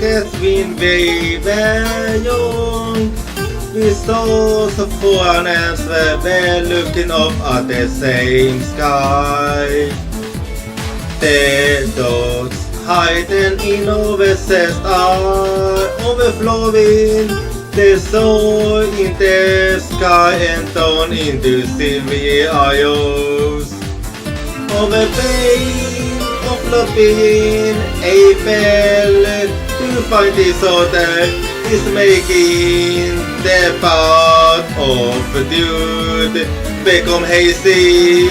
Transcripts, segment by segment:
mörkrets vind väver young. We saw so far and we're looking up at the same sky. The dogs hiding in overcessed are overflowing. The soul in the sky and down into silvery isles. Over pain of looking April to find disorder is making the path of dude become hazy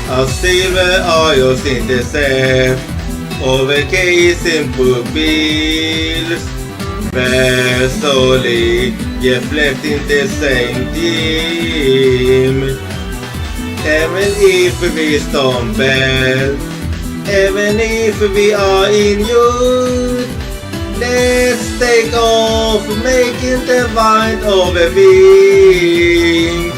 as silver isles in the sea over casing pupils where slowly reflecting the same theme. Even if we stumble, even if we are in youth, let's take off making the wind of the wings.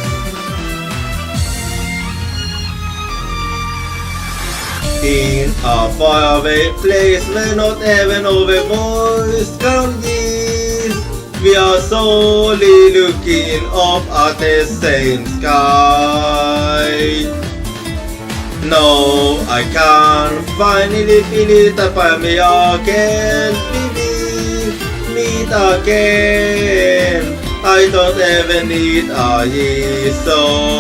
In a faraway place where not even our voice can reach, we are solely looking up at the same sky. No, I can't finally feel it upon me again. We will meet again. I don't ever need a reason.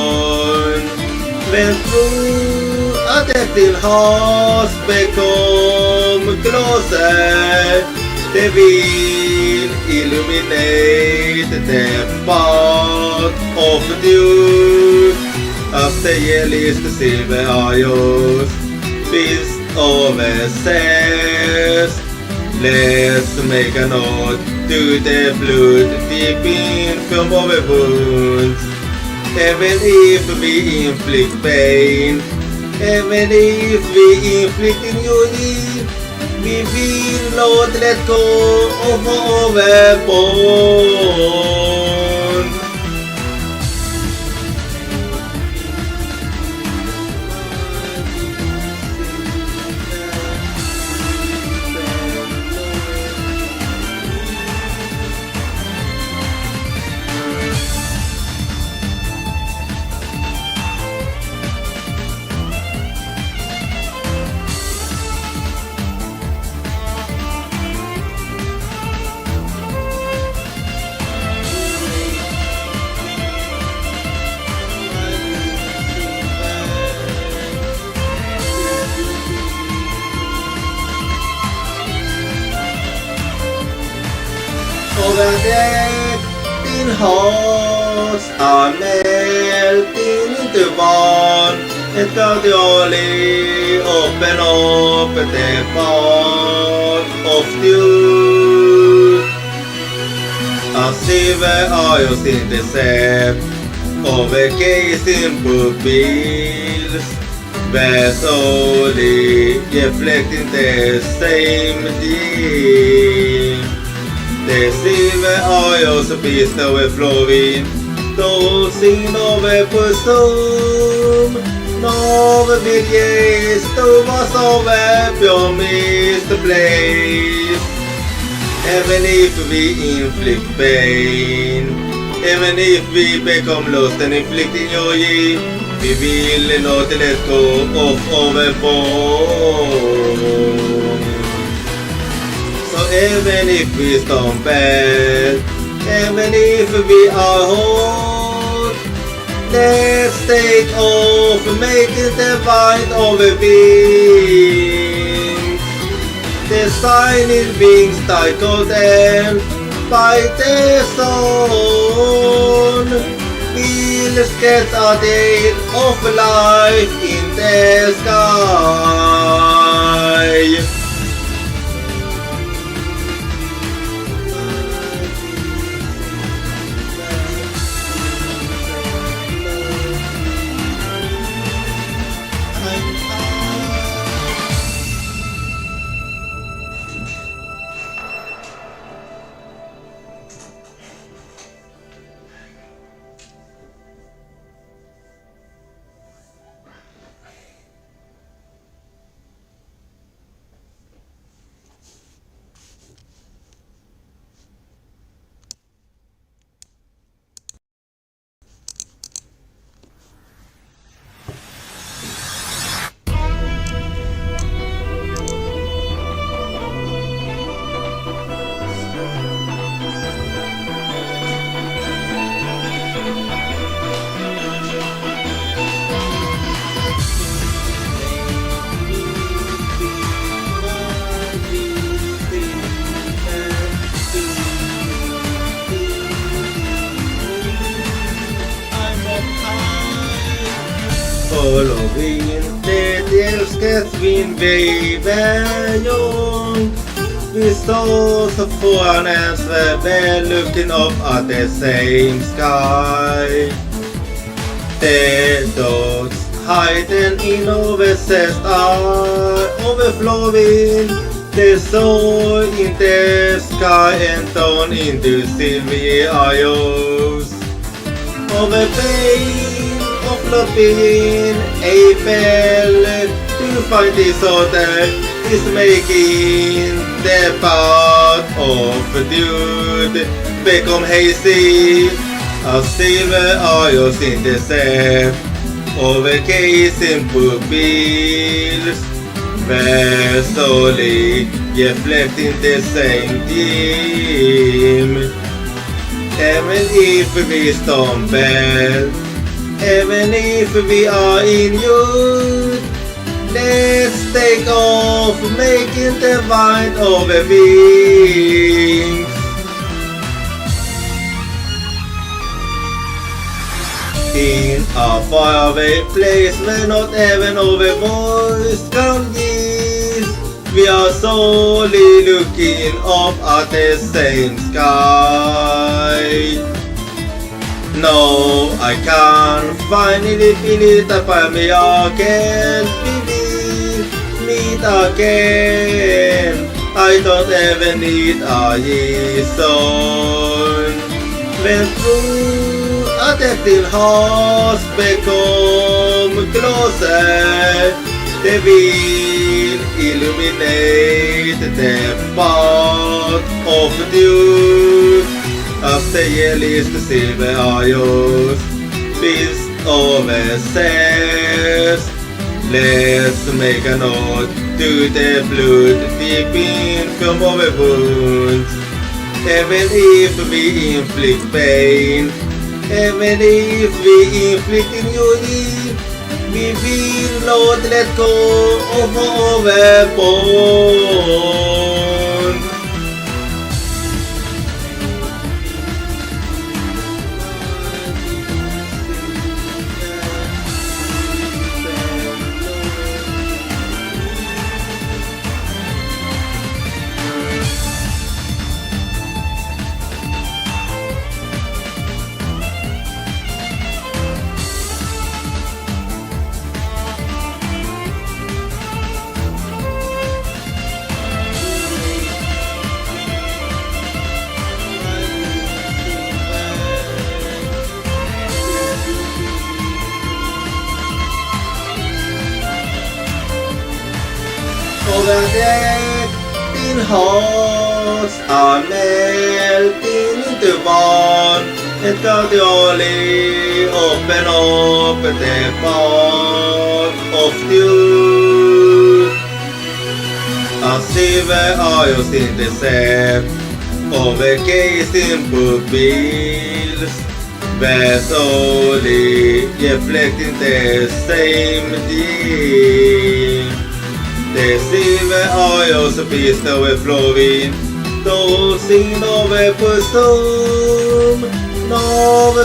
When through a detecting hearts become closer, they will illuminate the path of you. As the yellowest silver isles, feast over says, let's make a nod to the blood dripping from our wounds. Even if we inflict pain, even if we inflict injury, we will not let go of our bones. Over there, thin hearts are melting into one, and gradually open up the path of you. As silver isles in the sea, overgazing pupils, where slowly reflecting the same theme. The silver isles bestow overflowing, those in overpursued, no billions to us over your misplaced. Even if we inflict pain, even if we become lost and inflicting joy, we will not let go of our bones. So even if we stumble, even if we are hot, let's take off making the wind of the wings. The shining wings titled them by the sun will sketch a day of life in the sky. Halloween, det älskas min vävejong. We saw so far and we're looking up at the same sky. The dogs hiding in overcessed are overflowing. The soul in the sky and down into silvery eyes. Over pain of loving April to find disorder is making the path of dude become hazy. As silver eyes in the sea, overcasing pupils, where slowly reflecting the same dream. Even if we stumble, even if we are in youth, let's take off making the mind of a wings. In a faraway place where not even our voice can reach, we are solely looking up at the same sky. No, I can't finally feel it upon me again. Meet again. I don't ever need a reason. When through a deathly hearts become closer, they will illuminate the path of you. As the yellowest silver eyes beast overseas. Let's make a note to the blood deep in from our wounds. Even if we inflict pain, even if we inflict injury, we will not let go of our bond. Over there, thin hearts are melting into one, and gradually open up the path of truth. As silver eyes in the sea, overgazing pupils, where slowly reflecting the same dream. The silver eyes beast overflowing, those in over pursuit. No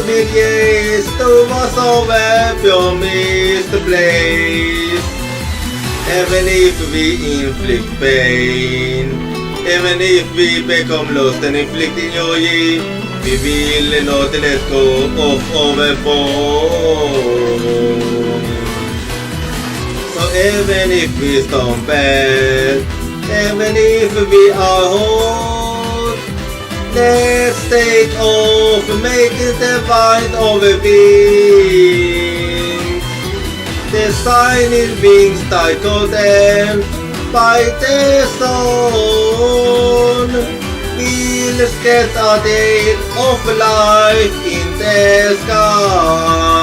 begins to us over your misplaced. Even if we inflict pain, even if we become lost and inflicting joy, we will not let go of our bond. So even if we stumble, even if we are hot, let's take off making the mind of a wings. The shining wings titled them by the sun. We'll get a day of life in the sky.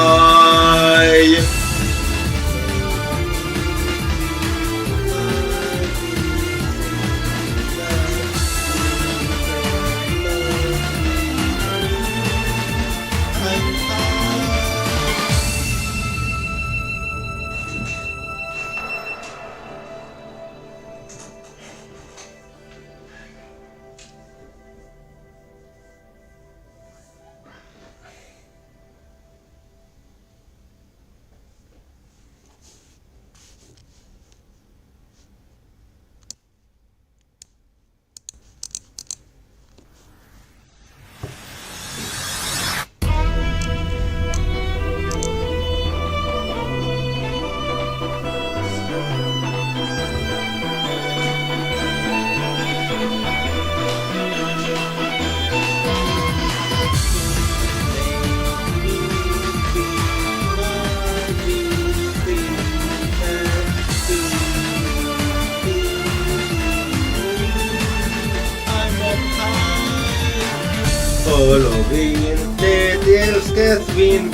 Halloween, det älskas min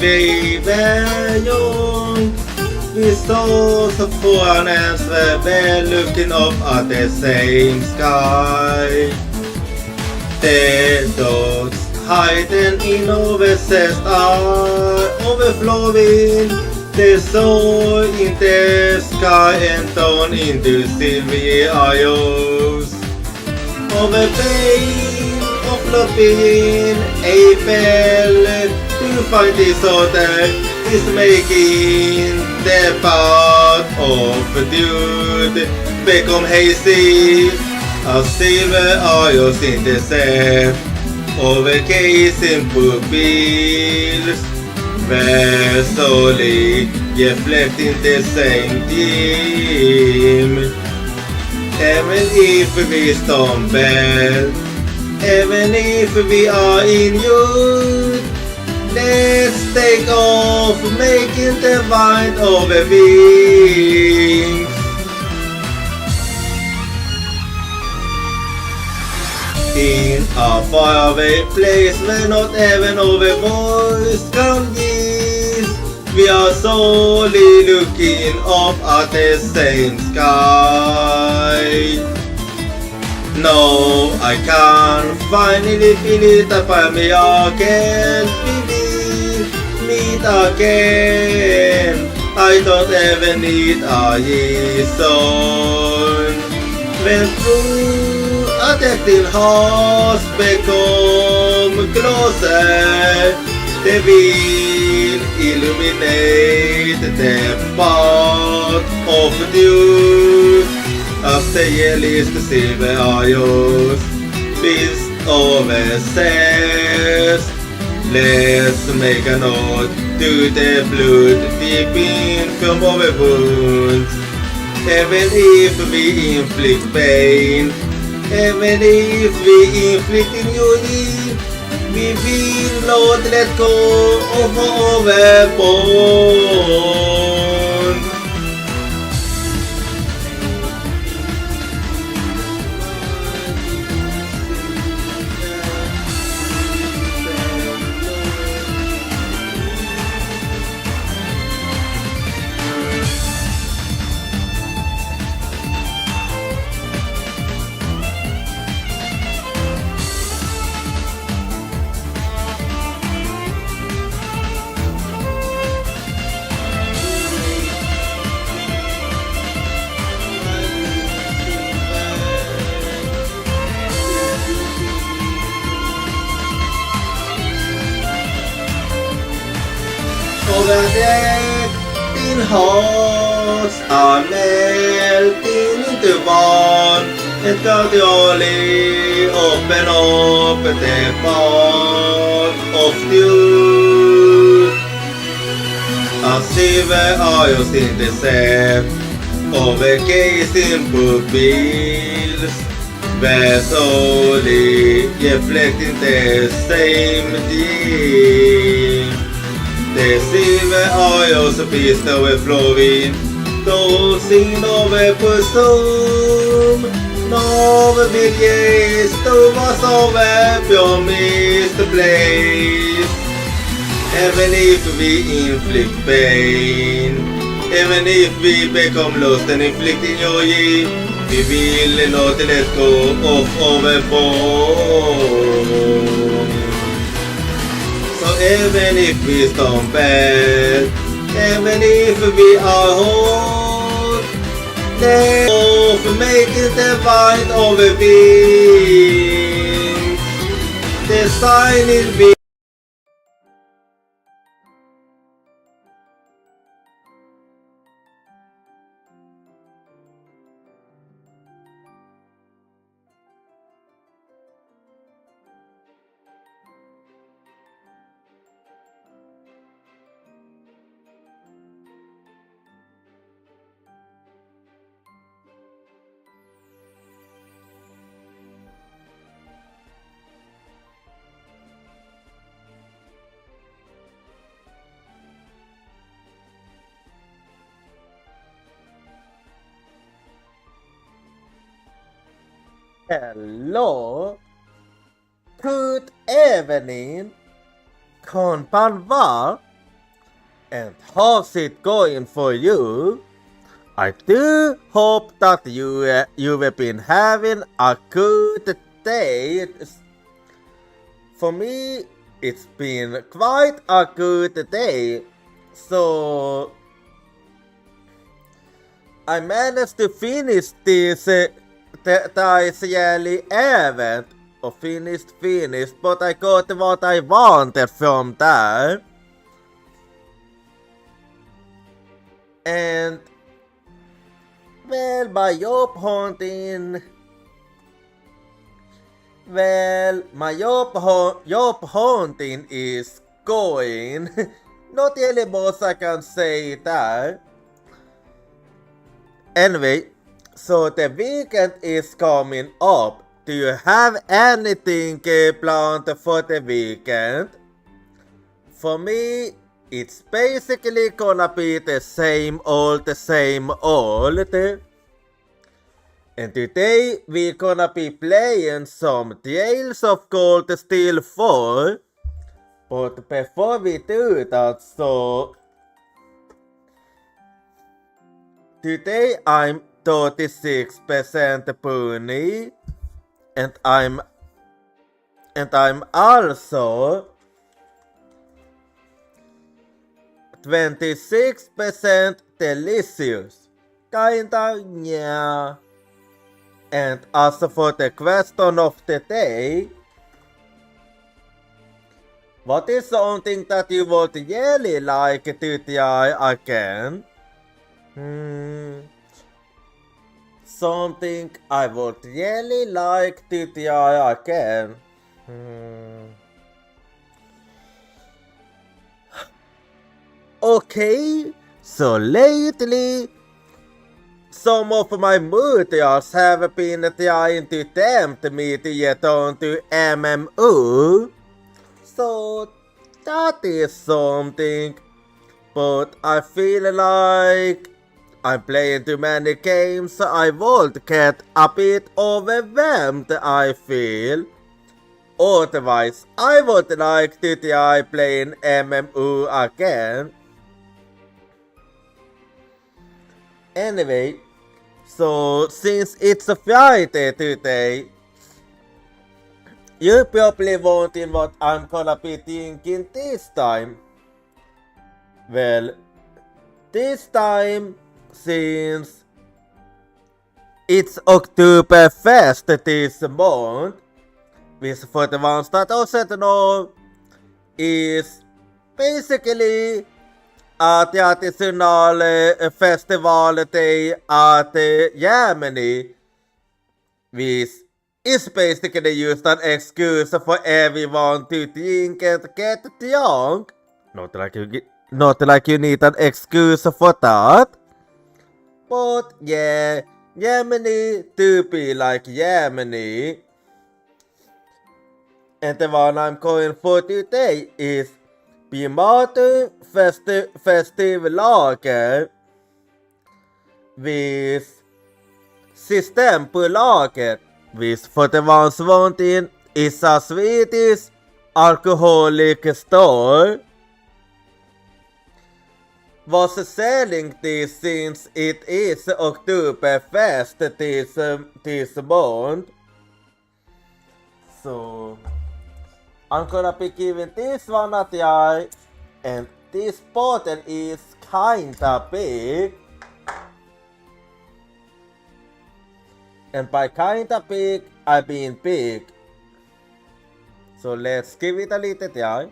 vävärjon. We saw so far and we're looking up at the same sky. The dogs hiding in our chest are overflowing. The soul in the sky and down into silvery eyes. Over pain of loving April to find this other is making the path of dude become hazy. A silver eyes in the set over casing pupils. Where slowly reflecting the same theme. Even if we stumble, even if we are in youth, let's take off making the mind of a wings. In a faraway place where not even our voice can give, we are solely looking up at the same sky. No, I can't finally feel it upon me again. Meet again. I don't ever need a reason. When through a detecting hearts become closer, they will illuminate the path of you. As the yellow silver eyes beast overseas. Let's make a note to the blood deep in from our wounds. Even if we inflict pain, even if we inflict injury, we will not let go of our bond. Overacting hearts are melting into one, and gradually open up the path of you. A silver eyes intercept over gazing pupils, where slowly reflecting the same dream. The silver eyes beast overflowing, those in overpursued. No millions to us over promised place. Even if we inflict pain, even if we become lost and inflicting joy, we will not let go of our bond. So even if we stumble, even if we are hot, let off making the mind of a being. The sign will be Hello! good evening, konbanwa, and how's it going for you? I do hope that you've been having a good day. For me, it's been quite a good day. So I managed to finish this yearly event. Or finished, but I got what I wanted from that. And well, my job hunting is going. Not really much I can say that. Anyway, so the weekend is coming up. Do you have anything planned for the weekend? For me, it's basically gonna be the same old. And today we're gonna be playing some Tales of Cold Steel 4. But before we do that, so today I'm 36% pony, and I'm also 26% delicious. Kinda, yeah. And as for the question of the day, what is something that you would really like to try again? Something I would really like to try again. Okay, so lately, some of my mooders have been trying to tempt me to get on to MMO. So that is something. But I feel like I'm playing too many games, so I would get a bit overwhelmed, I feel. Otherwise, I would like to try playing MMO again. Anyway, so since it's a Friday today, you're probably wondering what I'm gonna be thinking this time. Well, this time, since it's Oktoberfest this month, which for the ones that doesn't know, is basically a traditional festival day at Germany, which is basically just an excuse for everyone to drink and get drunk. Not like you need an excuse for that. But yeah, Germany do be like Germany. And the one I'm going for today is Pimato Festive Lager with Systembolaget, which for the ones wanting is a Swedish alcoholic store. Was selling this since it is Oktoberfest this month. So I'm gonna be giving this one a try, and this bottle is kinda big. And by kinda big, I mean big. So let's give it a little try.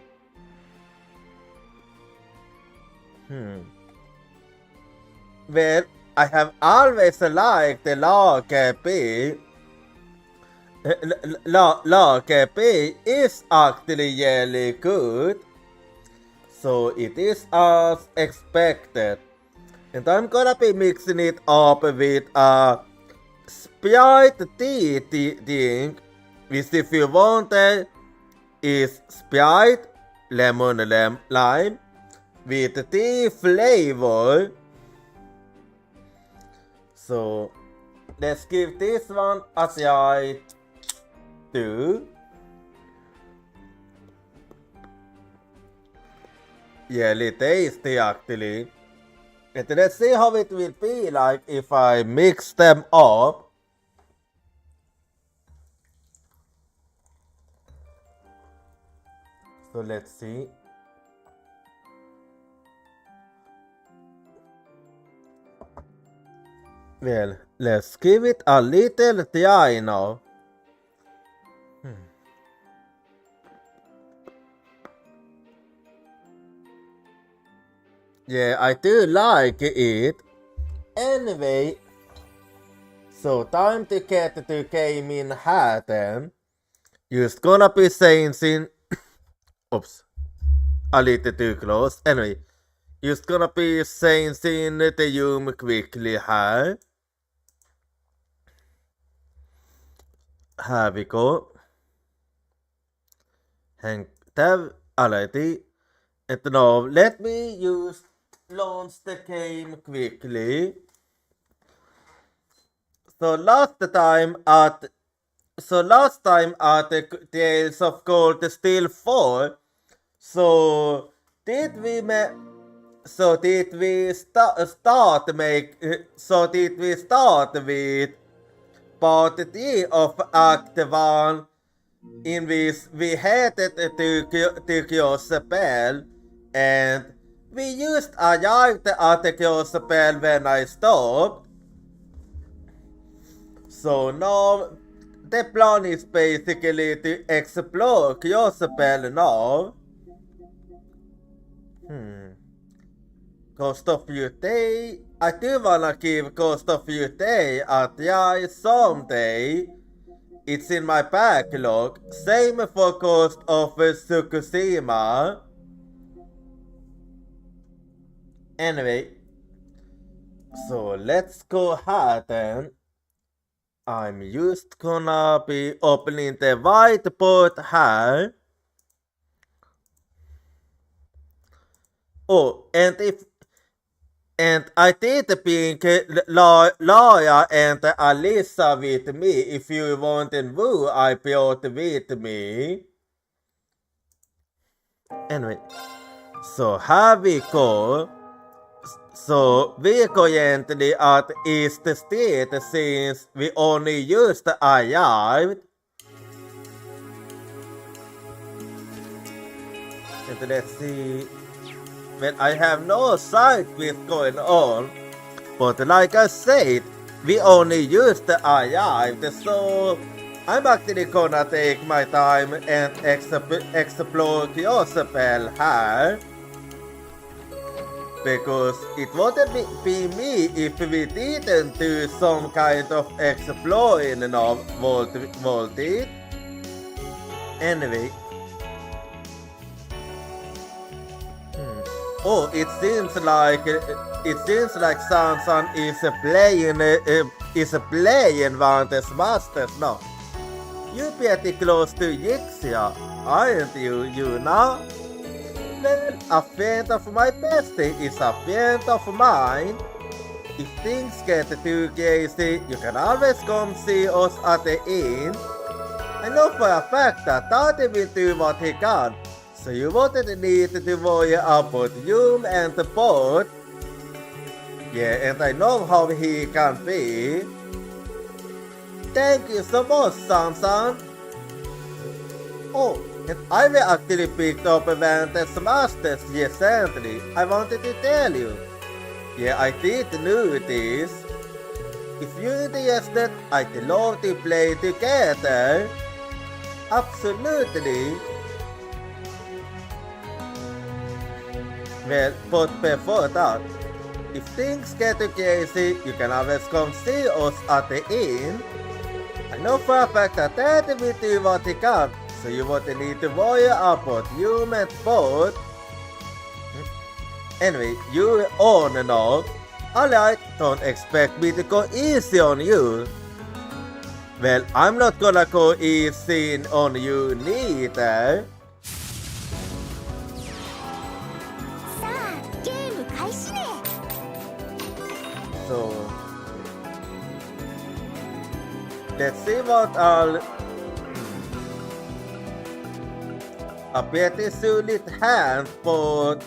Well, I have always liked the lager beer. Lager beer is actually really good. So it is as expected. And I'm gonna be mixing it up with a Sprite tea drink, which if you want it, is Sprite lemon lime with tea flavor. So let's give this one a try too. Yeah, lite tasty actually. And let's see how it will be like if I mix them up. So let's see. Well, let's give it a little try now. Yeah, I do like it. Anyway, so time to get to game in Manhattan. Just gonna be saying sin. Oops, a little too close. Anyway, just gonna be saying sin the room quickly här. Here we go. Hang tab already. And now let me just launch the game quickly. So last time at the Tales of Gold Steel 4, so did we start with part 3 of Act 1 in which we headed to Crossbell and we just arrived at the Crossbell when I stopped. So now the plan is basically to explore Crossbell now. Cost of your day. I do wanna give Cost of your day a try someday. It's in my backlog. Same for Coast of Tsukushima. Anyway, so let's go ahead then. I'm just gonna be opening the whiteboard here. Oh, and I did bring Laura and Alisa with me. If you want and who I brought with me. Anyway, so here we go. So we're currently at East Street since we only just arrived. And let's see. Well, I have no sight what's going on, but like I said, we only just arrived, so I'm actually gonna take my time and explore Crossbell here. Because it wouldn't be me if we didn't do some kind of exploring of Voltage. Anyway. Oh, it seems like Sansan is playing Vantes Masters now. You're pretty close to Jochira, aren't you, Yuna? Well, a friend of my bestie is a friend of mine. If things get too crazy, you can always come see us at the inn. I know for a fact that Daddy will do what he can, so you wouldn't need to worry about room and board. Yeah, and I know how he can be. Thank you so much, Sansan. Oh, and I will actually picked up Vantage Masters recently. I wanted to tell you. Yeah, I did know this. If you're interested, I'd love to play together. Absolutely. Well, but before that, if things get too crazy, you can always come see us at the inn. I know for a fact that Daddy will do what he can, so you won't need to worry about you and both. Anyway, you're on and off. Alright, don't expect me to go easy on you. Well, I'm not gonna go easy on you neither. So, let's see what I'll... A pretty solid hand, but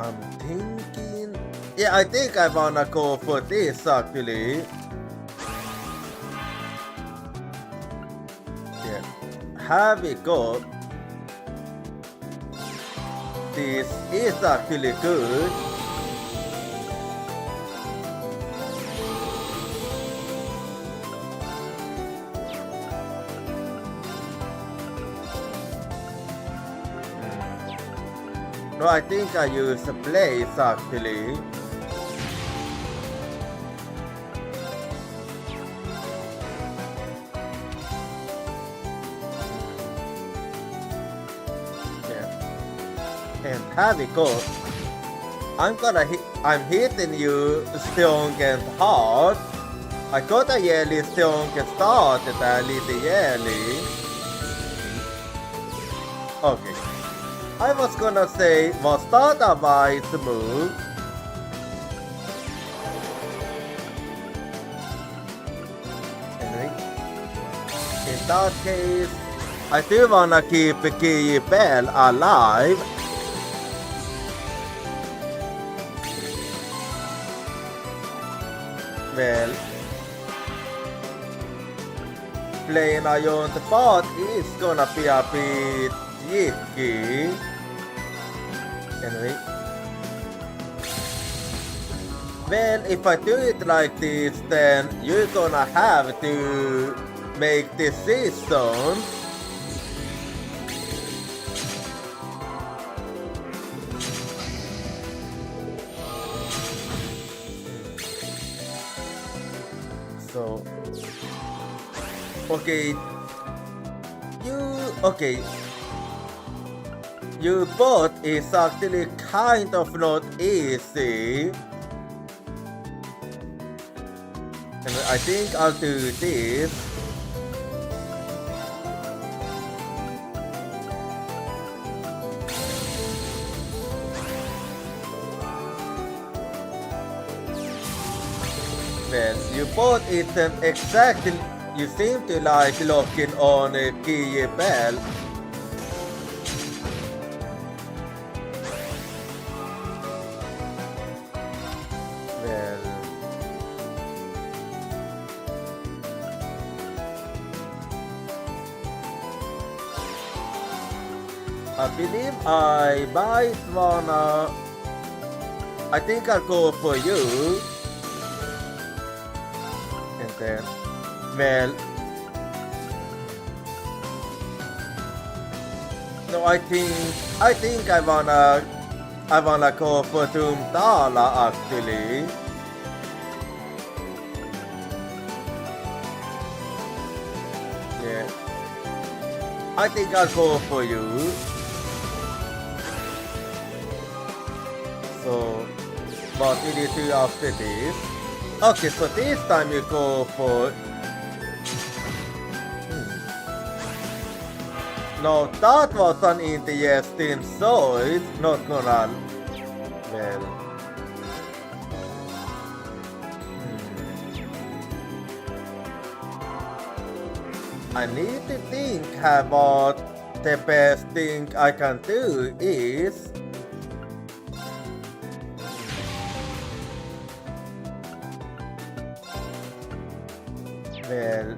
I'm thinking. Yeah, I think I wanna go for this actually. Yeah. Have we got? This is actually good. No, I think I use a place actually. Yeah. And have it go. I'm hitting you strong and hard. I got a yearly strong start där lite yearly. Okay. I was gonna say was that a wise move? Anyway, in that case, I still wanna keep Bell alive. Well, playing a on the bot is gonna be a bit yicky. Anyway. Well, if I do it like this, then you're gonna have to make decisions. So, okay, your bot is actually kind of not easy. And I think I'll do this. Well, your bot isn't exactly. You seem to like locking on a key bell. Well, I believe I might wanna. I think I'll go for you. And then, well, no, I think I wanna go for Tumtala actually. Yeah, I think I'll go for you. So, what will you do after this? Okay, so this time you go for. No, that was an interesting choice. Not gonna. Well. I need to think about the best thing I can do is. Well,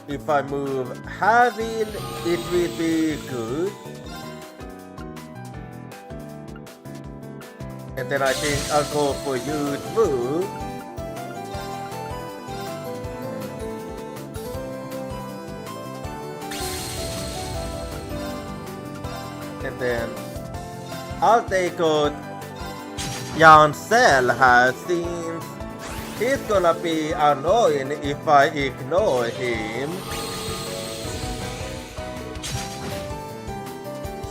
if I move Havil, it will be good. And then I think I'll go for you move. And then I'll take out Jansel has since he's gonna be annoying if I ignore him.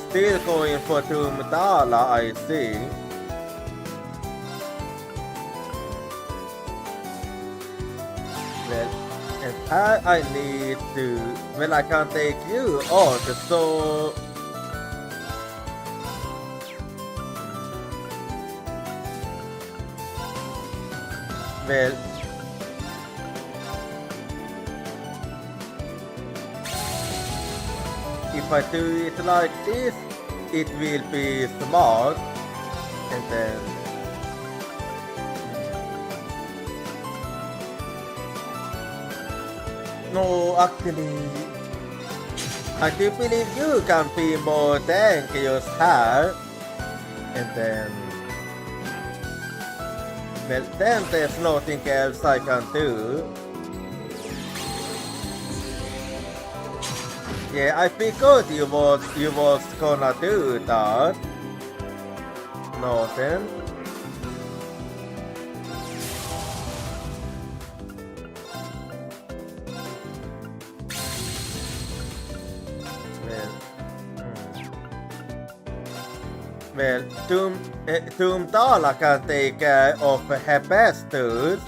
Still going for Tumtala, I see. Well, and I need to. Well, I can't take you out, so. Well, if I do it like this, it will be smart, and then no, actually, I do believe you can be more than just her, and then well, then there's nothing else I can do. Yeah, I figured you was gonna do that. No then. Well, Tumtala can take care of Hephaestus.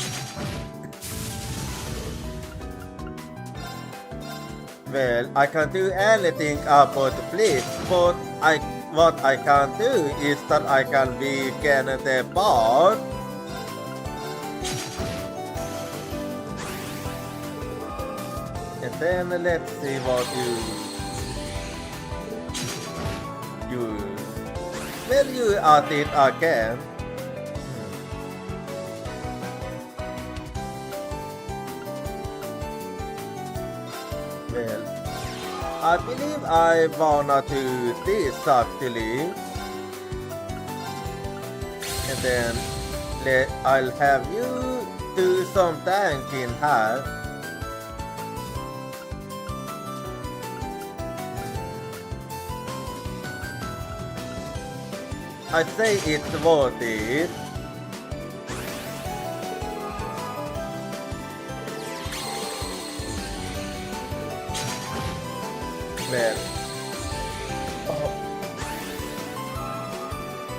Well, I can't do anything about the Blitz, but what I can do is that I can weaken the bar. And then let's see what well, you add it again. Well, I believe I wanna do this actually. And then I'll have you do some tanking here. I say it's worth it.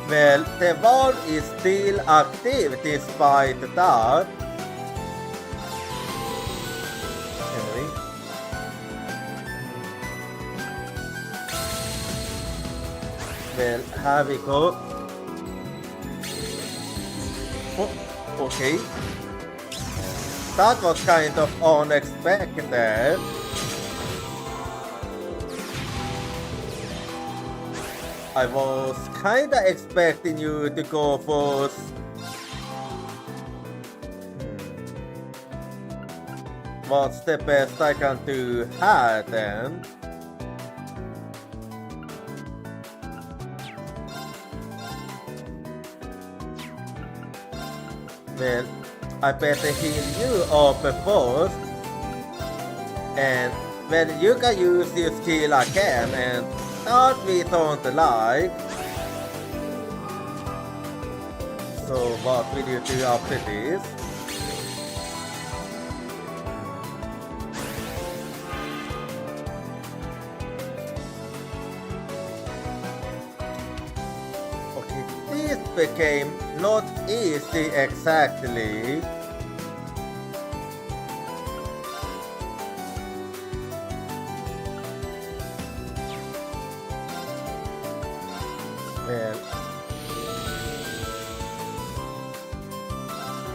Well, the wall is still active despite that. Anyway. Well, here we go. Oh, okay. That was kind of unexpected. I was kinda expecting you to go first. What's the best I can do here then? Well, I better heal you up first. And when you can use your skill again and that we don't like. So what will you do after this? Okay, this became not easy exactly. Well,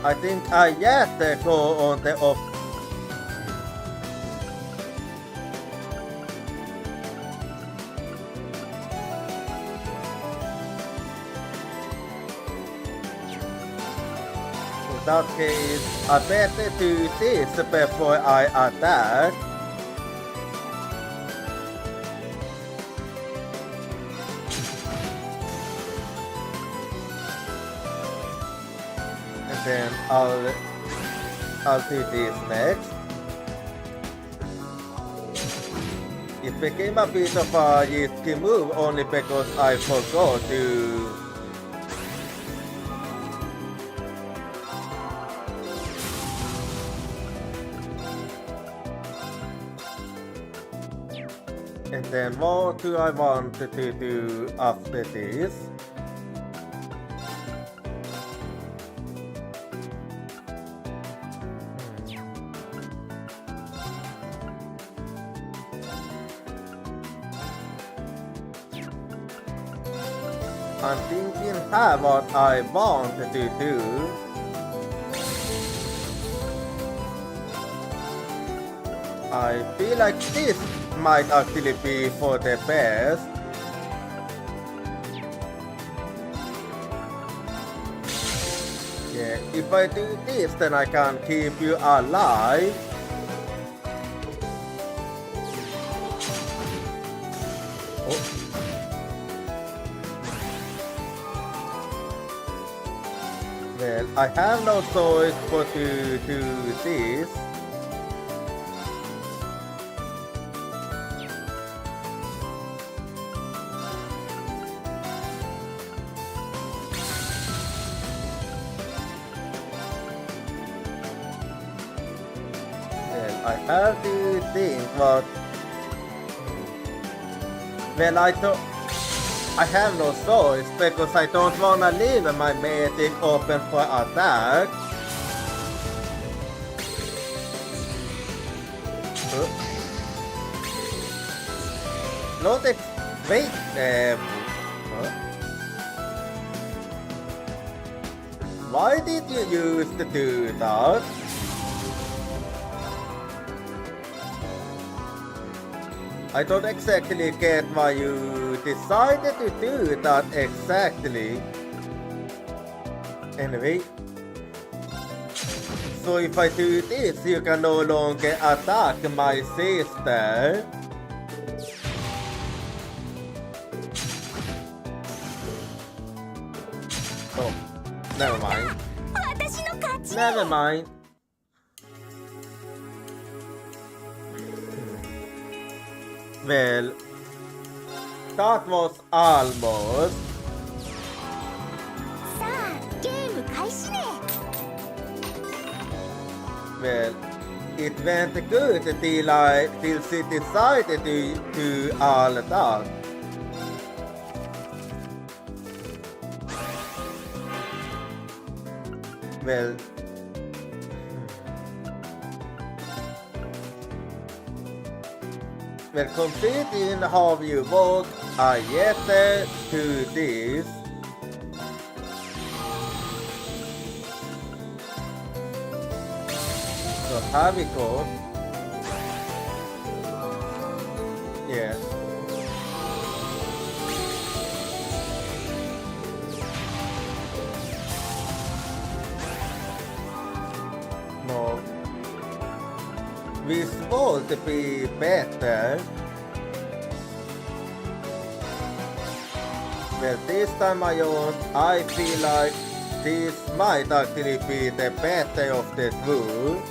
I think I yet go on the off. In that case, I better do this before I attack. Then I'll do this next. It became a bit of a risky move only because I forgot to and then what do I want to do after this? I'm thinking what I want to do. I feel like this might actually be for the best. if I do this, then I can keep you alive. Oh. Well, I have no choice but to do this. I have to think what. Well, I have no choice because I don't wanna leave my medic open for attack. Not wait. Why did you use to do that? I don't exactly get why you decided to do that exactly. Anyway. So if I do this, you can no longer attack my sister. Oh, never mind. Never mind. Well, that was almost. Well, it went good till she decided to do all that. Well, completing how you vote, I yet to this. So here we go. Yeah. No. We supposed to be better. Well, this time I feel like this might actually be the better of the two.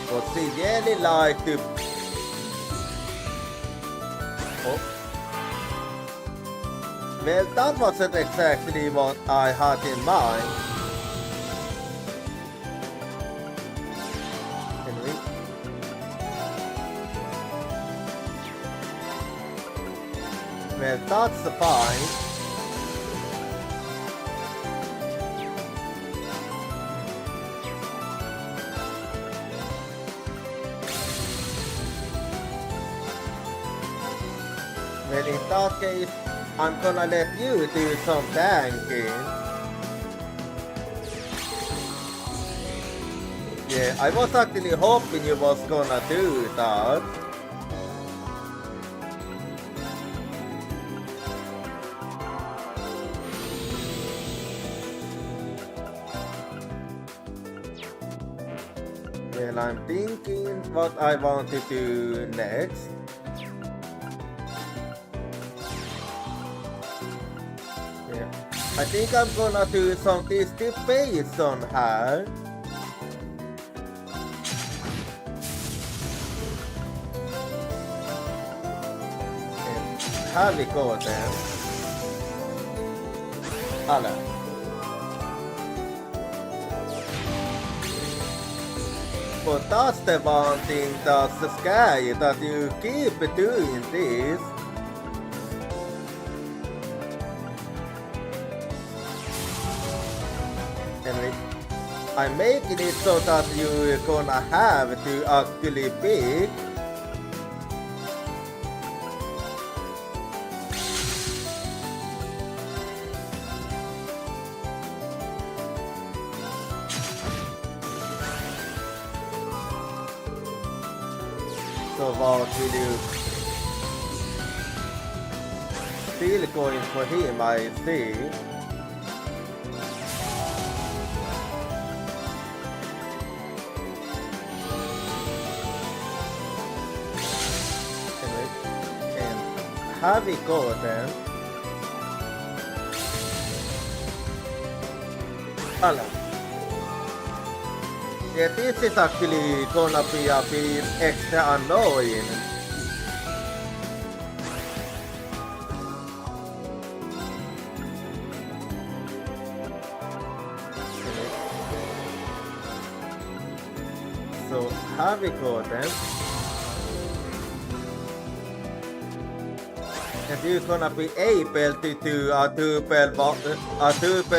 But she really liked to. Oh. Well, that wasn't exactly what I had in mind. Well, that's fine. Well, in that case, I'm gonna let you do some tanking. Yeah, I was actually hoping you was gonna do that. Well, I'm thinking what I want to do next. Yeah. I think I'm gonna do some debates on her. Here we go then. Alla. But that's the one thing that's scary, that you keep doing this. And I'm making it so that you're gonna have to actually pick. So what will you? still going for him, I see. And have we go then? Alas. Yeah, this is actually gonna be a bit extra annoying. So, have we go then? And you're gonna be able to do a double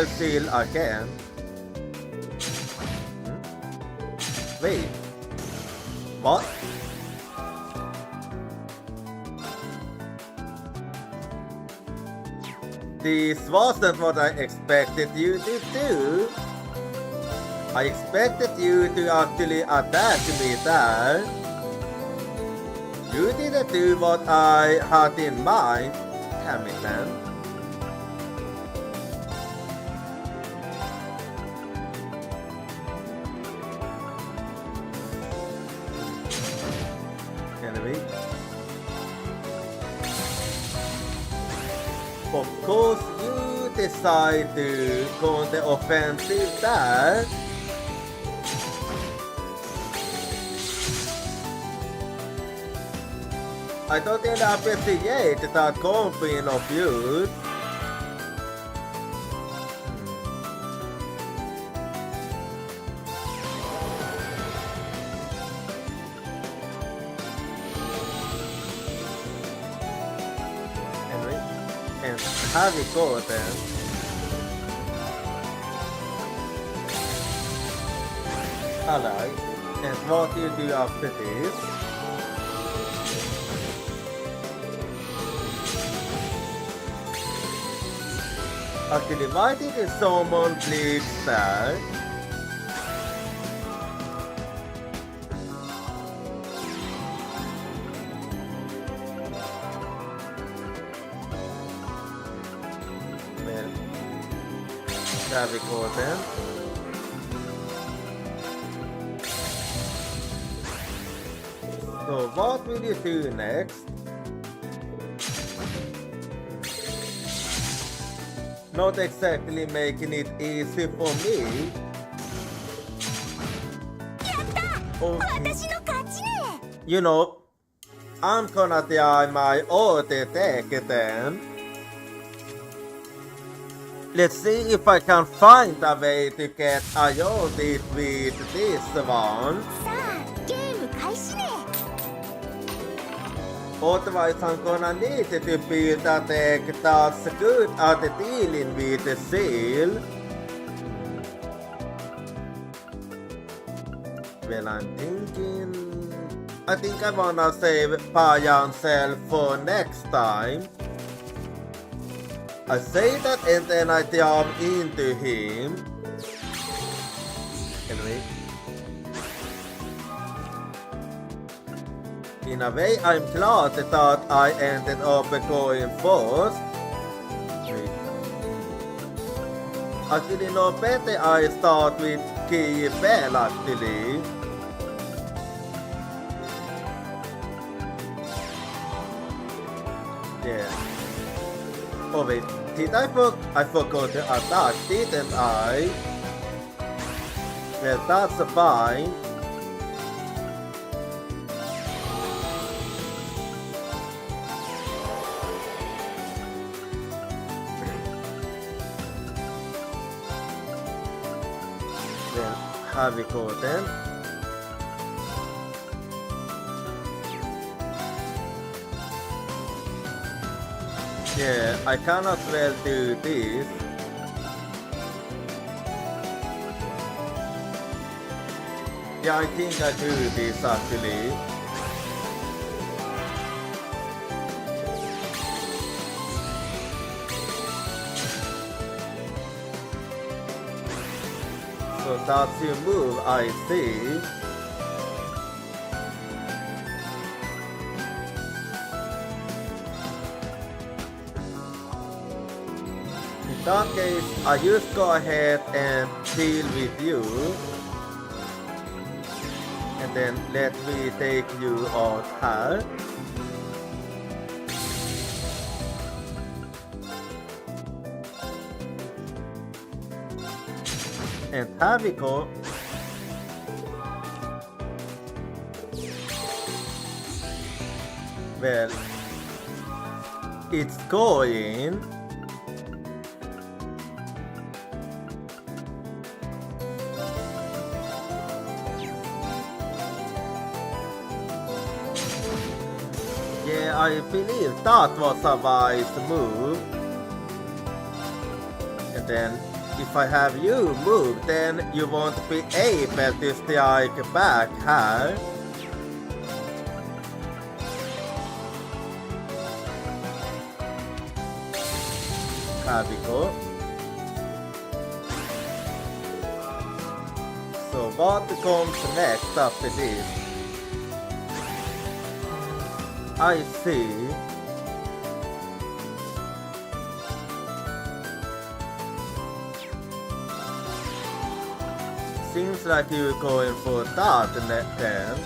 seal again. Wait. What? This wasn't what I expected you to do. I expected you to actually attack me there. You didn't do what I had in mind. Damn it, man. Anyway. Of course, you decide to go on the offensive there. I totally appreciate that company of yours. Anyway, and have it go then. Alright, and what do you do after this? Actually, why did someone bleed there? Well, there we go then. So what will you do next? Not exactly making it easy for me. Okay. You know, I'm gonna try my other deck then. Let's see if I can find a way to get Iodid with this one. Otherwise, I'm gonna need to build a deck that's good at dealing with the seal. Well, I think I wanna save Payan Cell for next time. I say that and then I jump into him. Anyway. In a way, I'm glad that I ended up going first. Actually, no better I start with Key Bell actually. Yeah. Oh wait, did I forgot to attack, didn't I? Well, that's fine. Have we go then? Yeah, I cannot well do this. Yeah, I think I do this actually. So that's your move, I see. that case, I just go ahead and deal with you. And then let me take you out here. And here we go. Well, it's going. Yeah, I believe that was a wise move. And then, if I have you move, then you won't be able to strike back here. Here we go. So what comes next after this? I see. Seems like you're going for that then.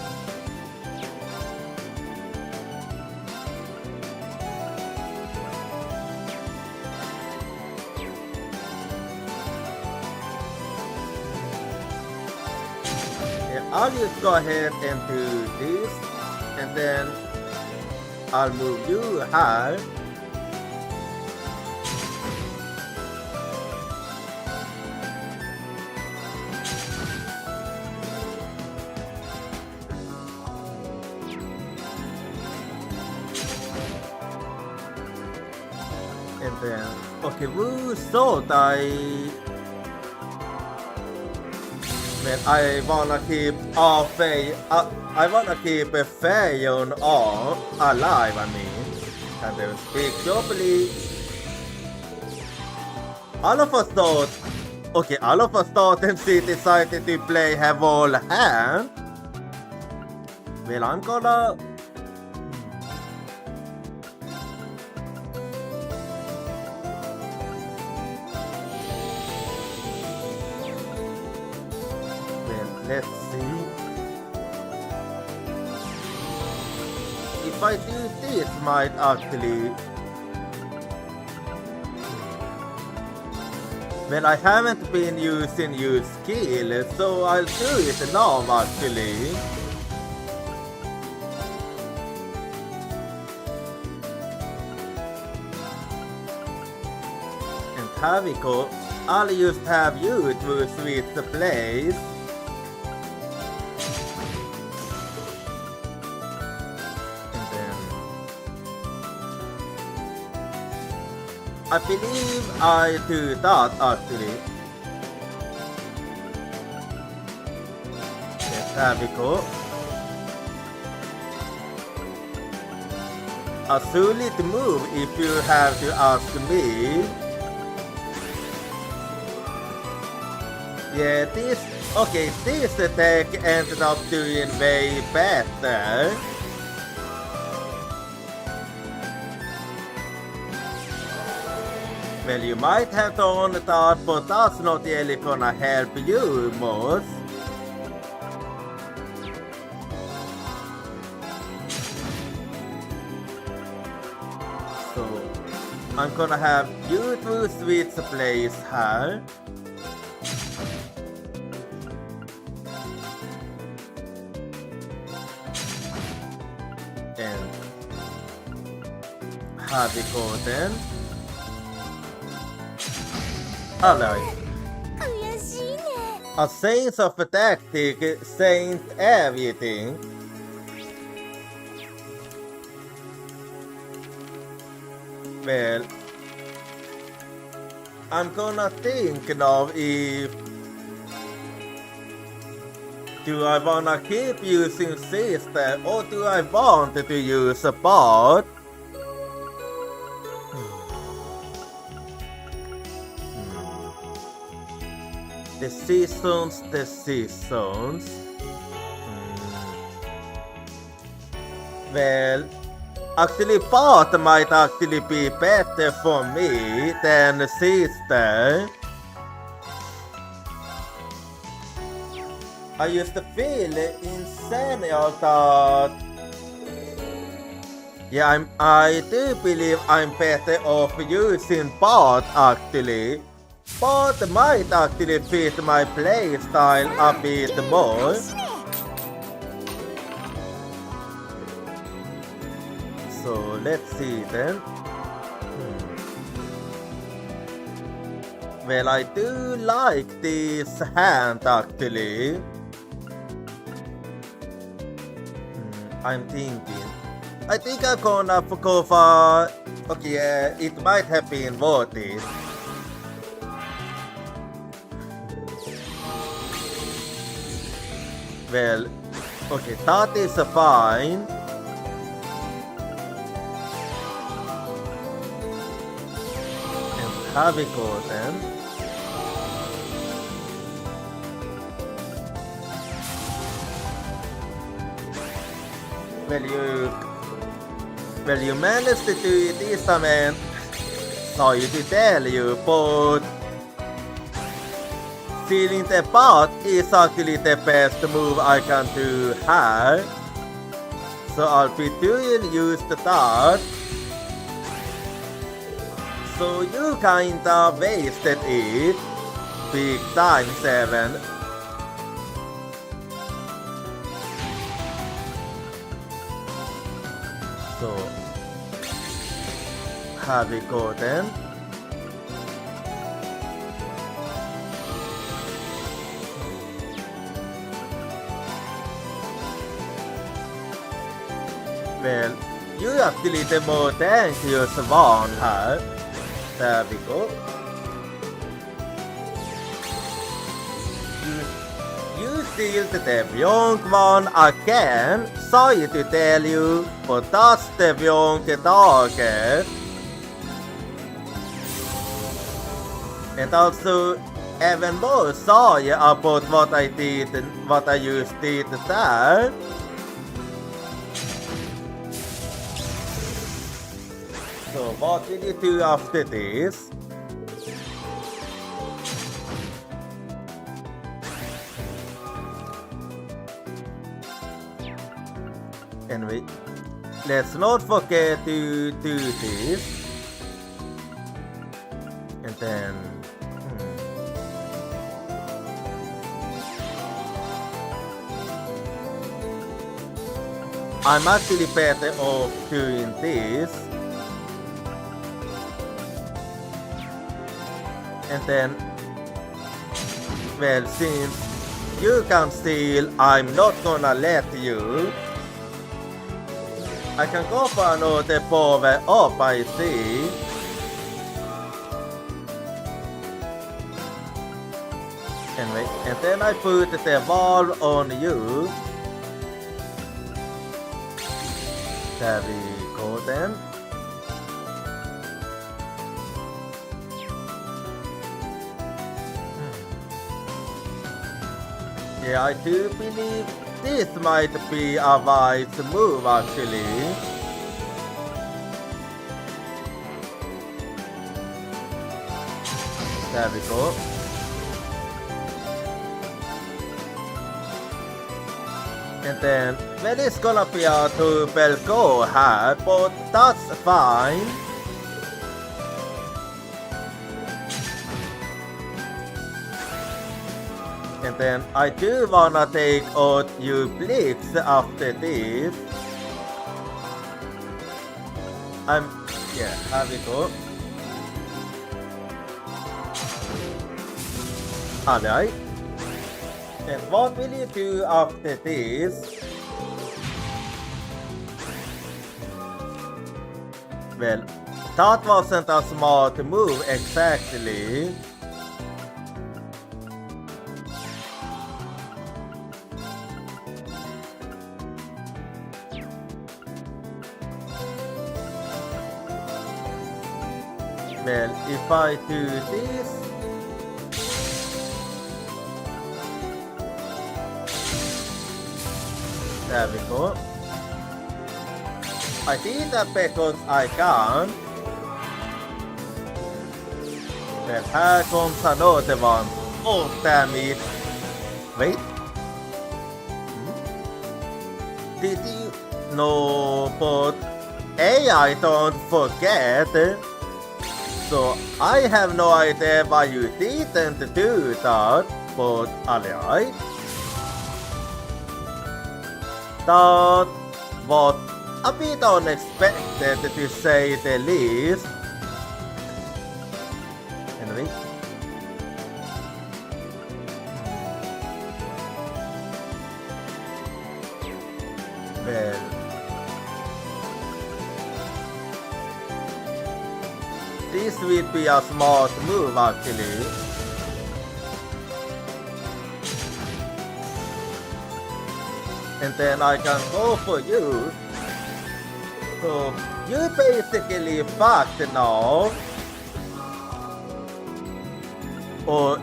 Yeah, I'll just go ahead and do this, and then I'll move you here. And then, okay, who thought I wanna keep I wanna keep a Fayon alive, I mean. And then speak properly. All of us thought MC decided to play have all hand. Well, I'm gonna... Let's see. If I do this, might actually... Well, I haven't been using your skill, so I'll do it now actually. And here we go. I'll just have you to switch the place. I believe I do that actually. Yes, there we go. A solid move if you have to ask me. Yeah, this attack ended up doing way better. Well, you might have done that, but that's not really gonna help you much. So, I'm gonna have you to switch place here. And here we go then. Alright. A sense of tactic says everything. Well, I'm gonna think of if... Do I wanna keep using sister or do I want to use a bot? Decisions. Well, Actually, both might actually be better for me than sister. I used to feel insane that I do believe I'm better off using both actually. Both might actually fit my playstyle a bit more. So let's see then. Well, I do like this hand actually. I'm thinking. I think I'm gonna go for... Okay, it might have been worth it. Well, okay, that is fine. And have we go then? Well, you managed to do this, man. Sorry to tell you, but sealing the pot is actually the best move I can do here. So I'll be doing use that. So you kinda wasted it. Big time, 7. So have we go then? Well, you actually the more dangerous one here. There we go. You sealed the wrong one again. Sorry to tell you, but that's the wrong target. And also, even more sorry about what I did, what I just did there. So what will you do after this? Anyway, let's not forget to do this. And then... I'm actually better off doing this. And then, well, since you can steal, I'm not gonna let you. I can go for another power up, I see. Anyway, and then I put the wall on you. There we go then. Yeah, I do believe this might be a wise move actually. There we go. And then, well, it's gonna be a double go here, but that's fine. And then I do wanna take out you Blitz after this. Here we go. Alright. And what will you do after this? Well, that wasn't a smart move exactly. Well, if I do this, there we go. I did that because I can. Men här kom Sanotevan. Oh damn it. Wait. Did you know, but AI don't forget. So I have no idea why you didn't do that, but alright. That was a bit unexpected to say the least. Anyway. Well. This will be a smart move actually. And then I can go for you. So you basically fucked now. Or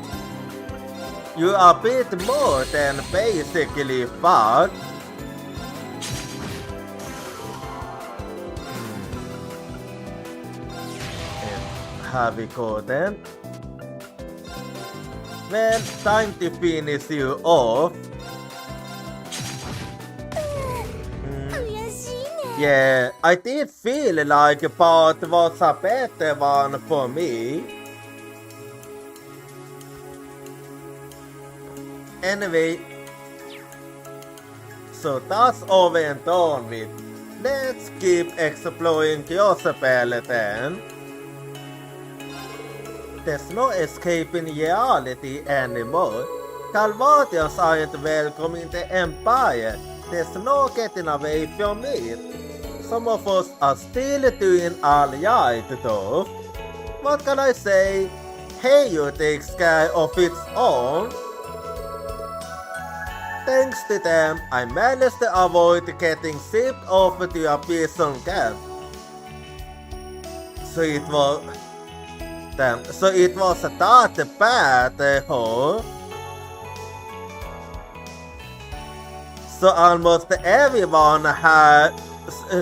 you are a bit more than basically fucked. Have we got them? Well, time to finish you off. Yeah, I did feel like part was a better one for me. Anyway, so that's over and done with. Let's keep exploring Crossbell then. There's no escaping reality anymore. Calvadians aren't welcome in the Empire. There's no getting away from it. Some of us are still doing alright though. What can I say? Hayu takes care of its own. Thanks to them, I managed to avoid getting shipped off to a prison camp. So it was that bad, huh? So almost everyone had.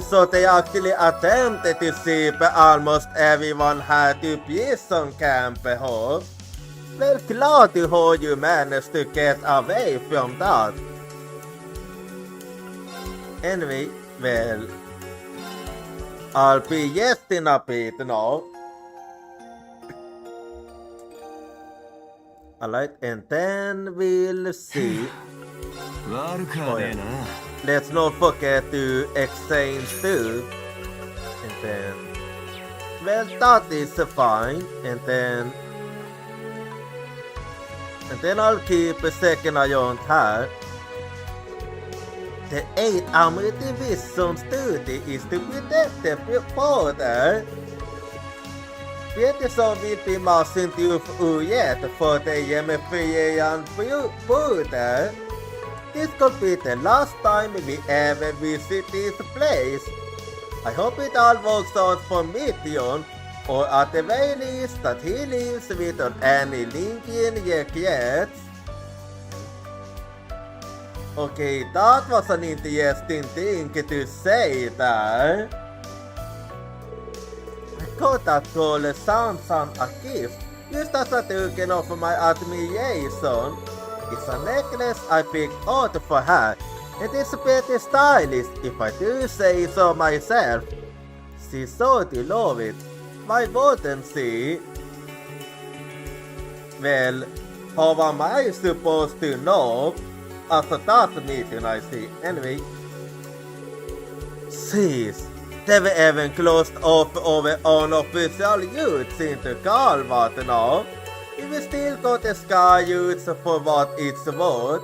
So they actually attempted to ship almost everyone had to prison camp, huh? Well, glad to how you managed to get away from that. Anyway, well, I'll be resting a bit now. Alright, and then we'll see. Oh, yeah. Let's not forget to exchange too. And then, well, that is fine. And then I'll keep a second eye on her. The 8th Armored Division's duty is to protect the border. Peterson will be marching to Uyet for the Yemefrian border. This could be the last time we ever visit this place. I hope it all works out for Mithion, or at the very least that he leaves without any lingering regrets. Okay, that was an interesting thing to say there. I got that gold Samson a gift, just as a token of my admiration. It's a necklace I picked out for her, and it's pretty stylish if I do say so myself. She so do love it. Why wouldn't she? Well, how am I supposed to know? After that meeting I see. Anyway. Jeez, they were even closed off our unofficial routes into Galvat now. We still got the sky routes for what it's worth.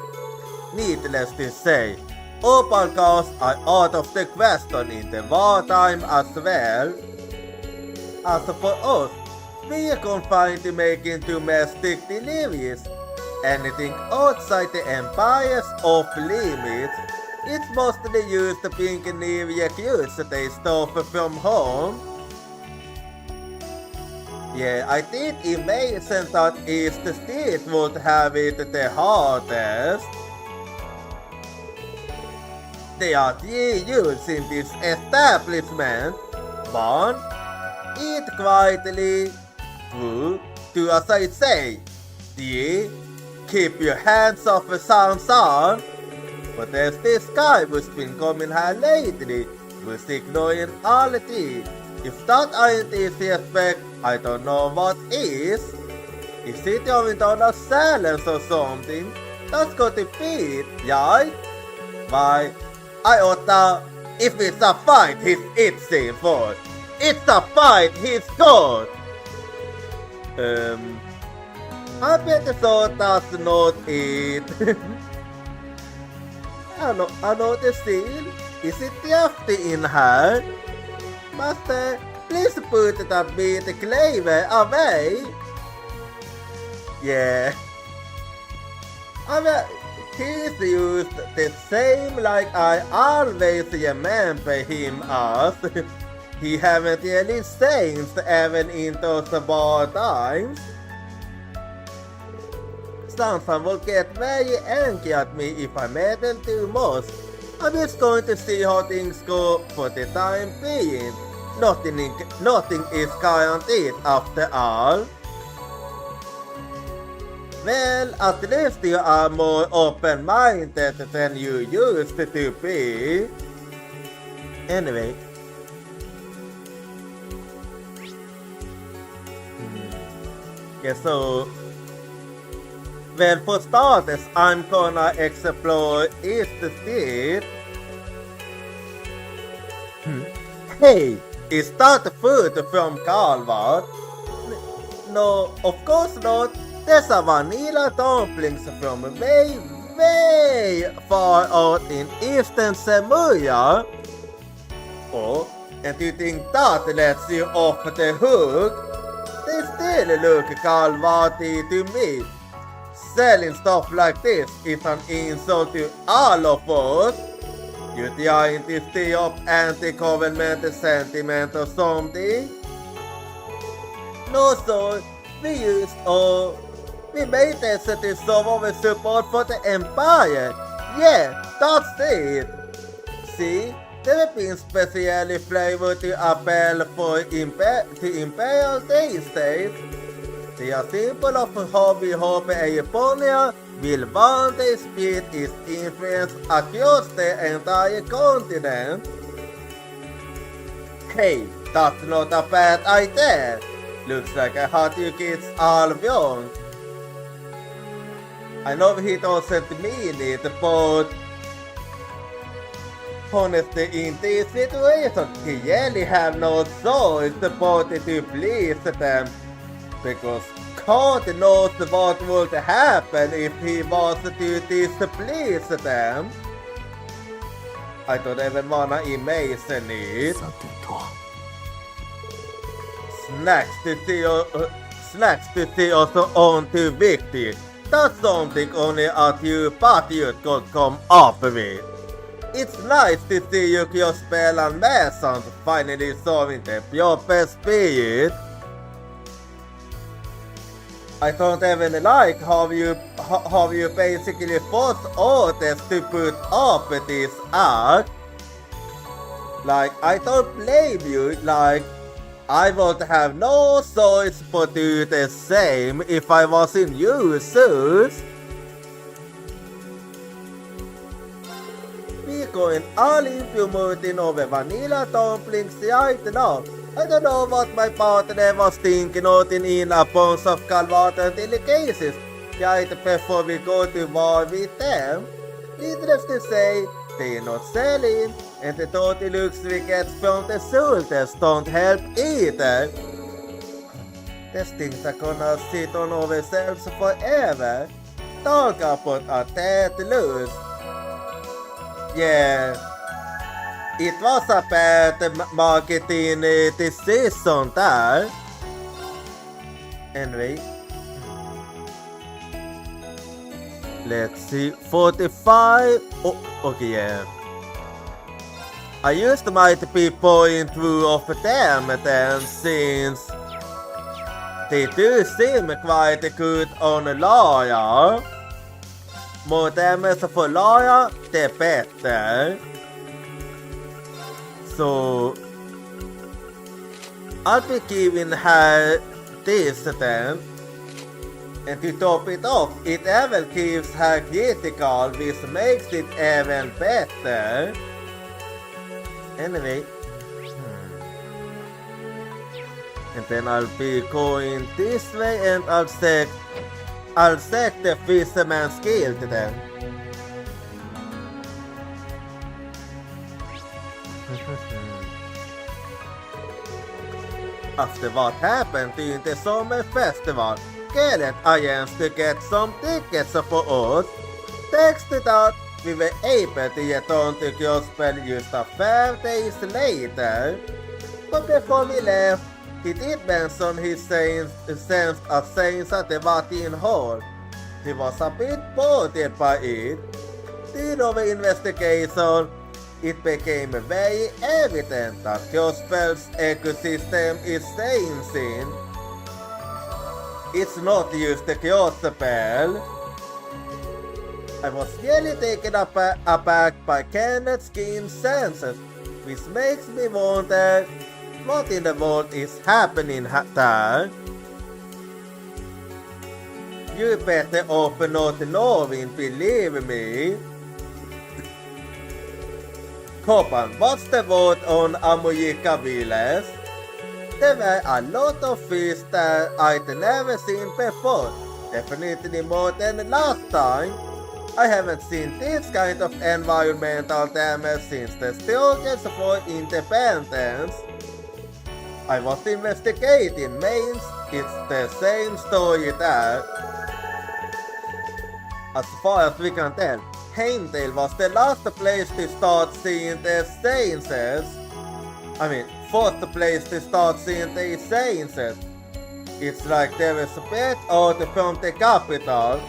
Needless to say, open cars are out of the question in the wartime as well. As for us, we are confined to making domestic deliveries. Anything outside the Empire's off-limits, it's mostly used to bring new recruits they stole from home. Yeah, I did imagine that East Street would have it the hardest. that ye use in this establishment. 1. Eat quietly. 2. Do as I say. 3. Keep your hands off the sounds on. But there's this guy who's been coming here lately, who's ignoring all of it. If that ain't disrespect, I don't know what is. Is it going down a silence or something? That's got to be it, yeah? Why, I oughta, if it's a fight, he's itching for. It's a fight, he's good. I bet so that's not it. I know the scene. Is it dusty in here? Master, please put that bit clever away. Yeah. I mean, he's used the same like I always remember him as. He haven't really changed even in those bad times. Someone will get very angry at me if I meddle too much. I'm just going to see how things go for the time being. Nothing is guaranteed after all. Well, at least you are more open-minded than you used to be. Anyway. Yeah, so... Well, for starters, I'm gonna explore East Street. Hey, is that food from Calvert? No, of course not. There's a vanilla dumplings from way far out in Eastern Samoa. Oh, and you think that lets you off the hook? They still look Calverty to me. Selling stuff like this is an insult to all of us. You trying to stir up anti-government sentiment or something? No, sir. We made this to some of the support for the empire. Yeah, that's it. See, they've been specially flavored to appeal to imperial states. They are symbol of how we hope Japan will one day spread its influence across the entire continent. Hey, that's not a bad idea. Looks like I had you kids all wrong. I know he doesn't mean it, but honestly, in this situation, he really have no choice but to please them. Because God knows what would happen if he was to displease them. I don't even wanna imagine it. Snacks to see also on to Victor. That's something only a few patriots could come up with. It's nice to see you Crossbell and Mason finally showing the proper spirit. I don't even like how you basically force others to put up with this act. Like, I don't blame you, like, I would have no choice but do the same if I was in your shoes. We're going all in promoting over vanilla dumplings right now. I don't know what my partner was thinking out in a bunch of Calvert delicacies right before we go to war with them. Needless to say, they're not selling, and the dirty looks we get from the soldiers don't help either. These things are gonna sit on ourselves forever. Talk about a dead loose. Yeah. It was a bad marketing decision there. Anyway. Let's see. 45. Oh, okay, yeah. I used might be pouring through of them then, since they do seem quite good on Laura. More damage for Laura, the better. So I'll be giving her this then. And to top it off, it even keeps her critical, which makes it even better. Anyway. And then I'll be going this way and I'll set the fisherman's guild then. After what happened during the summer festival, Gareth arranged to get some tickets for us. Thanks to that, we were able to get on to Crossbell just a 5 days later. But before we left, he did mention his sense of saying at the Vatin Hall. He was a bit bothered by it. During our investigation, it became very evident that Crossbell's ecosystem is changing. It's not just the Crossbell. I was really taken aback by Kenneth's keen senses, which makes me wonder what in the world is happening there. You better off not knowing, believe me. Kopan, what's the word on Amojika Village? There were a lot of fish that I'd never seen before, definitely more than last time. I haven't seen this kind of environmental damage since the struggles for independence. I was investigating Mainz, it's the same story there. As far as we can tell, Heimdall was the last place to start seeing the changes. Fourth place to start seeing the changes. It's like there is a bit out from the capital.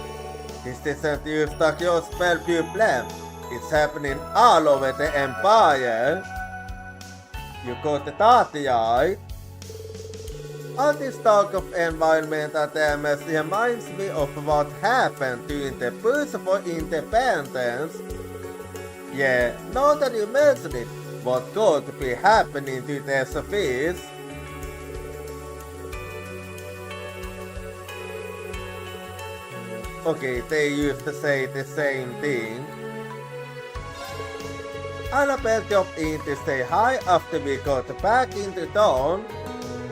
This isn't just a Crossbell problem. It's happening all over the empire. You got that right? All this talk of environmental damage reminds me of what happened during the push for independence. Yeah, now that you mention it, what could be happening to the fish? Okay, they used to say the same thing. Annabelle dropped in to say hi after we got back into town.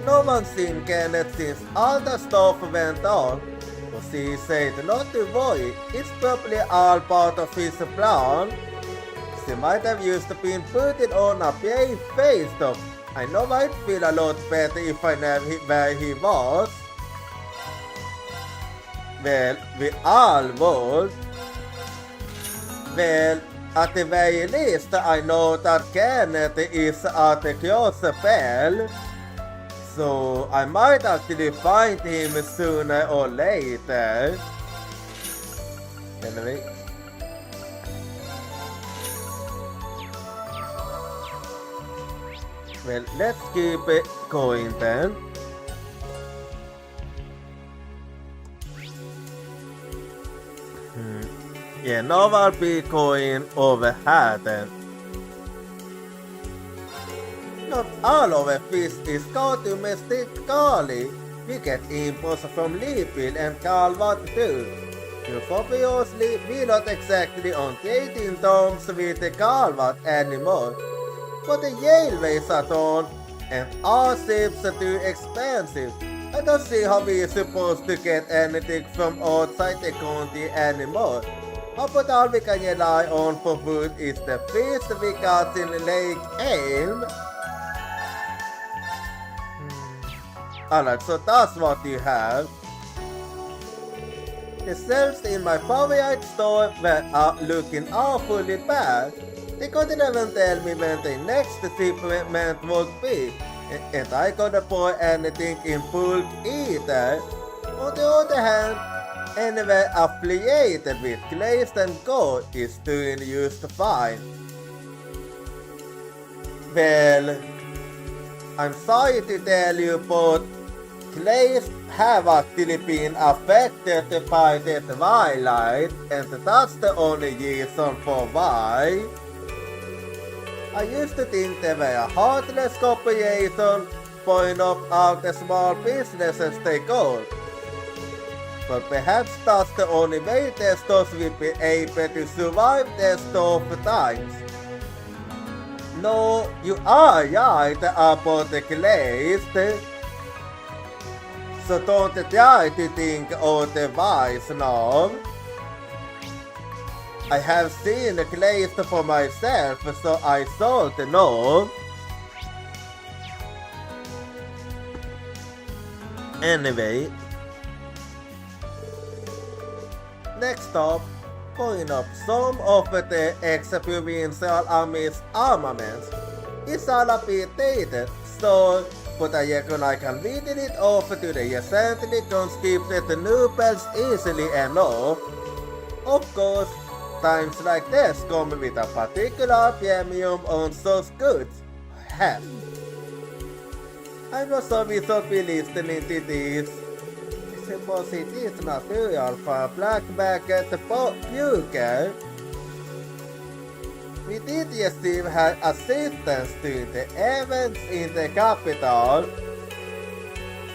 No one's seen Kenneth since all the stuff went on. But she said not to worry, it's probably all part of his plan. She might have used to been putting on a brave face though. I know I'd feel a lot better if I knew where he was. Well, we all would. Well, at the very least, I know that Kenneth is at the Crossbell. So I might actually find him sooner or later. Anyway. Well, let's keep it going then. Yeah, now I'll be going over here then. Not all of the fish is caught domestically. We get imports from Leafield and Calvat too. Obviously, we're not exactly on trading terms with the Calvat anymore. But the railways are on, and our ships are too expensive. I don't see how we're supposed to get anything from outside the country anymore. But all we can rely on for food is the fish we caught in Lake Elm. Alright, so that's what you have. The shelves in my favorite store were looking awfully bad. They couldn't even tell me when the next shipment would be, and I couldn't buy anything in bulk either. On the other hand, anyone affiliated with Glazed and Gold is doing just fine. Well, I'm sorry to tell you, but Glazed have actually been affected by the twilight, and that's the only reason for why. I used to think they were a heartless corporation point out the small businesses they got. But perhaps that's the only way their stores will be able to survive their tough times. No, you are right about the glazed. So don't try to think otherwise now. I have seen the glazed for myself, so I thought no. Anyway, next up, point up some of the experiential Amish armaments. It's all a bit dated, so but I reckon I can read it off to the recently conscripted nobles easily enough. Of course, times like this come with a particular premium on such goods. I'm not sure we should be listening to this. I suppose it is material for a black-backed bugle. We did receive her assistance to the events in the capital.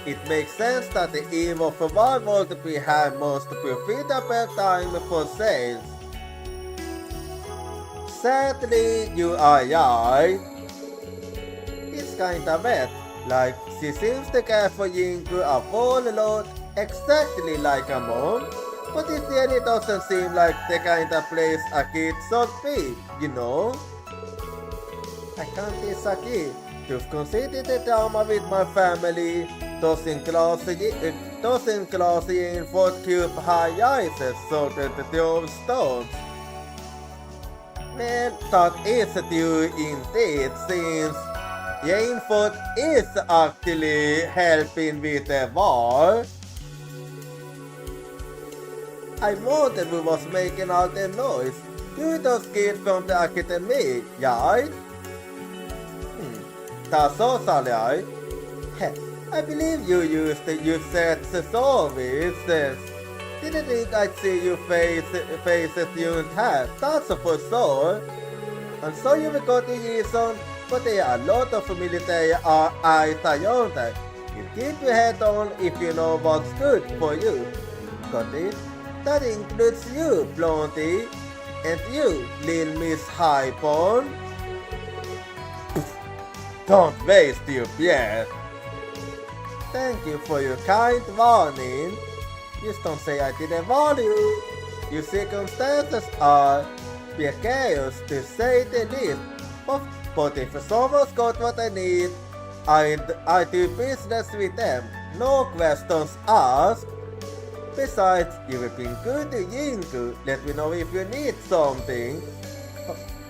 It makes sense that the eve of war would be her most profitable time for sales. Sadly, you are right. It's kinda wet, like she seems to care for Yinku a whole lot, exactly like a mom. But it really doesn't seem like the kind of place a kid should be, you know? I can't disagree. You've considered the drama with my family, doesn't close in for cube high rises so that the two stones. Well, that is true indeed, since Rainfoot is actually helping with the war. I wondered who was making all the noise. You those kids from the academy, right? That's also right. I believe you said the services. Didn't think I'd see you faces you don't have, that's for sure. And so you've got the reason, but there are a lot of military eyes around that. You keep your head on if you know what's good for you. Got it? That includes you, Blondie, and you, Lil Miss Highborn. Don't waste your breath. Thank you for your kind warning. Just don't say I didn't warn you. Your circumstances are precarious to say the least. But if someone's got what I need, I do business with them. No questions asked. Besides, you have been good to Yinku. Let me know if you need something.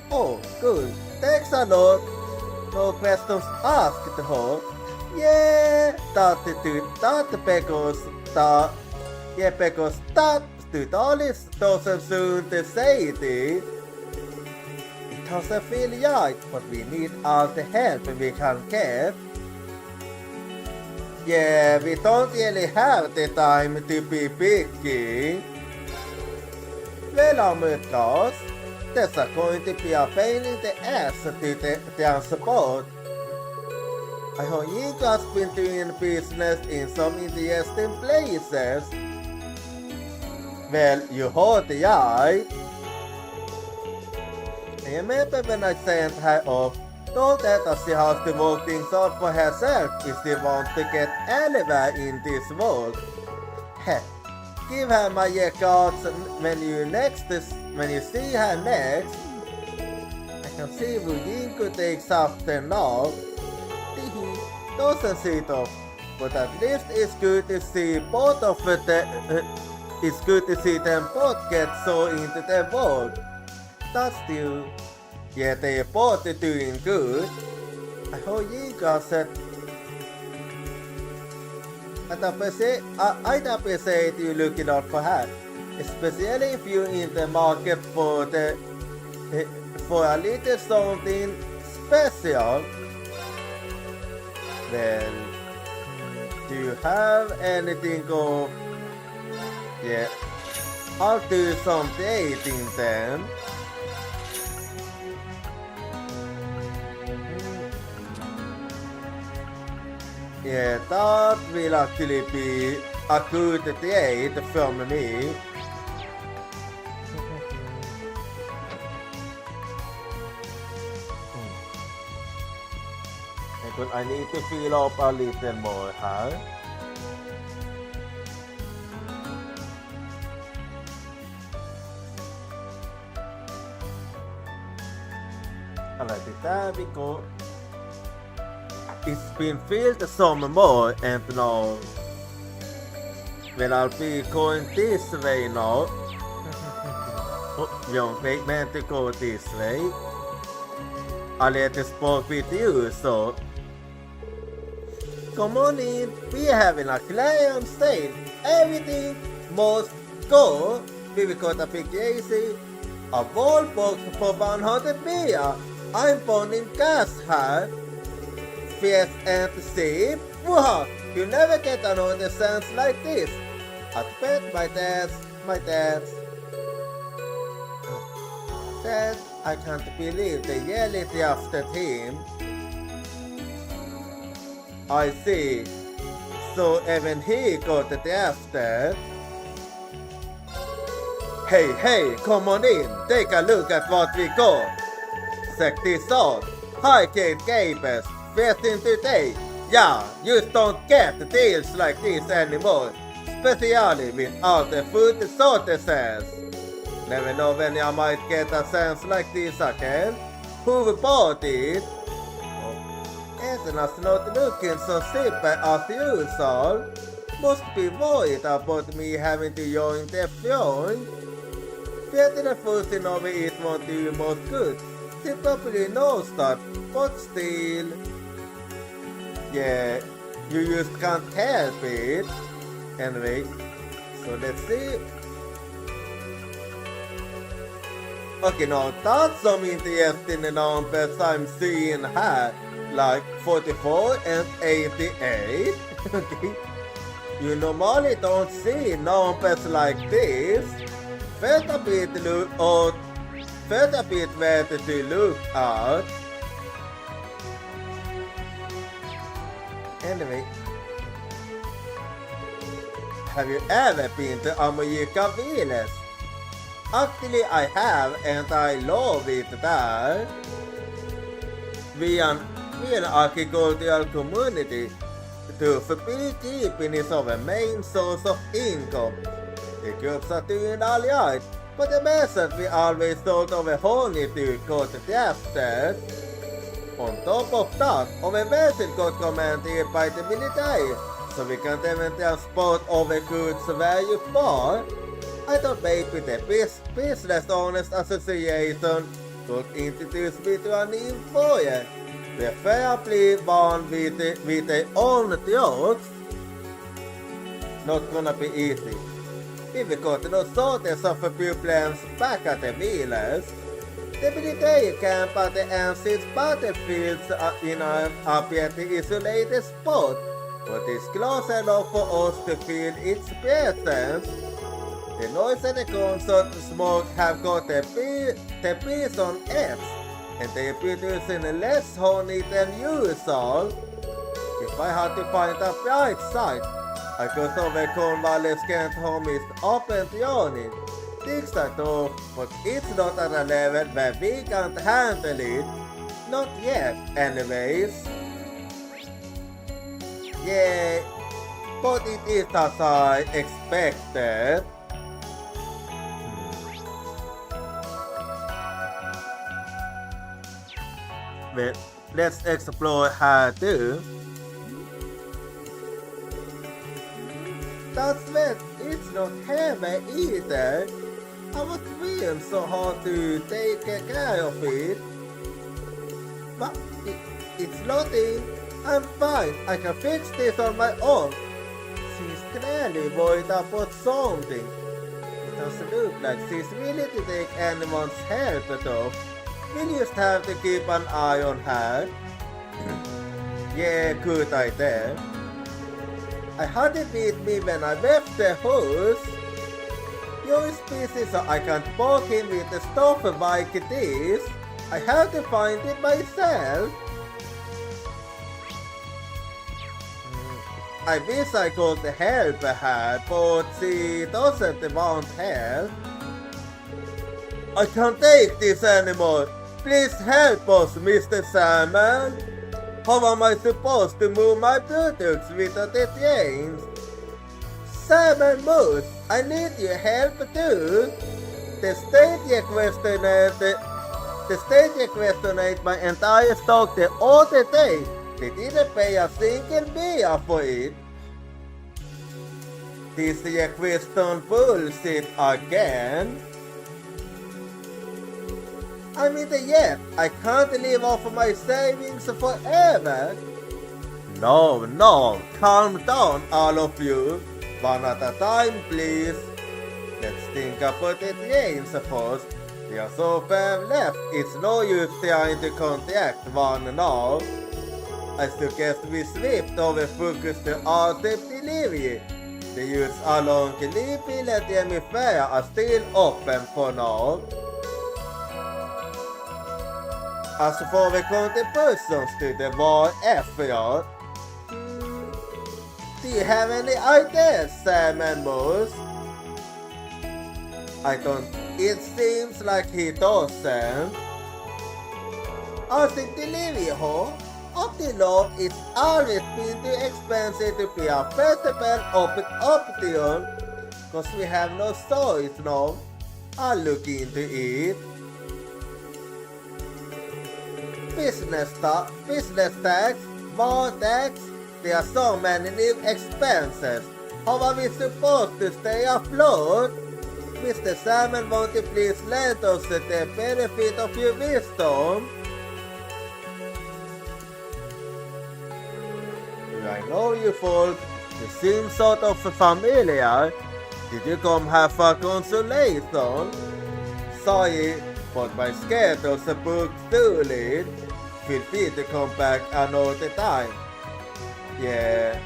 Oh, good. Thanks a lot. No questions asked, huh? Yeah, because that totally doesn't soon to say it. It doesn't feel right, but we need all the help we can get. Yeah, we don't really have the time to be picky. Well, amigos, there's going to be a pain in the ass to transport. I hope you guys been doing business in some interesting places. Well, you heard right. I remember when I sent her off, told her that she has to work things out for herself if she wants to get anywhere in this world. Heh, give her my regards when you see her next. I can see who Yinku takes after now. Doesn't see though, but at least it's good to see both of them. It's good to see them both get so into their world. That's still, yeah, they're both doing good. I hope you guys said. I'd appreciate you looking out for her, especially if you're in the market for a little something special. Well, do you have anything of... Yeah, I'll do some dating then. Yeah, that will actually be a good date from me. But I need to fill up a little more här. Alright, there we go. It's been filled some more and now well, I'll be going this way now. Oh, young wait meant to go this way. I let us spoke with you, so come on in, we're having a client sale. Everything must go. We've got a big AC, a wall box for 100 beer. I'm burning gas here. Fierce and steep. Wow, you never get another sense like this. I bet my dad. Dad, I can't believe they yell it after him. I see. So even he got it after. Hey, come on in. Take a look at what we got. Check this out. Hi, Kate Gabers. First in today. Yeah, you don't get deals like this anymore. Especially without the food shortages. Never know when I might get a chance like this again. Who bought it? Etna's not looking so simple as usual. Must be worried about me having to join the fun. Getting a fussing over it won't do you much good. She probably knows that, but still. Yeah, you just can't help it. Anyway, so let's see. Okay, now that's some interesting numbers I'm seeing here. Like 44 and 88. Okay. You normally don't see numbers like this. Felt a bit better to look at. Anyway, have you ever been to America Villas? Actually, I have, and I love it there. We are an agricultural community. To beekeeping is our main source of income. The crops are doing alright, but the message we always thought of a honeydew got drafted. On top of that, our vessel got commanded by the military, so we can't even transport our goods very far. I thought maybe the Business Owners Association could introduce me to an employer. Preferably one with their own jokes. Not gonna be easy. We've got no shortage of pupils back at the Wheelers. The military camp at the ancient battlefields in a pretty isolated spot, but it's close enough for us to feel its presence. The noise and the constant smoke have got the bees on edge, and they are producing less honey than usual. If I had to find a bright side, I could overcome Valley's Kent home is up and running. Things are tough, but it's not at a level where we can't handle it. Not yet, anyways. Yeah, but it is as I expected. Well, let's explore her too. That's wet, it's not heavy either. I was trying so hard to take care of it. But it's floating. I'm fine, I can fix this on my own. She's clearly worried about something. It doesn't look like she's willing to take anyone's help though. We'll just have to keep an eye on her. Yeah, good idea. I had it with me when I left the house. Your species so I can't walk in with the stuff like this. I have to find it myself. I wish I could help her, but she doesn't want help. I can't take this anymore. Please help us, Mr. Salmon. How am I supposed to move my products without the chains? Salmon Moose, I need your help too. The stage questioned my entire stock the other day. They didn't pay a single beer for it. This question bullshit again. I'm in the yet. I can't live off of my savings forever. No, calm down all of you. One at a time, please. Let's think about it again first. We are so far left, it's no use trying to contact one now. I suggest we shift our focus to RCEP delivery. The use along Lipilet Hemisphere are still open for now. As for the contributions to the war effort, do you have any ideas, Sam and Moose? I don't. It seems like he doesn't. RCEP delivery, huh? Up to now, it's always been too expensive to be a festival option, cause we have no choice now. I'll look into it. Business tax, war tax, there are so many new expenses. How are we supposed to stay afloat? Mr. Salmon, won't you please lend us the benefit of your wisdom? I know you folk. You seem sort of familiar. Did you come here for consolation? Sorry, but my schedule's booked fully. Feel free to come back another time. Yeah,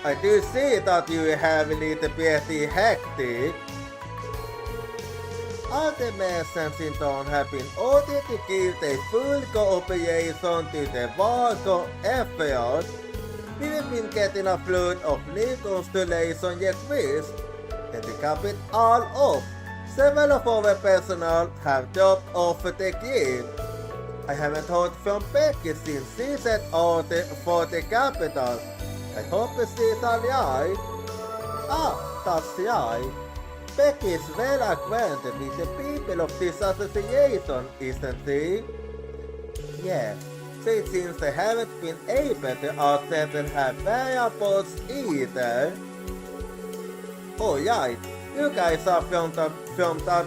I do see that you have a little bit hectic. Other merchants in town have been ordered to give their full cooperation to the war effort. We've been getting a flood of new constellation yet with, and to cap it all off, several of our personnel have dropped off the grid. I haven't heard from Becky since she set out for the capital. I hope she's alright. That's right. Becky is well acquainted with the people of this association, isn't she? Yeah. So it seems they haven't been able to accept and have variables either. Oh right, you guys are from the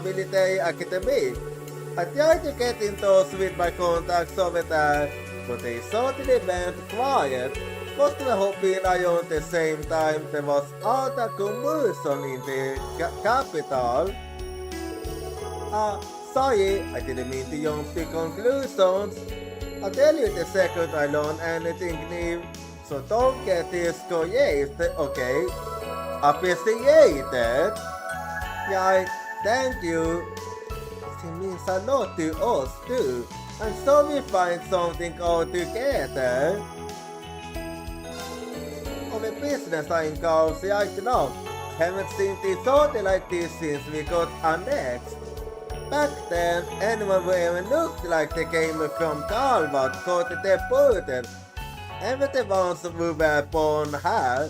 military academy. I tried to get in touch with my contacts over there, but they suddenly went quiet. Must have hoping around the same time there was other commotion in the capital. Sorry, I didn't mean to jump to conclusions. I'll tell you the second I learn anything new, so don't get discouraged, okay? Appreciated. Yeah, thank you. It means a lot to us too. I'm sure we find something all together. Our business are in chaos right now. Haven't seen this order like this since we got annexed. Back then, anyone who even looked like they came from Galvat got their border. Even the ones who were born here.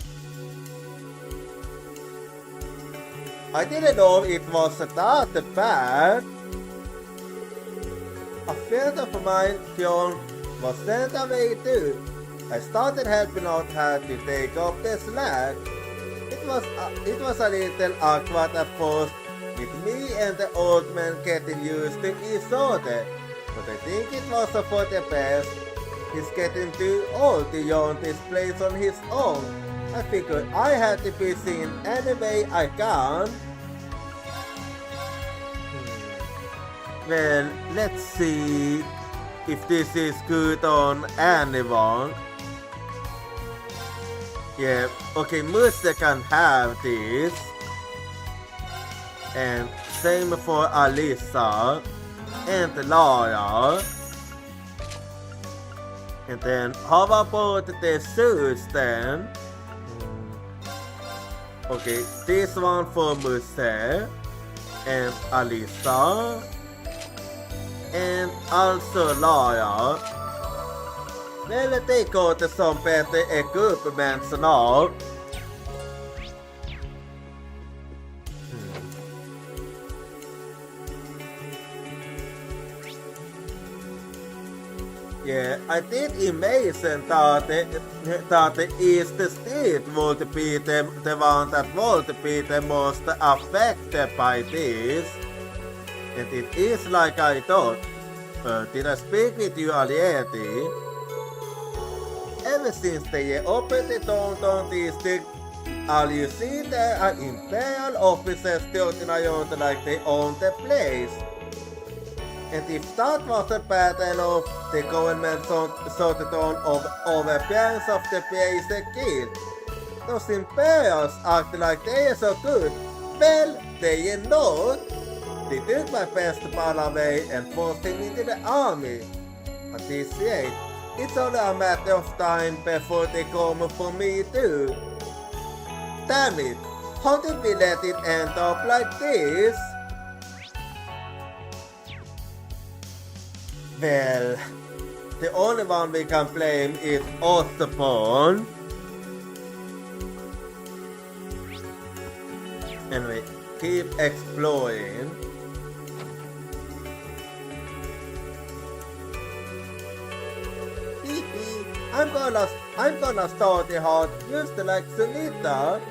I didn't know it was that bad. A friend of mine, John, was sent away too. I started helping out her to take up the slack. It was a little awkward at first, with me and the old man getting used to each other, but I think it was for the best. He's getting too old to own this place on his own. I figured I had to be seen any way I can. Well, let's see if this is good on anyone. Yeah, okay, Musa can have this. And same for Alisa and Laura. And then how about the shoes then? Okay, this one for Musse and Alisa and also Laia. Väl det går som Peter equipment snart. Yeah, I think amazing that is the state multiplicator, the one that multiplicator most affected by this. And it is like I thought. Did I speak with you already? Ever since they opened the Downtown District, all you see there are imperial officers tilting around like they own the place. And if that wasn't bad enough, the government sorted on overbearance of the place again. Those imperials act like they are so good. Well, they are not. They took my festival away and forced him into the army. But this year, it's only a matter of time before they come for me too. Damn it, how did we let it end up like this? Well, the only one we can blame is Osborne. Anyway, keep exploring. I'm gonna start the hard just like Sunita.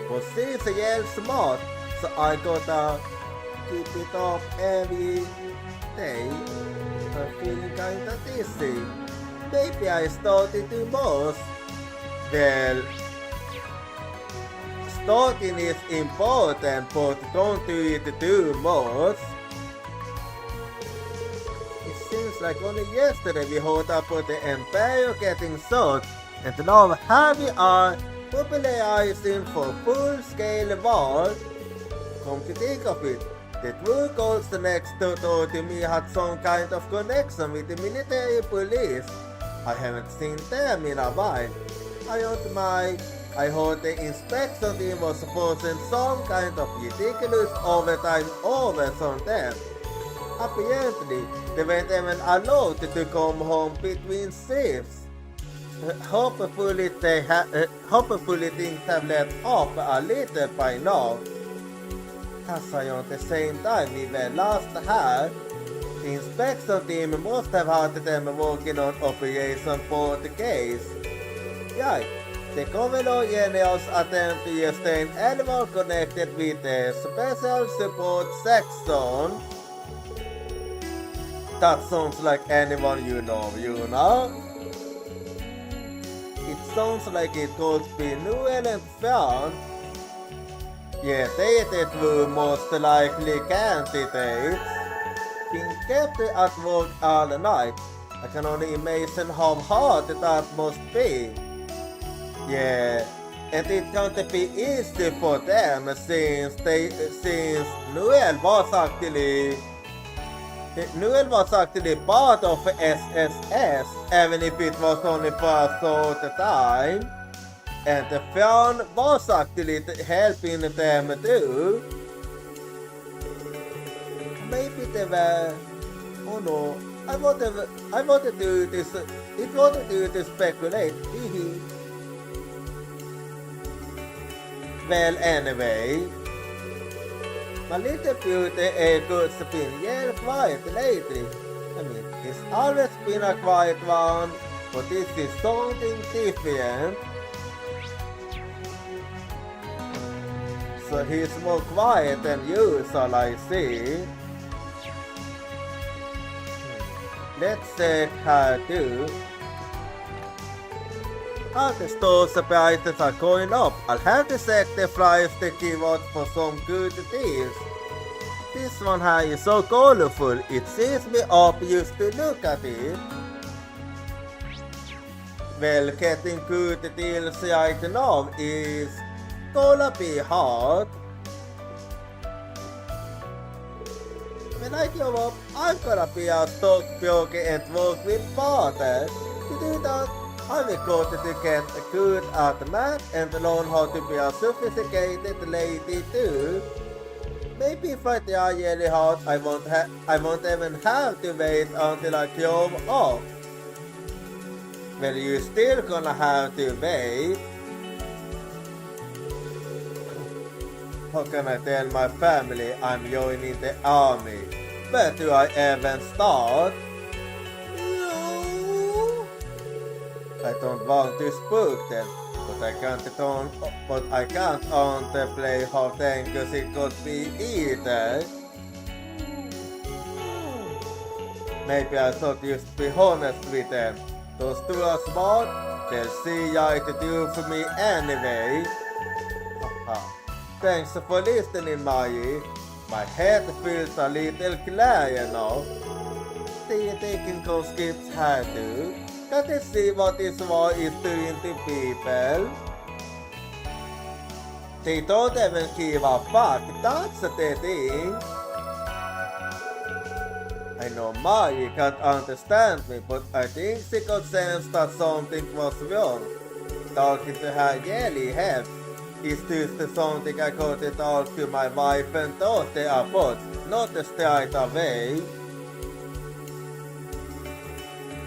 But she's a yell smart, so I gotta keep it up every day. I'm feeling kinda dizzy. Maybe I started too much. Well, starting is important, but don't do it too much. It seems like only yesterday we heard about the Empire getting shot, and now here we are mobilizing for full-scale war. Come to think of it, the true goals next door to me had some kind of connection with the military police. I haven't seen them in a while. I heard the inspection team was forcing some kind of ridiculous overtime hours on them. Apparently, they weren't even allowed to come home between shifts. Hopefully things have let off a little by now. As on the same time we were last here, the inspection team must have had them working on Operation Portuguese. Yeah, the Governor General's attempt to stay anyone connected with the Special Support Section. That sounds like anyone you know. It sounds like it could be Noel and Fran. Yeah, they were most likely candidates. Being kept at work all night, I can only imagine how hard that must be. Yeah, and it can't be easy for them since Noel was actually part of SSS, even if it was only for a short time. And the Fran was actually helping them too. Maybe they were. Oh no, I wanted to speculate. Well, anyway, my little beauty could been real quiet lately. I mean, it's always been a quiet one, but this is something different. So he's more quiet than usual, I see. Let's check her too. All the store prices are going up. I'll have to check the flyers to give out for some good deals. This one here is so colorful, it seems me up just to look at it. Well, getting good deals right now is gonna be hard. When I grow up, I'm gonna be a stockbroker and work with fathers. To do that, I will go to get good at math and learn how to be a sophisticated lady too. Maybe if I try really hard, I won't even have to wait until I come off. Well, you still gonna have to wait. How can I tell my family I'm joining the army? Where do I even start? No. I don't want to spook them, but I can't play how dangerous it could be either. Maybe I thought you'd be honest with them. Those two are smart, they'll see eye to do for me anyway. Thanks for listening, Maggie. My head feels a little clear now. Do you think it can skip her too? Can they see what this war is doing to people? They don't even give a fuck, that's the thing. I know Maggie can't understand me, but I think she could sense that something was wrong. Talking to her really helps. It's just something I could talk to my wife and daughter about, not straight away.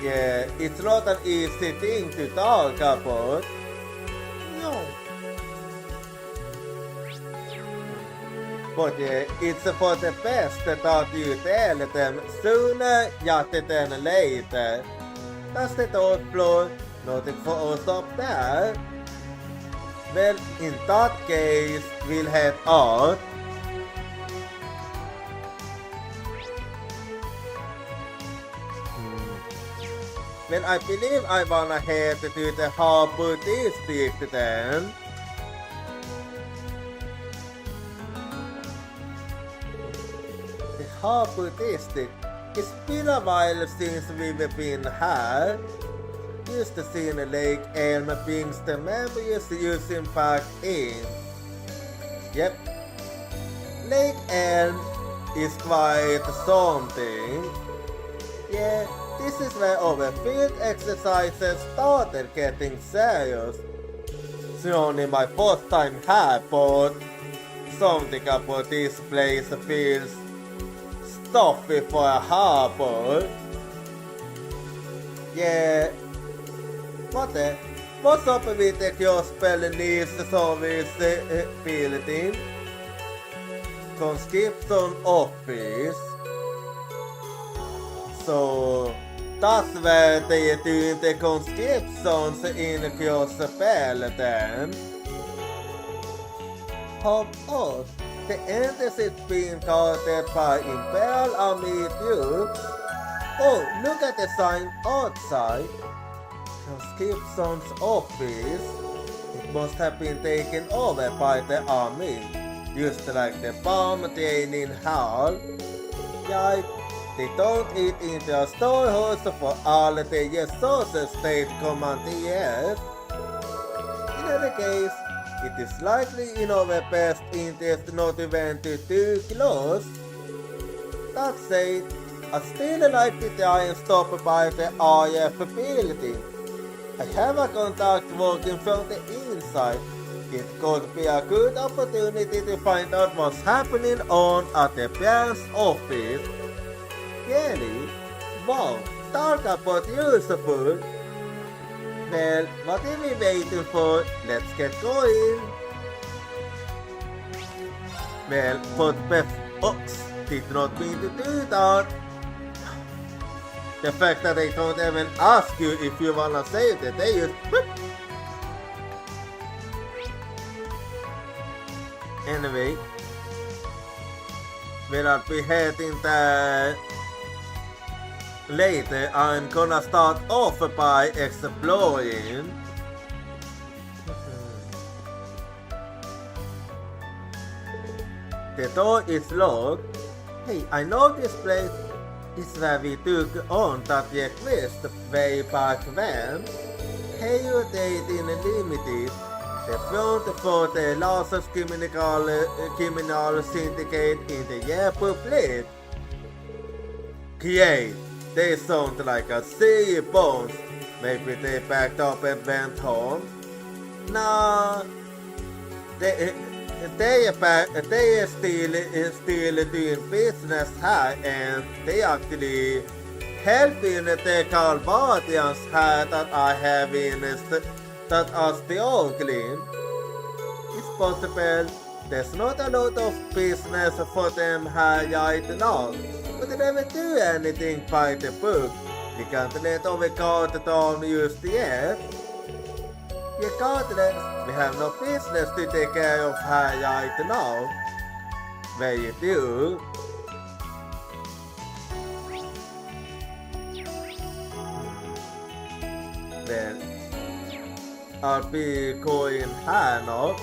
Yeah, it's not an easy thing to talk about. No. But yeah, it's for the best that you tell them sooner rather than later. That's the third floor, nothing for us up there. Well, in that case, we'll head out. Well, I believe I wanna head to the harbor district then. The harbor district. It's been a while since we've been here. Used to see the Lake Elm brings the memories using back in. Yep. Lake Elm is quite something. Yeah, this is where our field exercises started getting serious. It's only my first time here, but something about this place feels stuffy for a harbor. Yeah. What's up with the Crossbell news service building? Conscription office. So that's where they are doing the conscriptions in Crossbell then. How odd. The entrance is being guarded by Imperial Army troops. Oh, look at the sign outside. Conscription's office. It must have been taken over by the army, just like the bomb training hall. Yeah, they don't eat into a storehouse for all the resources state commanders. In any case, it is likely in our best interest not to venture too close. That said, I still like to try and stop by the RF building. I have a contact working from the inside. It could be a good opportunity to find out what's happening on at the branch office. Really? Wow, talk about useful. Well, what are we waiting for? Let's get going. Well, but Beth Ox did not mean to do that. The fact that they don't even ask you if you wanna say it, they just whoop. Anyway, we'll be heading there later. I'm gonna start off by exploring. The door is locked. Hey, I know this place. It's where we took on that request way back when. Hail Dating Limited, the front for the largest criminal syndicate in the Republic. Great, they sound like a sea bones. Maybe they packed up and went home. No, they are still doing business här and they actually helping the Kalbatians här that I have in that are still clean. It's possible there's not a lot of business for them här right now, but they never do anything by the book. We can't let overcard them just yet. Regardless, we have no business to take care of her right now. Where you do. Then I'll be going här now.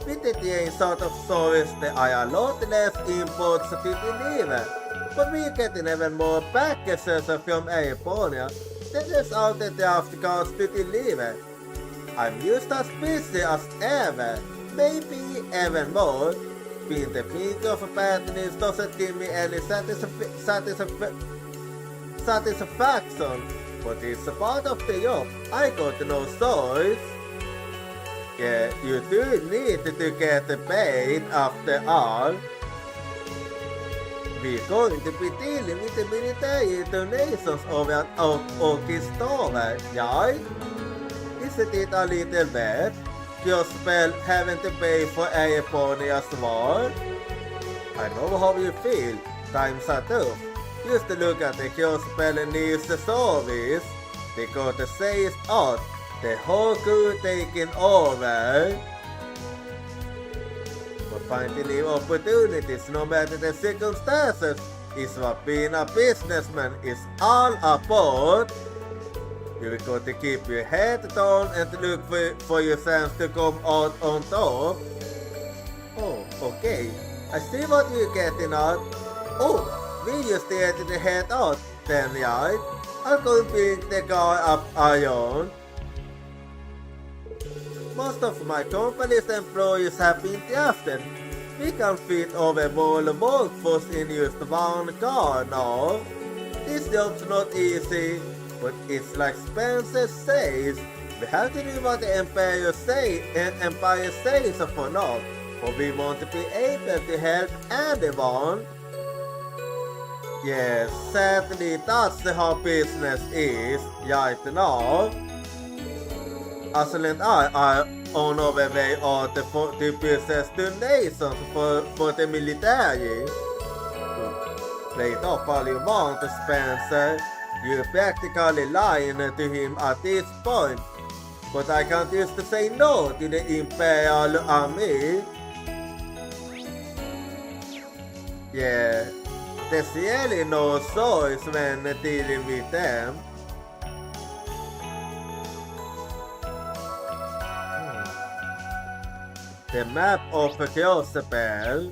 With the sort of service there are a lot less imports to deliver, but we're getting even more packages from Japan. That is all that they have to go to deliver. I'm just as busy as ever, maybe even more. Being the king of patterns doesn't give me any satisfaction, but it's a part of the job. I got no choice. Yeah, you do need to get paid after all. We're going to be dealing with the military donations of an orchestra, right? Isn't it a little bad? Crossbell having to pay for airport as well? I know how you feel. Times are tough. Just look at the Crossbell needs the service. They got to say it out. The whole crew taking over. But finding new opportunities no matter the circumstances is what being a businessman is all about. You've got to keep your head down and look for your chance to come out on top. Oh, okay. I see what you're getting at. Oh, we just did the head out, then right? I'll go pick the guy up iron. Most of my company's employees have been drafted. We can fit over all the workforce in just one car now. This job's not easy, but it's like Spencer says, we have to do what the Empire says for now, for we want to be able to help anyone. Yes, sadly that's how business is right now. Aslan are on our way out to purchase donations for the military. Play it off all you want, Spencer. You're practically lying to him at this point. But I can't just say no to the Imperial Army. Yeah, there's really no choice when dealing with them. The map of Crossbell.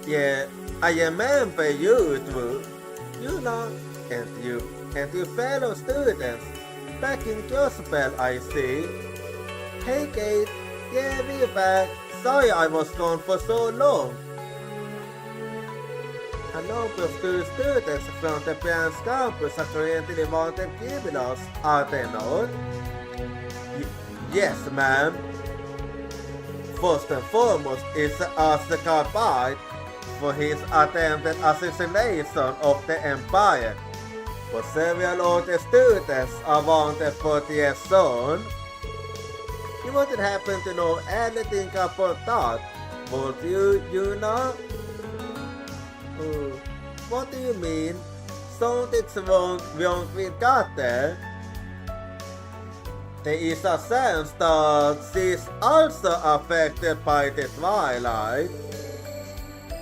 Yeah, I remember you too. You know, and you fellow students. Back in Crossbell, I see. Hey Kate, yeah, we're back. Sorry I was gone for so long. A number of students from the Brand's campus are currently wanted criminals, are they not? Yes, ma'am. First and foremost is Arthur Carbide for his attempted assassination of the Empire. But several other students are wanted for their son. You wouldn't happen to know anything about that, would you know? What do you mean? Something's wrong with Carter? There is a sense that she's also affected by the twilight.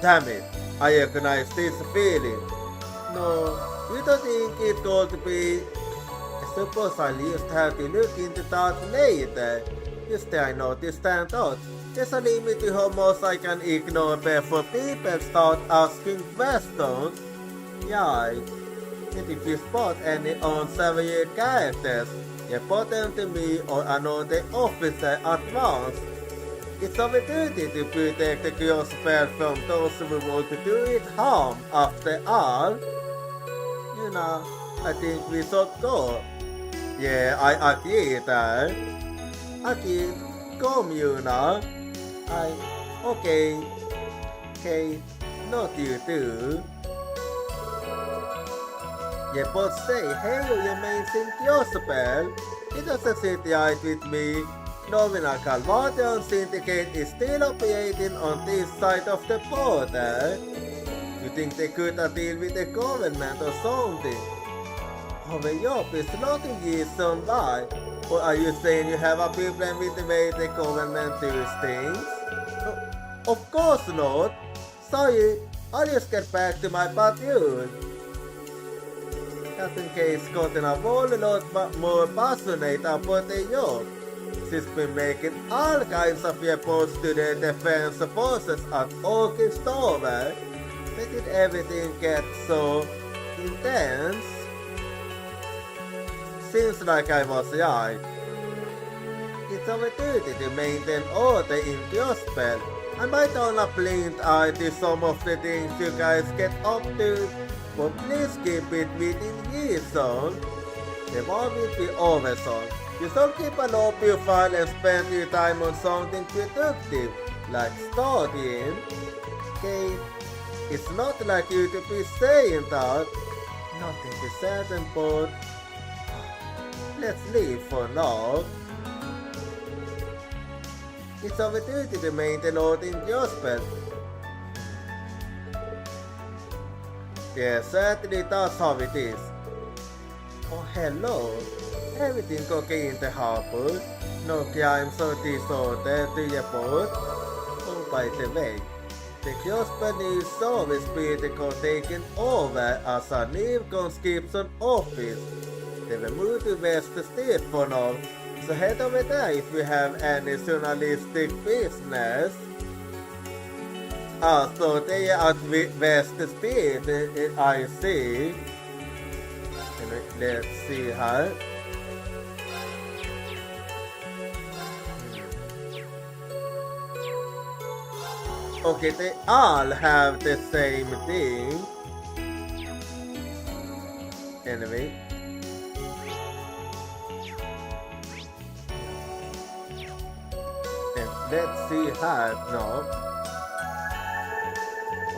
Damn it, I recognize this feeling. No, you don't think it's going to be... I suppose I just have to look into that later. Just I noticed stand out. There's a limit to how much I can ignore before people start asking questions. Yeah, and if you spot any unsavory characters, report them to me or another officer at once. It's our duty to protect the Crossbell from those who want to do it harm. After all, I think we should go. Yeah, I agree there. Agree, come, Okay, not you too. Yeah, but say, hey, you amazing Crossbell. It doesn't sit right with me. Knowing a Calvadian syndicate is still operating on this side of the border. You think they could deal with the government or something? Our job is letting years on by. Or are you saying you have a problem with the way the government does things? Of course not. Sorry, I'll just get back to my patrol. Just in case gotten a whole lot more passionate about the job. She's been making all kinds of efforts to the defense forces at August over. But did everything get so intense? Seems like I was right. It's our duty to maintain order in Crossbell. I might own a blind eye to some of the things you guys get up to, but please keep it within reason. The war will be over soon. You should keep a low profile and spend your time on something productive, like studying. Okay, it's not like you to be saying that. Nothing is certain, but let's leave for now. It's our duty to maintain order in Crossbell. Yes, certainly that's how it is. Oh, hello. Everything okay in the harbor? No crimes or disorder to report? Oh, by the way, the Crossbell News Service protocol taken over as a new conscription office. They were moved to West State for now, so head over there if you have any journalistic business. So they are at West State, I see. Let's see here. Okay, they all have the same thing. Anyway. And let's see here now.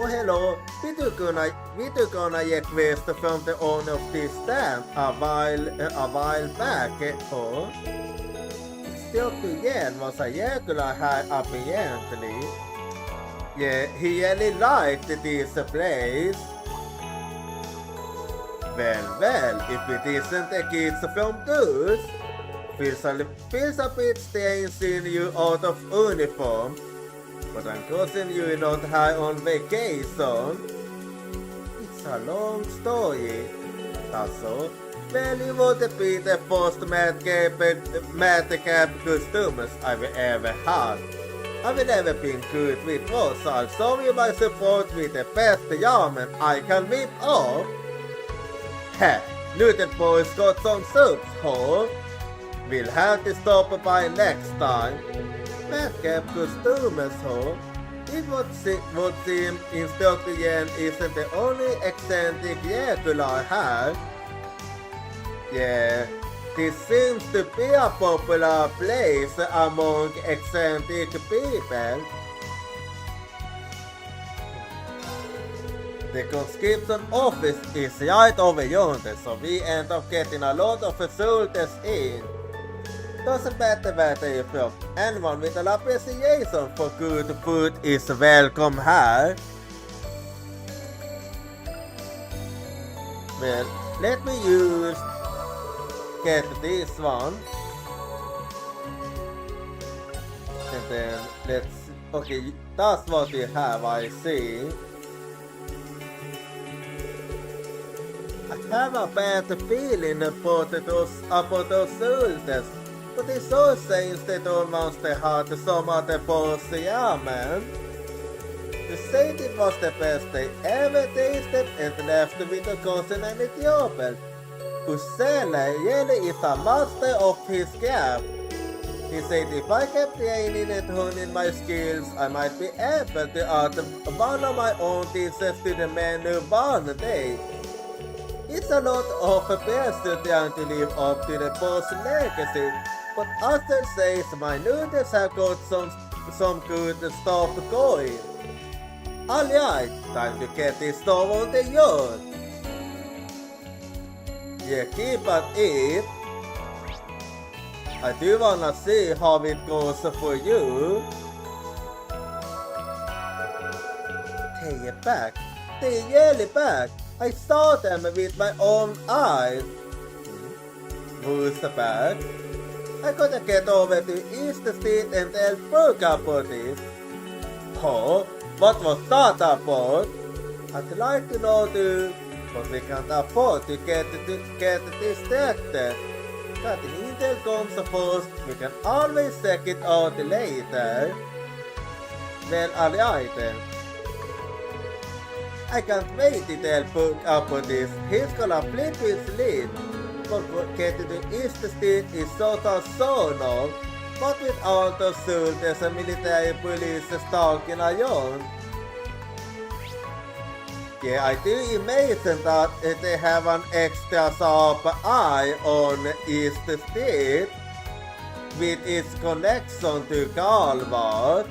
Oh, hello. We took on a request from the owner of this stamp a while back. Oh, still again was a regular high apparently. Yeah, he really liked this place. Well, if it isn't the kids from Goose, feels a bit strange seeing you out of uniform. But I'm guessing you're not high on vacation. It's a long story. Also, well, you would be the first madcap customers I've ever had. I've never been good with us, I'll show you my support with the best yarn I can whip up. Heh, little boy's got some soups, huh? We'll have to stop by next time. Madcap customers, huh? It would seem Instructor Yen isn't the only eccentric regular I have. Yeah, this seems to be a popular place among eccentric people. The conscription office is right over yonder, so we end up getting a lot of soldiers in. Doesn't matter where they're from, anyone with an appreciation for good food is welcome here. Well, let me get this one. And then okay, that's what we have, I see. I have a bad feeling about those soldiers. But it's so strange they don't want to hurt some other boss, yeah, man. You said it was the best they ever tasted and left with a cousin and a trouble. Usele really is a master of his craft. He said if I kept training and honing my skills, I might be able to add one of my own dishes to the menu one day. It's a lot of pressure trying to live up to the boss legacy, but Arthur says my noodles have got some good stuff going. Alright, time to get this stuff on the yacht. Yeah, keep at it. I do wanna see how it goes for you. Take it back. They really back. I saw them with my own eyes. Who's back? I gotta get over to East Street and tell Brooke about this. Oh, what was that about? I'd like to know too, but we can't afford to get distracted. Got an intel comes first, we can always check it out later. Well, alright then. I can't wait to tell Book about this. He's gonna flip his lid. But getting to East Street is sort of zonal, but without the suit there's a military police stalking around. Yeah, I do imagine that they have an extra sharp eye on East Street with its connection to Galway.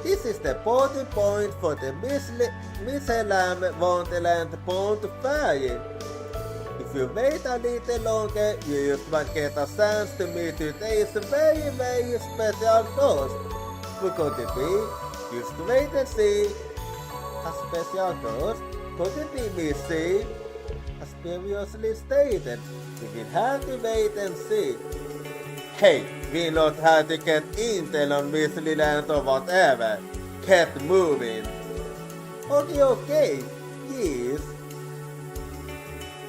This is the boarding point for the Mishelam Wonderland Pond Ferry. If you wait a little longer, you just might get a chance to meet today's very special ghost. Who could it be? Just wait and see. A special ghost? Could it be Missy? As previously stated, we will have to wait and see. Hey, we not have to get intel on Missy Land or whatever. Get moving. Okay. Yes.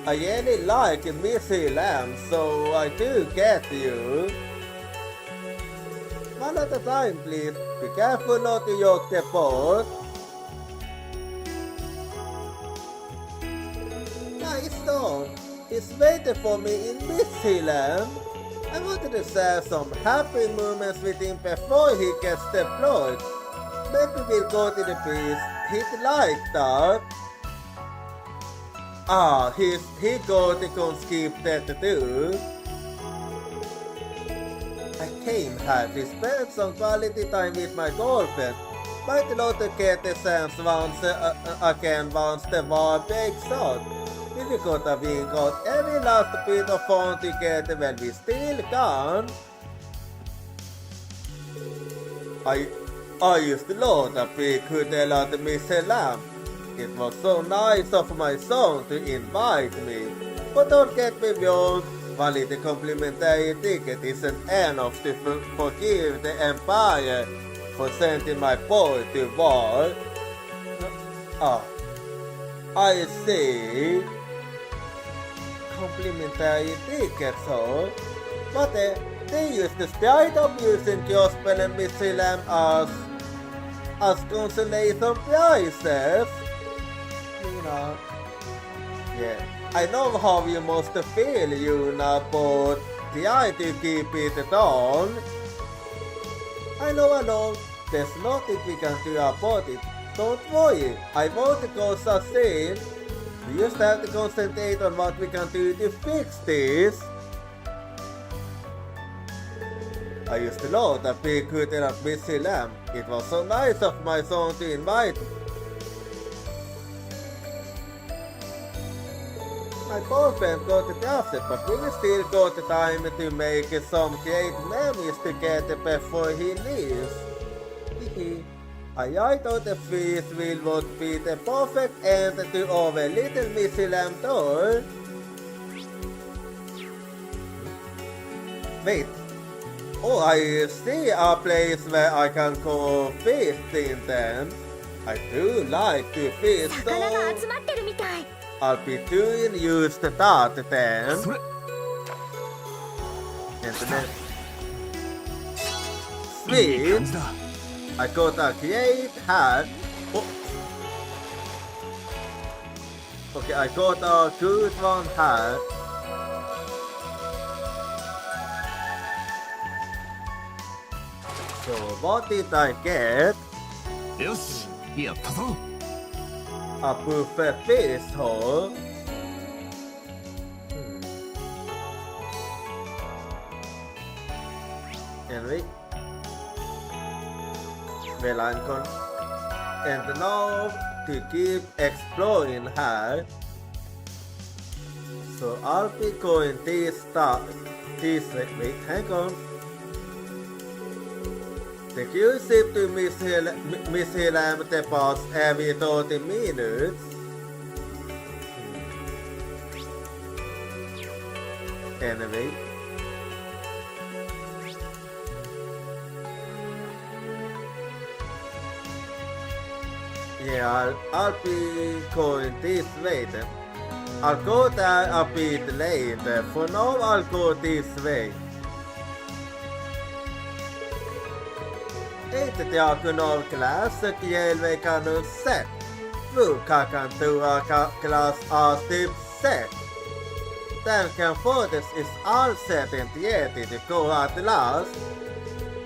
I really like Missy Lamb, so I do get you. One at a time, please. Be careful not to yoke the boat. Nice dog. He's waiting for me in Missy Lamb. I wanted to share some happy moments with him before he gets deployed. Maybe we'll go to the beach. He'd like that. He got to skip that too. I came here to spend some quality time with my girlfriend. Might not get the chance once again once the war breaks out. We could have got every last bit of fun together when we still can. I used to love that we could let Miss Lamb. It was so nice of my son to invite me. But don't get me wrong, one little complimentary ticket isn't enough to forgive the Empire for sending my boy to war. I see. Complimentary tickets, huh? But they used to straight up using Crossbell and Missy Lamb as consolation prizes. You know. Yeah. I know how you must feel, you know, but try to keep it down. I know. There's nothing we can do about it. Don't worry. I won't cause a scene. We just have to concentrate on what we can do to fix this. I used to love that we could at Missy Lamb. It was so nice of my son to invite me. My boyfriend got it after, but we still got the time to make some great memories together before he leaves. I thought the feast will would be the perfect end to our little Missy Lamb tour. Wait. Oh, I see a place where I can go feasting then. I do like to feast, so I'll be doing used to that then. And then sweet. I got a great hat. Oh. Okay, I got a good one hat. So what did I get? よしやったぞ A buffet feast hall. Anyway. Well, and now to keep exploring her. So I'll be going this way. Wait, hang on. The queue ship to Miss Hilam depots every 30 minutes. Anyway. Yeah, I'll be going this way then. I'll go there a bit later. For now, I'll go this way. Inte jag kunde klassa hjälp kan du se. Nu kan du klass av typ se. Den kan fotos is all set and yet to go at last.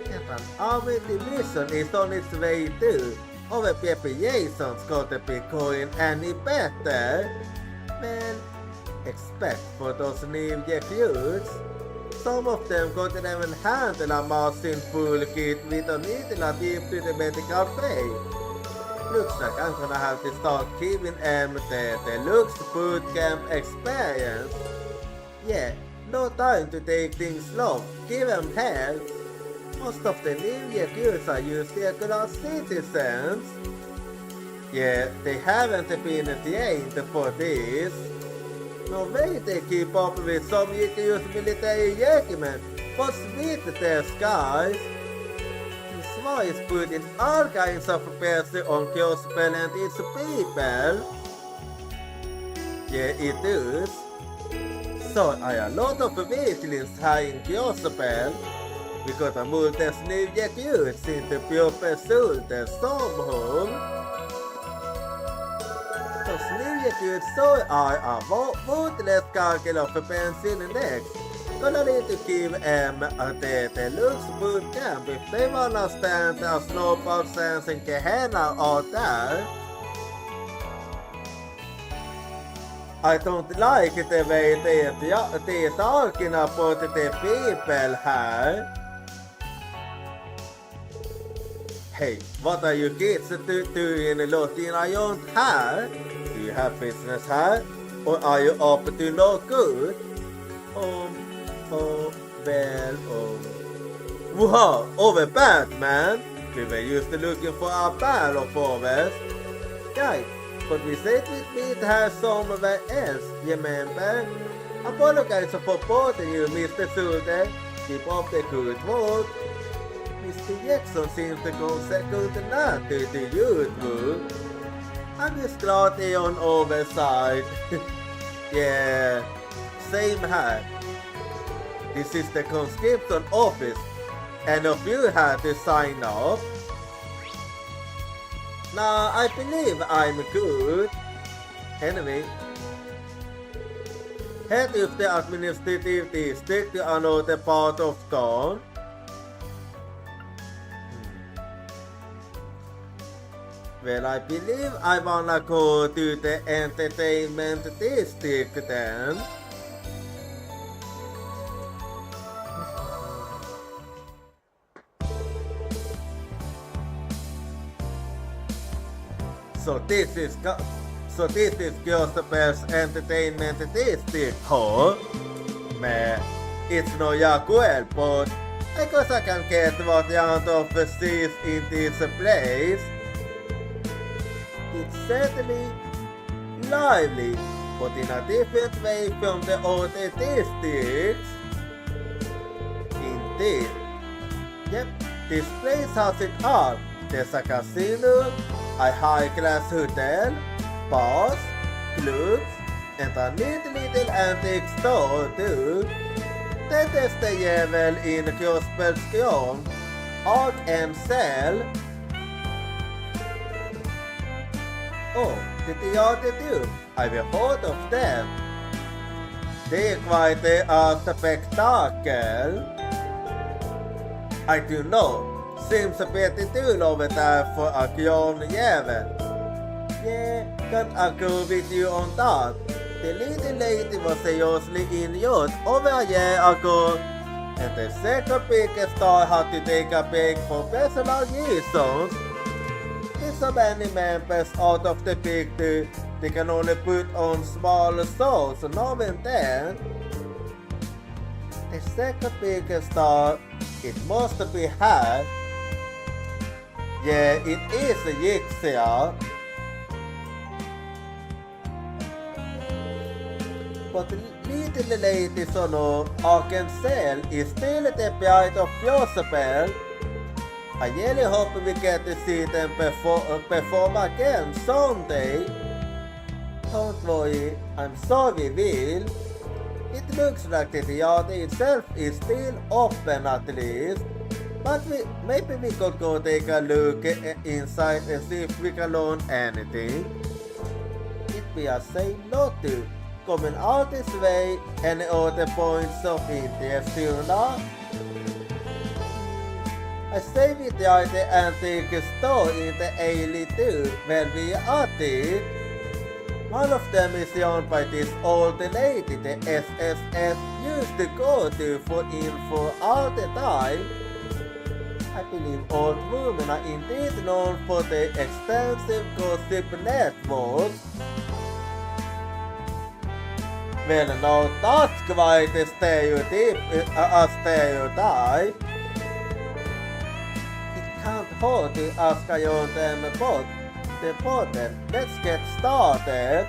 And our mission is on its way too. Our preparations got to be going any better. Well, expect for those new recruits. Some of them got to even handle a machine full kit with a needle deep to the medical bay. Looks like I'm gonna have to start giving them the deluxe boot camp experience. Yeah, no time to take things slow. Give them hell. Most of the new recruits are used to class citizens. Yeah, they haven't been trained for this. No way they keep up with some recruits military regiment. What's with their skies? This war is putting all kinds of pressure on Crossbell and its people. Yeah, it is. So a lot of weaklings here in Crossbell. We got a multis new recruits into pure pursuit and stormhole. Those new recruits so are a voteless calculus of pencil next. Gonna need to give them the deluxe boot camp if they wanna stand a snowball sense in Gehenna or there. I don't like the way they're talking about the people here. Hey, what are you kids doing looking around here? Do you have business here? Or are you up to no good? Wow, over Batman! We were used to looking for a battle for us. Guys, but we said we'd meet her somewhere else, remember? Apologize for bothering you, Mr. Suter. Keep up the good work. Mr. Jackson seems to go second to none to the usual. I'm just glad they're on overside. Yeah, same here. This is the conscription office, and if you had to sign off. Now, I believe I'm good. Anyway, head of the administrative district to another part of town. Well, I believe I wanna go to the entertainment district then. So this is Crossbell's entertainment district, huh? Man, it's no Jaguar, but I guess I can get what round of the seas in this place. It's certainly lively, but in a different way from the other districts. Indeed. Yep, this place has it all. There's a casino, a high-class hotel, bars, clubs, and a neat little antique store too. That is the jävel in Crossbell's ground, Art and Sell. Oh, did the other do? I've heard of them. They're quite a spectacle. I do know. seems a bit too over there for a jävel. Yeah, got agree with you on that. The little lady was seriously injured over a year ago, and the second biggest star had to take a break for personal reasons. With so many members out of the picture, they can only put on smaller shows now and then. The second biggest star, it must be her. Yeah, it is Jochira. But little lady Sono Arkansas is still the bride of Crossbell. I really hope we get to see them perform again someday. Don't worry, I'm sure we will. It looks like the theater itself is still open at least. But maybe we could go take a look inside and see if we can learn anything. It'd be a shame not to. Coming out this way, any other points of interest here now? I say we try the antique store in the alley too, when we are there. One of them is owned by this old lady the SSS used to go to for info all the time. I believe old women are indeed known for their extensive gossip networks. Well, no, that's quite a stereotype. It can't hurt to ask around them about the important. Let's get started.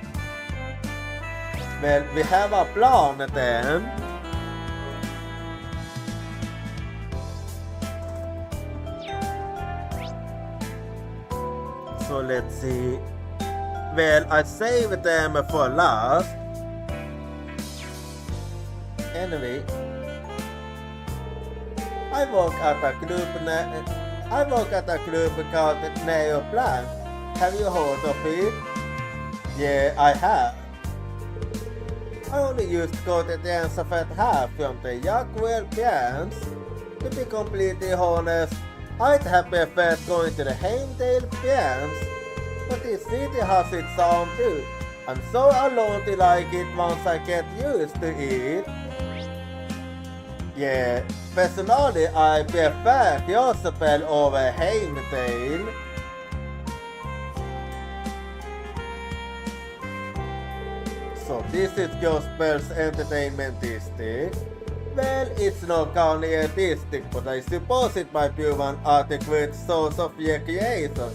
Well, we have a plan then. So let's see. Well, I saved them for last. Anyway, I work at a group called Neo Plan. Have you heard of it? Yeah, I have. I only used to go to dance of at half from the Jochira bands. To be completely honest, I'd have preferred going to the Heimdall bands, but this city has its own too. I'm so alone to like it once I get used to it. Yeah, personally I prefer Crossbell over Heimdall. So this is Crossbell's entertainment district. Well, it's not only a district, but I suppose it might be one adequate source of recreation.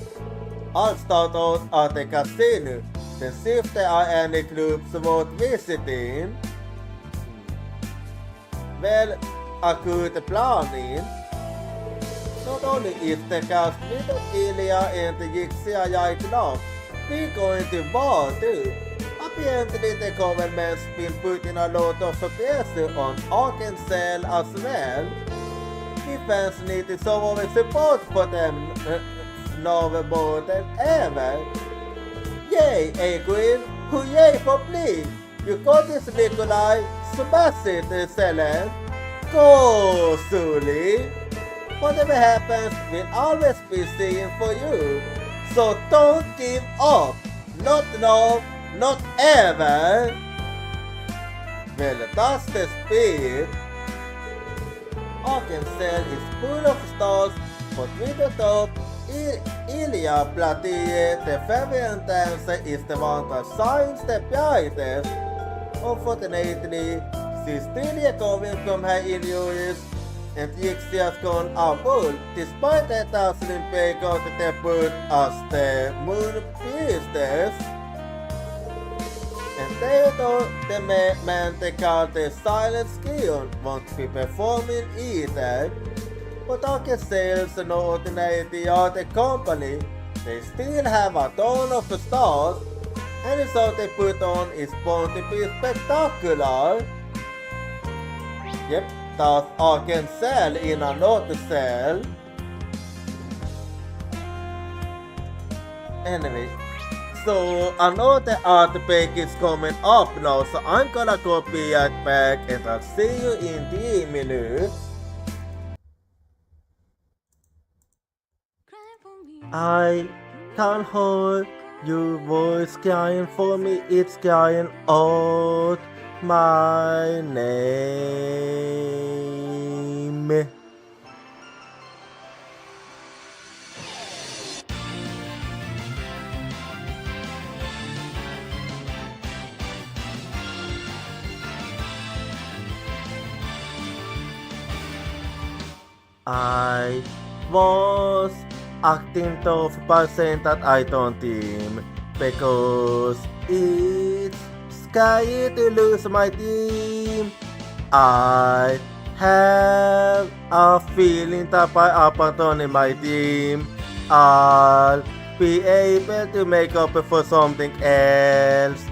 I'll start out at the casino, then see if there are any groups worth visiting. Well, a good planning. Not only is the cast with Ilya and Jochira right now, we're going to war too. Apparently the government's been putting a lot of pressure on Arkansas as well. The fans need to show our support for them now more than ever. Yay, Agrin! Hooray for Bleak! You got this, Nikolai! Smash it, Celeste! Go, Sully! Whatever happens, we'll always be singing for you. So don't give up! Not now, not ever! Well, that's the spirit. Arkansas is full of stars, but with the top, Ilya Platie, the Fabian dancer, is the one that shines the brightest. Unfortunately, she's still recovering from her injuries, and Jochira's gone out despite the dazzling breakout debut as the Moon Priestess. And Theodore, the man they call the Silent Skill, won't be performing either. But Arkansas is no ordinary theater company. They still have a ton of stars, and the show they put on is bound to be spectacular. Yep, that's Arkansas in a nutshell. Anyway, so another art break is coming up now, so I'm gonna go be right back and I'll see you in 3 minutes. I can't hold your voice crying for me, it's crying out my name. I was acting tough by saying that I don't team because it's scary to lose my team. I have a feeling that by abandoning my team, I'll be able to make up for something else.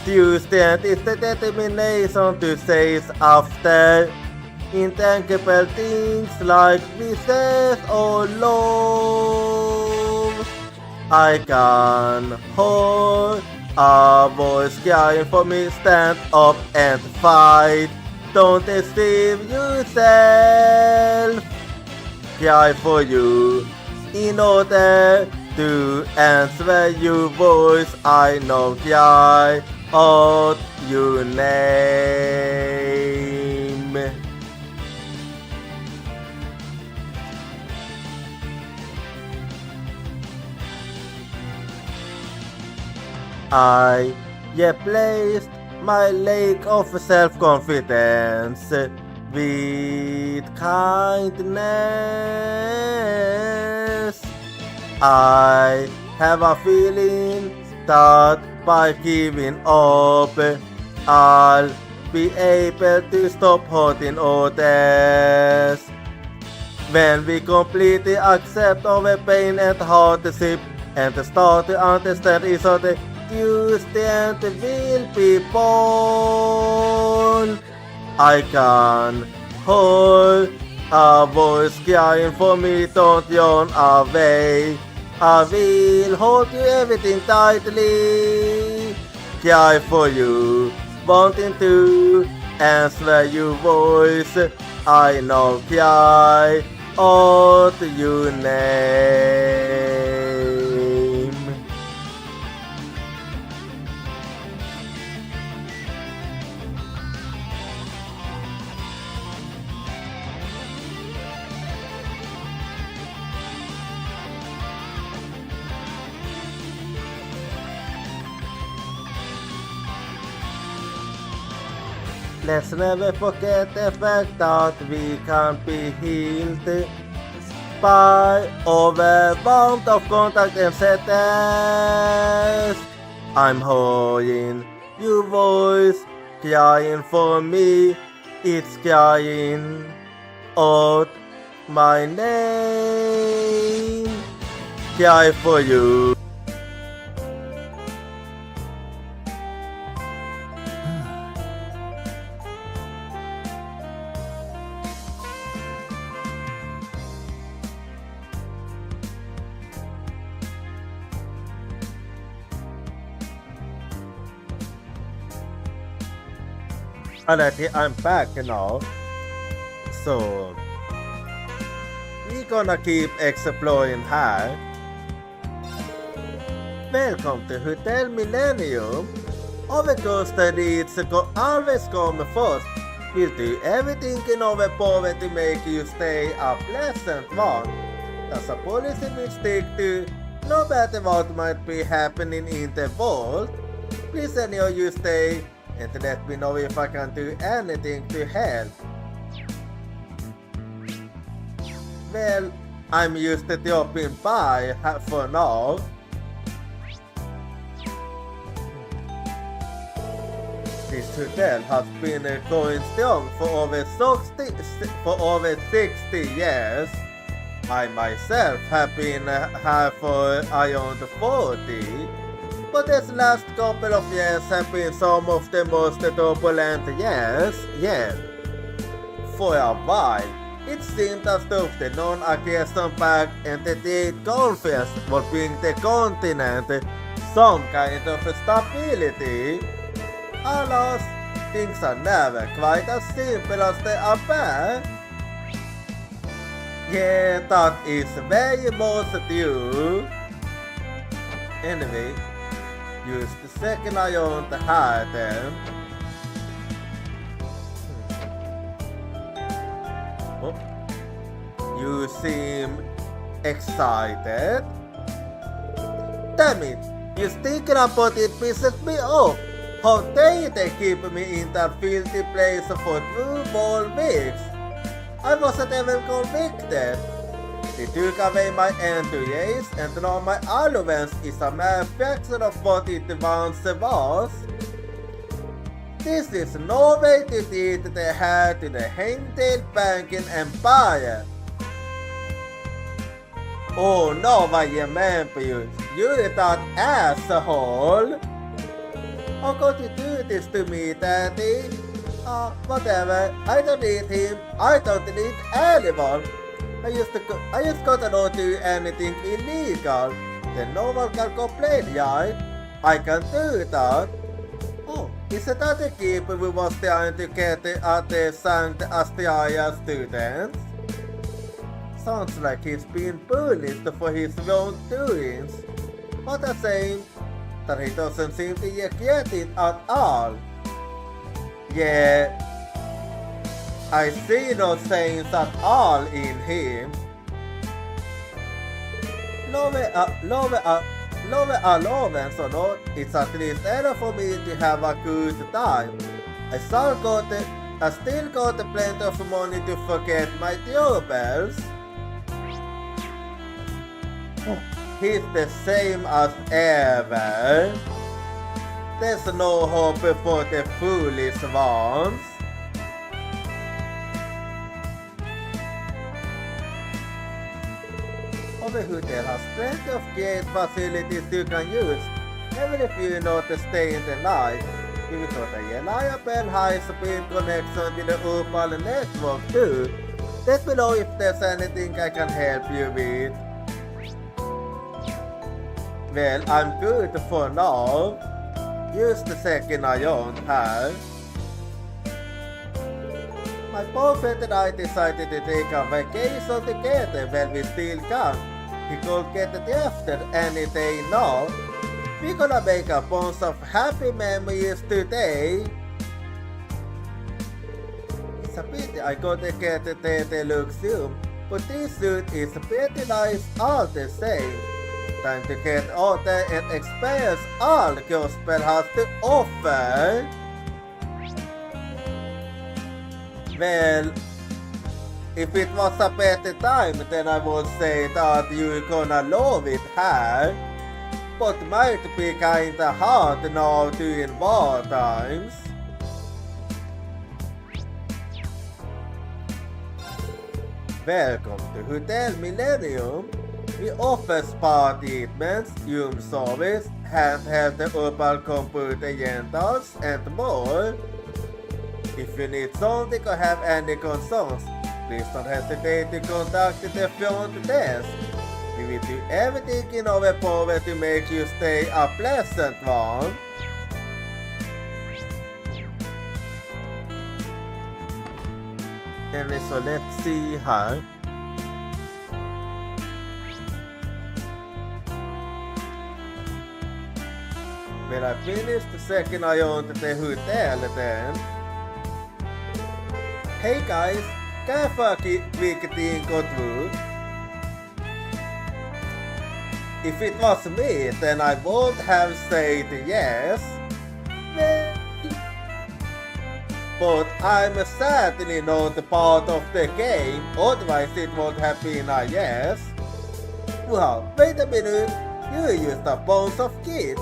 Tuesday is the determination to chase after intangible things like business or love. I can hold a voice crying for me, stand up and fight. Don't deceive yourself. Cry for you in order to answer your voice. I know cry out your name. I replaced my lack of self-confidence with kindness. I have a feeling that by giving up, I'll be able to stop hurting others. When we completely accept our pain and hardship and start to understand each other, Tuesday will be born. I can hold a voice crying for me, don't yawn away. I will hold you everything tightly. Cry for you, wanting to answer your voice. I know cry out your name. Let's never forget the fact that we can't be healed by overwhelmed of contact and sadness. I'm holding your voice, crying for me, it's crying out my name. Cry for you. Alrighty, I'm back now. So we're gonna keep exploring här. Welcome to Hotel Millennium. Our coaster needs always come first. We'll do everything in our power to make you stay a pleasant one. That's a policy we stick to, no matter what might be happening in the world. Please ensure you stay and let me know if I can do anything to help. Well, I'm used to dropping by for now. This hotel has been going strong for over 60 years. I myself have been here for around 40. But this last couple of years have been some of the most turbulent years yet. For a while, it seemed as though the non-aggression pact and the trade conference would bring the continent some kind of stability. Alas, things are never quite as simple as they appear. Yeah, that is very most you. Anyway, use the second iron to hide them. Oh. You seem excited. Damn it! You thinking about it pisses me off. How dare they keep me in that filthy place for 2 whole weeks? I wasn't even convicted. They took away my enthusiasm and now my allowance is a mere fraction of what it once was. This is no way to teach the heir to the hang-tailed banking empire. Oh no, vad remember you? You that asshole! How could you do this to me, Daddy? Whatever. I don't need him. I don't need anyone. I just gotta not do anything illegal. Then no one can complain, right? I can do that. Oh, is it that the keeper who was trying to get at the St. Astraea students? Sounds like he's being bullied for his wrongdoings. What a shame that he doesn't seem to get it at all. Yeah, I see no signs at all in him. Lower allowance or not, it's at least enough for me to have a good time. I still got plenty of money to forget my doorbells. Oh, he's the same as ever. There's no hope for the foolish ones. Our hotel has plenty of great facilities you can use, even if you not stay in the night. We've got a reliable high-speed connection to the Opal network too. Let me know if there's anything I can help you with. Well, I'm good for now. Use the second iron here. My boyfriend and I decided to take a vacation together when we still can. He could get drafted any day now. We're gonna make a bunch of happy memories today. It's a pity I gotta get the look soon, but this suit is pretty nice all the same. Time to get out there and experience all Crossbell has to offer. Well, if it was a better time, then I would say that you're gonna love it here. But might be kinda hard now during war times. Welcome to Hotel Millennium. We offer spa treatments, room service, handheld Opal computer rentals, and more. If you need something or have any concerns, please don't hesitate to contact the front desk. We will do everything in our power to make your stay a pleasant one. And so let's see here. When I finished the second iron to the hotel then. Hey guys, can I fuck it thing go through? If it was me, then I would have said yes. But I'm certainly not part of the game, otherwise it would have been a yes. Wow, wait a minute, you used a bunch of kids.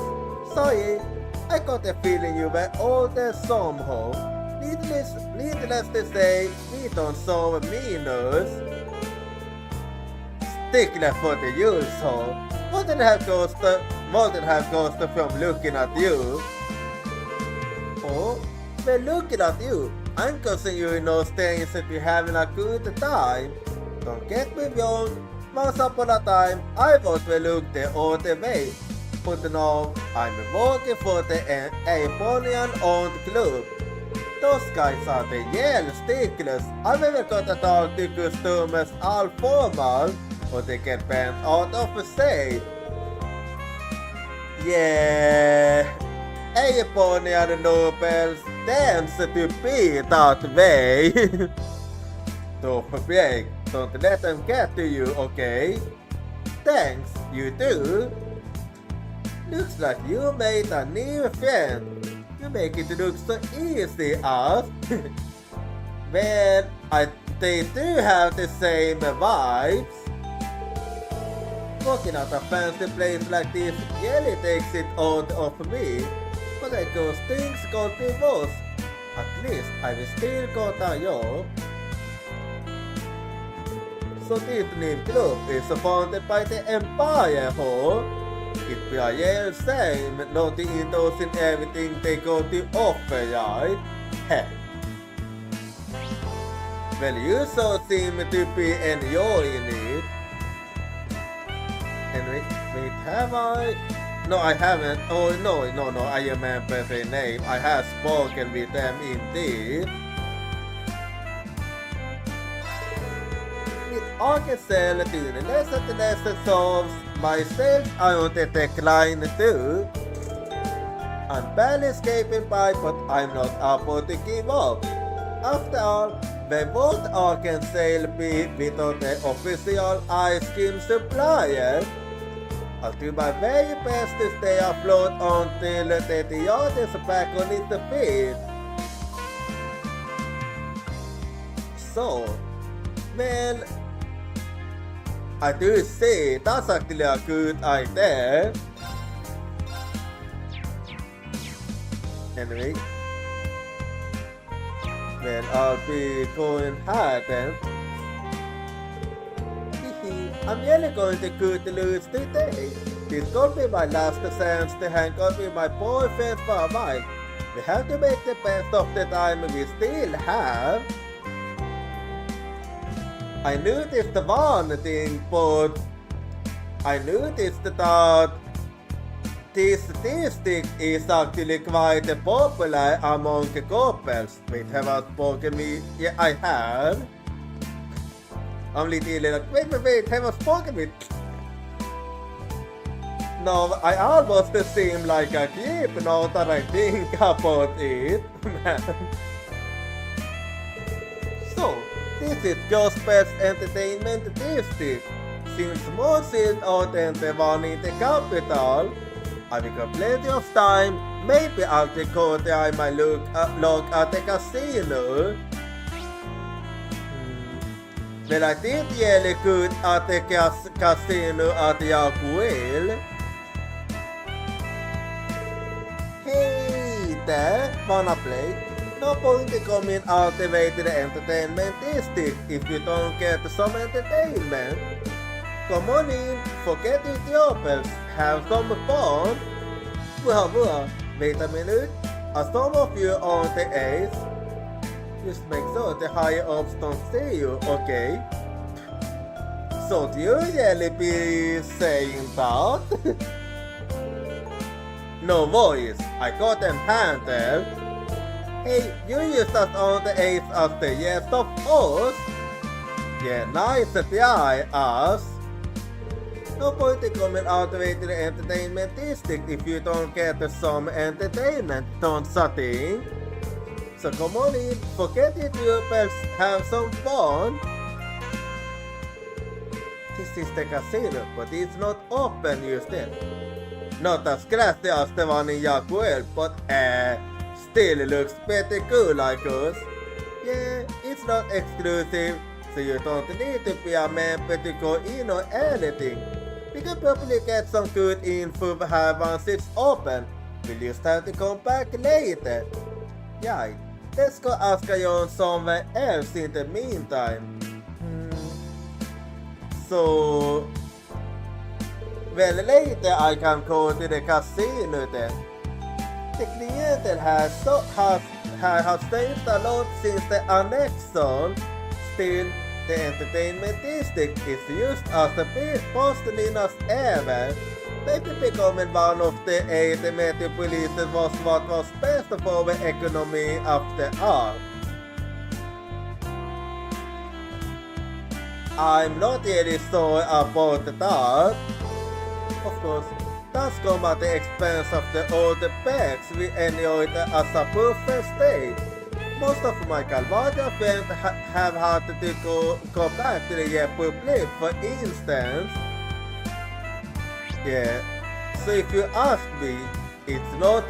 Sorry, I got a feeling you were older somehow. Needless to say, we don't solve meaners. Stickler for the usual. More than half cost from looking at you. Oh, well, looking at you, I'm causing you no stains if you're having a good time. Don't get me wrong, once upon a time, I was look the other way. But now, I'm working for the Aponian-owned club. those guys are the real sticklers. I never got at all to customers all formal or they get banned out of a sale. Yeah, Japanese nobles tends to be that way. Don't break, don't let them get to you, okay? Thanks, you do. Looks like you made a new friend. You make it look so easy, us. Well, they do have the same vibes. Walking out a fancy place like this really takes it out of me. But I guess things could be worse. At least I will still got a job. So this new club is founded by the Empire, huh? It'd be a real shame not to indulge in everything they got to offer, right? Heh. Well, you so seem to be enjoying it. Anyway, wait, have I? No, I haven't. Oh, no, I remember the name. I have spoken with them indeed. I can sell it in less and less solves myself. I want to decline too. I'm barely escaping by, but I'm not about to give up. After all, when won't I can sell be without the official ice cream supplier? I'll do my very best to stay afloat until the yacht is back on its feet. So, well, I do see that's actually a good idea. Anyway, well, I'll be going hard then. I'm really going to cut loose today. This could be my last chance to hang out with my boyfriend for a while. We have to make the best of the time we still have. I noticed one thing, but I noticed that this statistic is actually quite popular among couples. Wait, have I spoken with? Yeah, I have. I'm literally like, wait, have I spoken with? No, I almost seem like a kid now that I think about it. So, this is Crossbell's entertainment district. Since most is out and the one in the capital, I will got plenty of time. Maybe I'll take out my look at the casino. Well, I did really good at the casino at Jochira. Hey there, wanna play? No point in coming out the way to the entertainment district if you don't get some entertainment. Come on in, forget your troubles, have some fun. Well, wait a minute. Are some of you on the ace? Just make sure the higher ups don't see you, okay? So do you really be saying that? No voice, I got them handled. Hey, you used us on the ace as the rest of us? Yeah, nice try, us. No point in coming all the way to the entertainment district if you don't get some entertainment, don't you think? So come on in, forget your troubles, have some fun. This is the casino, but it's not open yet. Not as classy as the one in Jochira, but still looks pretty cool like us. Yeah, it's not exclusive, so you don't need to be a member to go in or anything. We can probably get some good info once it's open. We'll just have to come back later. Yeah, let's go ask around somewhere else in the meantime. So, well, later I can go to the casino then. The clientele has stayed a lot since the annexation. Still, the entertainment district is used as the best bustling as ever. maybe becoming one of the 80 metropolises was what was best for the economy after all. I'm not really sure about that. Of course, that's come at the expense of the older packs we enjoyed as a perfect state. Most of my Calvaria friends have had to go back to the Republic, for instance. Yeah, so if you ask me, it's not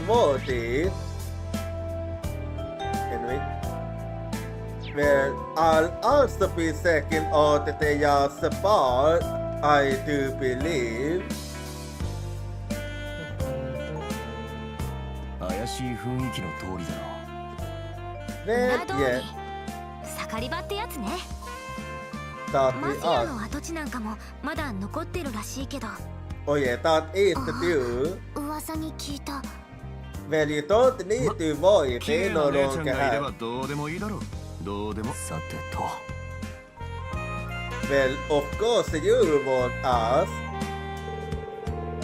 worth it. Anyway, well, I'll also be checking out the Yas bar, I do believe. 怪しい雰囲気の通りだろ Well, 裏通 yeah, り盛り場ってやつね。 that マ we フィア are. の跡地なんかもまだ残ってるらしいけど、 Oh yeah, that is the deal. 噂に聞いた。 Well, you don't need to worry, 綺麗 they な no 姉ちゃん longer がいれば have. どうでもいいだろうどうでもさてと Well, of course you want us.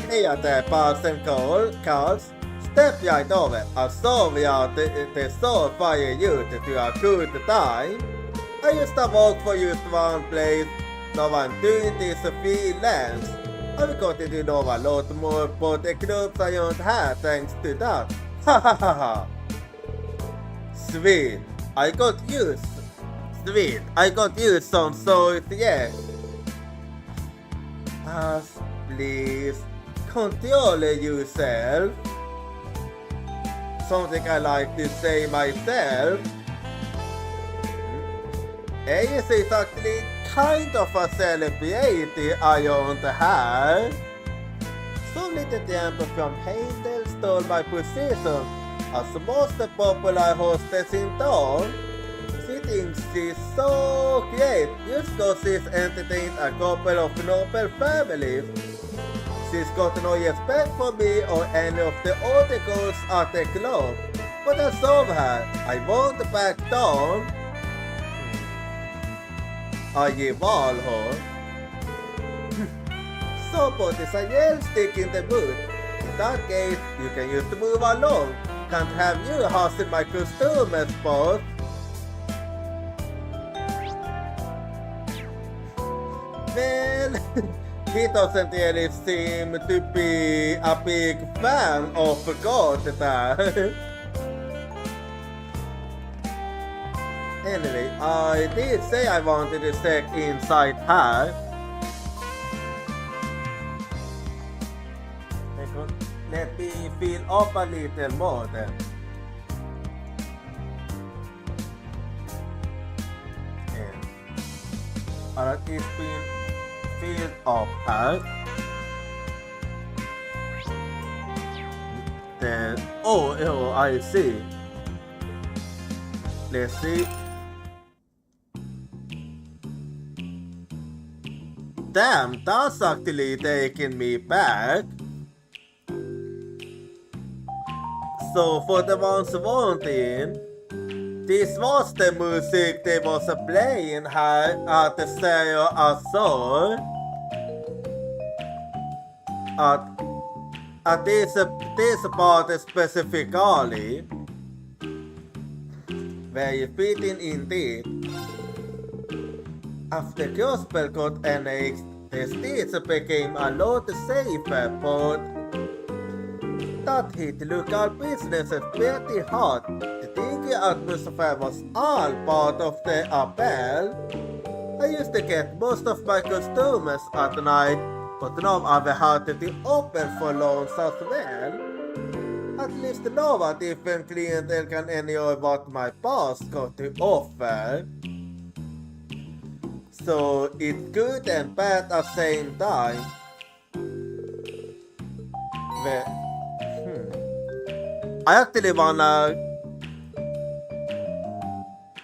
Here the parts and calls. Step right over. I saw we are the soul fire youth to a good time. I used to work for just one place. Now I'm doing this freelance. I've got to do a lot more but the groups I don't have thanks to that. Ha ha ha ha. Sweet. I got used. Sweet. I got used some sort, yeah. Please. Control yourself. Something I like to say myself. AS is actually kind of a celebrity I don't have. Some little temper from Handel stole my position as the most popular hostess in town. She thinks she's so great just because she's entertained a couple of noble families. She's got no respect for me or any of the other girls at the club. But I saw her. I won't back down. I give all her. Somebody's a yell stick in the mood. In that case, you can just move along. Can't have you hustling my customer spot. Well, he doesn't really seem to be a big fan of God that. Anyway, I did say I wanted to check inside her. Let me fill up a little more then. And alright, it's been filled up her. Then, oh, I see. Let's see. Damn, that's actually taking me back. So for the ones wanting, this was the music they was playing here at the stereo Azor. At this part specifically. Very fitting indeed. After Crossbell got annexed, the streets became a lot safer, but that hit local businesses pretty hard. The dingy atmosphere was all part of the appeal. I used to get most of my customers at night, but now I've had to open for loans as well. At least now a different clientele can enjoy what my boss got to offer. So it's good and bad at the same time. Well, I actually wanna...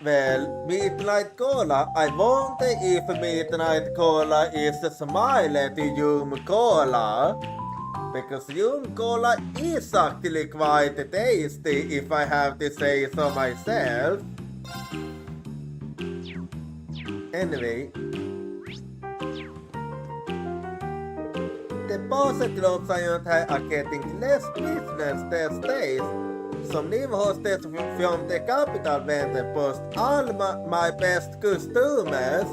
Well, Midnight Cola, I wonder if Midnight Cola is a smile to Yum Cola. Because Yum Cola is actually quite tasty if I have to say so myself. the basgrupp som jag är getting less business these days. Som ni hostes from the capital väntar post all my best customers.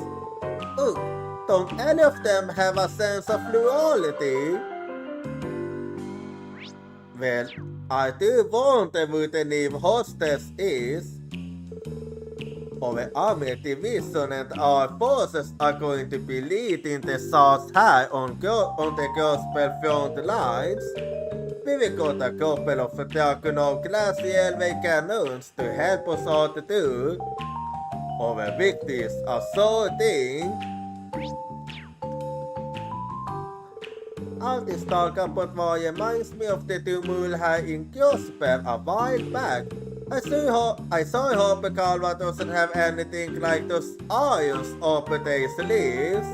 Don't any of them have a sense of plurality? Well, I do wonder what the new hostess is. I'm division and our bosses are going to be leading the sauce high on the gospel front lines. We will got a couple of diagonal classy LV cannons to help us out to do. Our victims are sorting. Allt stalkar på vad reminds me of the tumult här in Crossbell a while back. I saw Hope Calva doesn't have anything like those irons up their sleeves.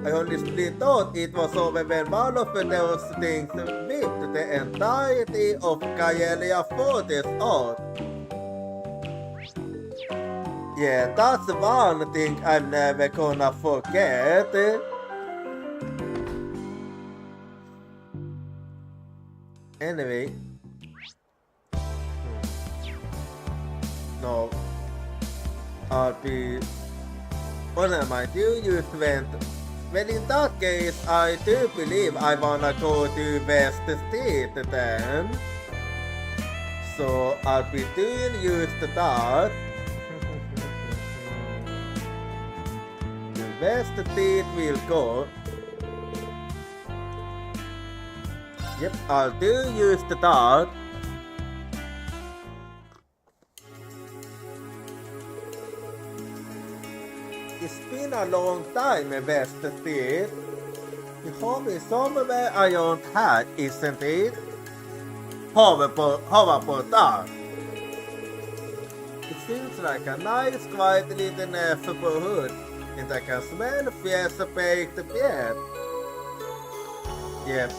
I honestly thought it was over when one of those things whipped the entirety of Kaelia 40's out. Yeah, that's one thing I'm never gonna forget. Anyway. No. I'll be... What am I doing? You went... Well, in that case, I do believe I wanna go to West State then. So, I'll be doing just that. The West State will go. Yep, I'll do just that. It's been a long time in West State. You have me somewhere around here, isn't it? How about that? It seems like a nice quiet little neighborhood, and I can smell fresh baked bread. Yep.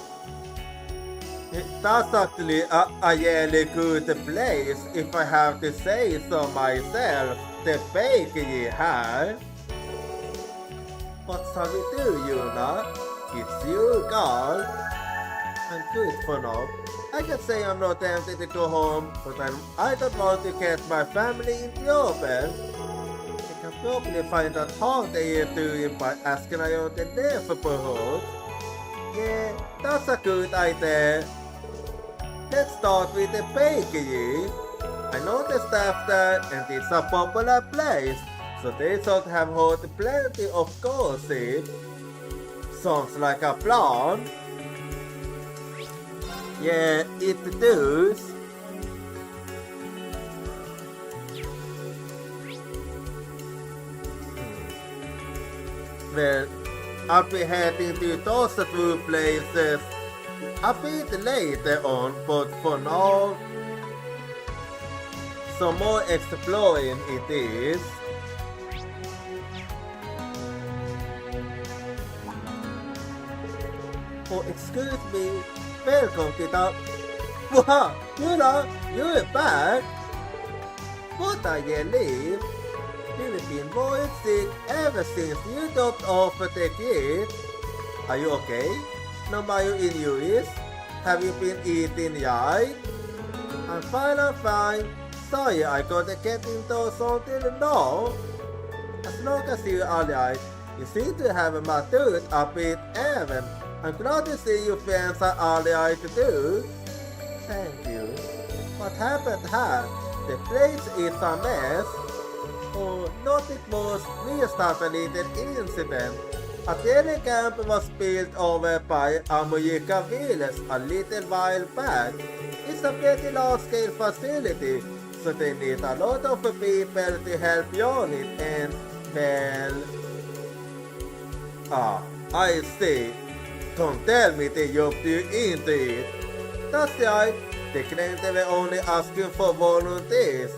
That's actually a really good place, if I have to say so myself, the bakery here. What shall we do, Yuna? It's you, girl. I'm good for now. I can say I'm not tempted to go home, but I don't want to get my family in trouble. I can probably find out how they are doing by asking around the neighborhood. Yeah, that's a good idea. Let's start with the bakery. I know the staff there and it's a popular place, so they should have heard plenty of gossip. Sounds like a plan. Yeah, it does. Well, I'll be heading to those two places a bit later on, but for now, some more exploring it is. Oh, excuse me. Welcome to the... Wow, you're back. What are you leave? You've been very sick ever since you dropped off the kid. Are you okay? No matter in US? Have you been eating right? I'm fine. Sorry, I gotta get into something now. As long as you're alright, you seem to have matured a bit even. I'm glad to see your friends are alright too. Thank you. What happened here? The place is a mess. Oh, not it was just a little incident. A training camp was built over by America Villas a little while back. It's a pretty large-scale facility, so they need a lot of people to help run it and, well... I see. Don't tell me they jumped you into it. That's right, they claim they were only asking for volunteers.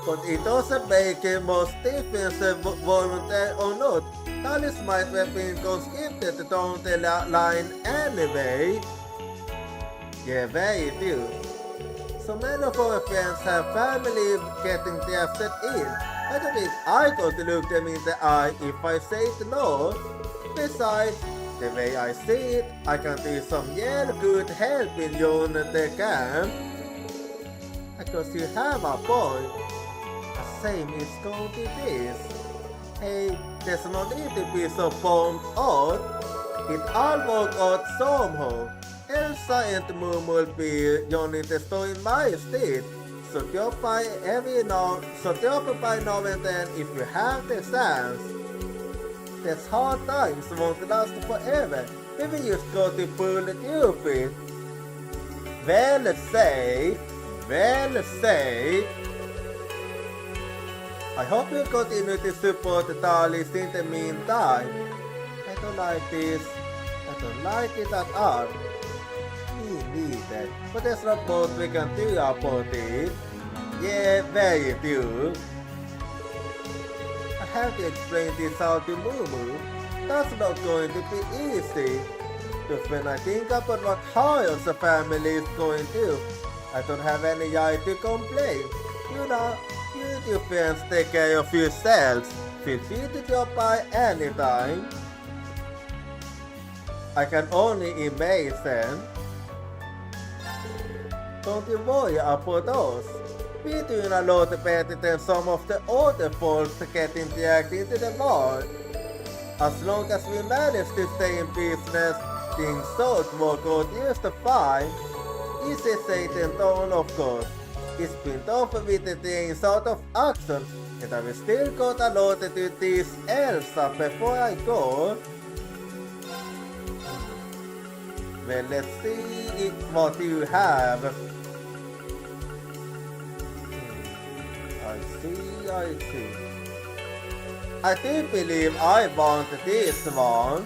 But it doesn't make much difference volunteer or not. Alice might have been conscripted down the line anyway. Yeah, very true. So many of our friends have family getting drafted in. I don't think I got to look them in the eye if I say no. Besides, The way I see it, I can do some good helping you in the camp. Because you have a point. Same is going to this. Hey, there's no need to be so bummed out. It all worked out somehow. Elsa and Mumu be Johnny the store in my state. So drop by now and then if you have the chance. These hard times won't last forever. Maybe you just got to pull it stupid. Well said. I hope you continue to support the Talis in the meantime. I don't like this. I don't like it at all. Me neither. But there's not much we can do about it. Yeah, very few. I have to explain this out to Mumu. That's not going to be easy. But when I think about what Hoyle's family is going to, I don't have any right to complain. You know, you fans take care of yourselves. Feel free to drop by anytime. I can only imagine. Don't you worry about us. We're doing a lot better than some of the other folks getting dragged into the world. As long as we manage to stay in business, things should work out just fine. Easy said and done, of course. It's been tough with the things out of action, and I've still got a lot to do this Elsa before I go. Well, let's see what you have. I see. I do believe I want this one.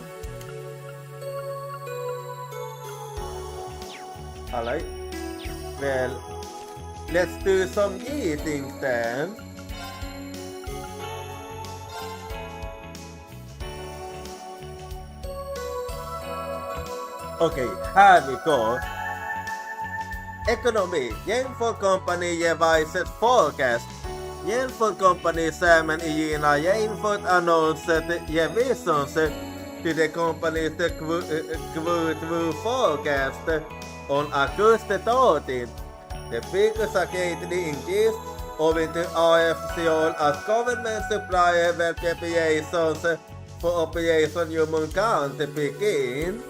Alright. Well, let's do some eating then. Okay, here we go. Economy. Jämför company geväiset forecast. Jämför company Salmon i Kina jämfört annonset gevisonse till the company's quote forecast on August 13th. The figures are greatly increased owing to RFCL as government supplier preparations for Operation Human Count to begin.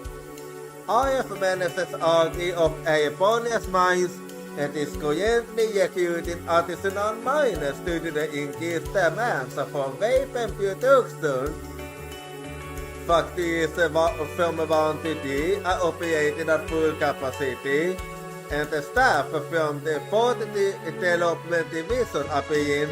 RF manages RT of Japonia's mines and is currently recruiting artisanal miners due to the increased demands from weapon production. Factories from 1 to 3 are operating at full capacity, and the staff from the 4th Development Division are being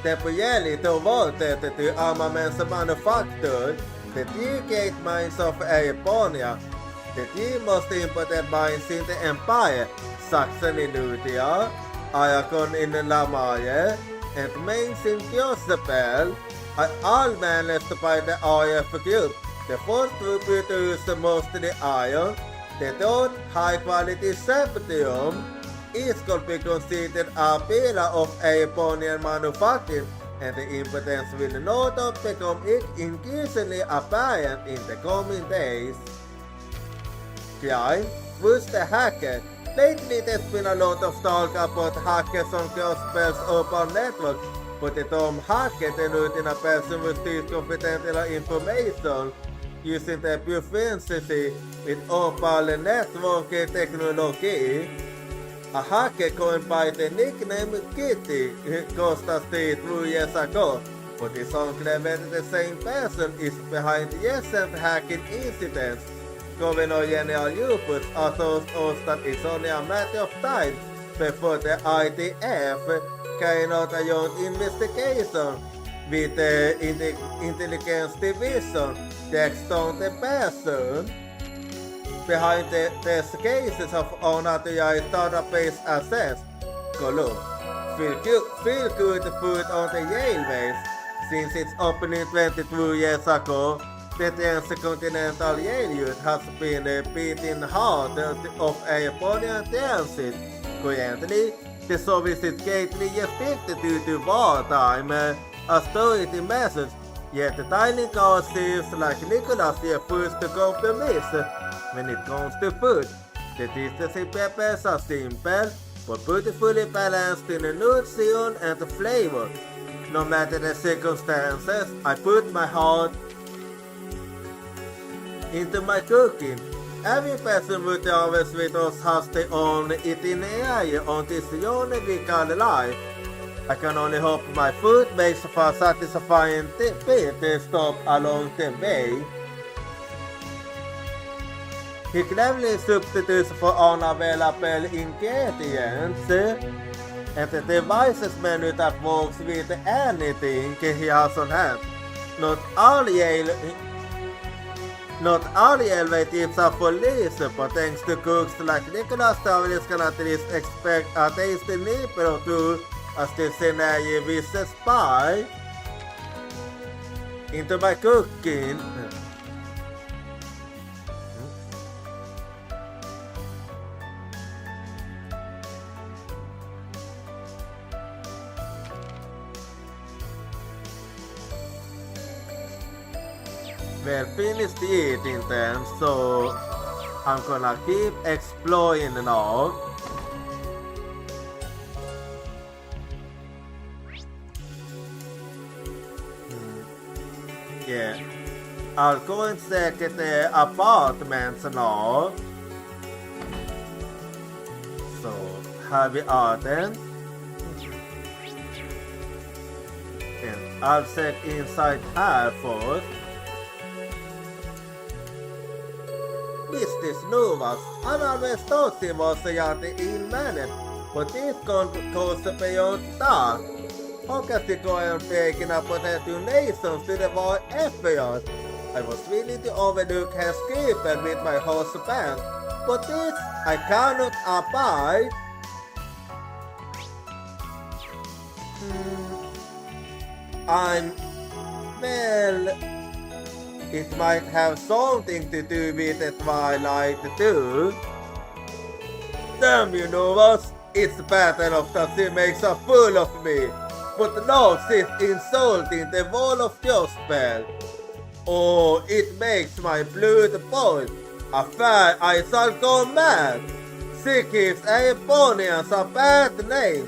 temporarily converted to armaments manufactured. The 3 great mines of Japonia, the 3 most important mines in the empire, Saxon in Lutia, Aragon in Lamaye, and Mainz in Crossbell, are all managed by the RF group. The first group produces mostly iron. The third, high-quality septium, is could be considered a pillar of Japonian manufacturing, and the importance will no doubt become increasingly apparent in the coming days. Crime was the hacker. Lately there's been a lot of talk about hackers on Crossbell's open network, but the term hacker denotes a person with steals confidential information using the proficiency with open network technology. A hacker coined by the nickname Kitty crossed the street 2 years ago, but it's unclear whether the same person is behind recent hacking incidents. Governor General Lupus assures us that it's only a matter of time before the IDF carry out a joint investigation with the Intelligence Division to extort the person behind these cases of unauthorized database access. Column. Feel good to put on the railways. Since its opening 22 years ago, the transcontinental railroad has been beating heart of Japonian transit. Currently, the service is greatly restricted due to wartime austerity measures, Yet the tiny girl seems like Nicholas refused to compromise when it comes to food. The dishes he prepares are simple, but beautifully balanced in the nutrition and the flavor. No matter the circumstances, I put my heart into my cooking. Every person who travels with us has their own itinerary on this journey we call life. I can only hope my food makes for a satisfying bit stop along the way. He cleverly substitutes for unavailable ingredients and devises menu that works with anything he has on hand. Not all elevatives are for leisure, but thanks to cooks like Nicholas, travelers can at least expect a tasty nibble or two as the scenario wishes by into my cooking. Well, finished eating them, so I'm gonna keep exploring now. Yeah, I'll go and check the apartments now. So, here we are then. And I'll check inside here first. Mr. Snuvas, han always thought he was a young man, but this goes beyond that. How can he go and breaking up potential nations to the war effort? I was willing to overlook his skipper with my husband, but this I cannot abide. It might have something to do with the twilight too. Damn, you know what? It's bad enough that she makes a fool of me, but now she's insulting the wall of Crossbell. Oh, it makes my blood boil. Affair, I shall go mad. She gives Aerbonians a bad name.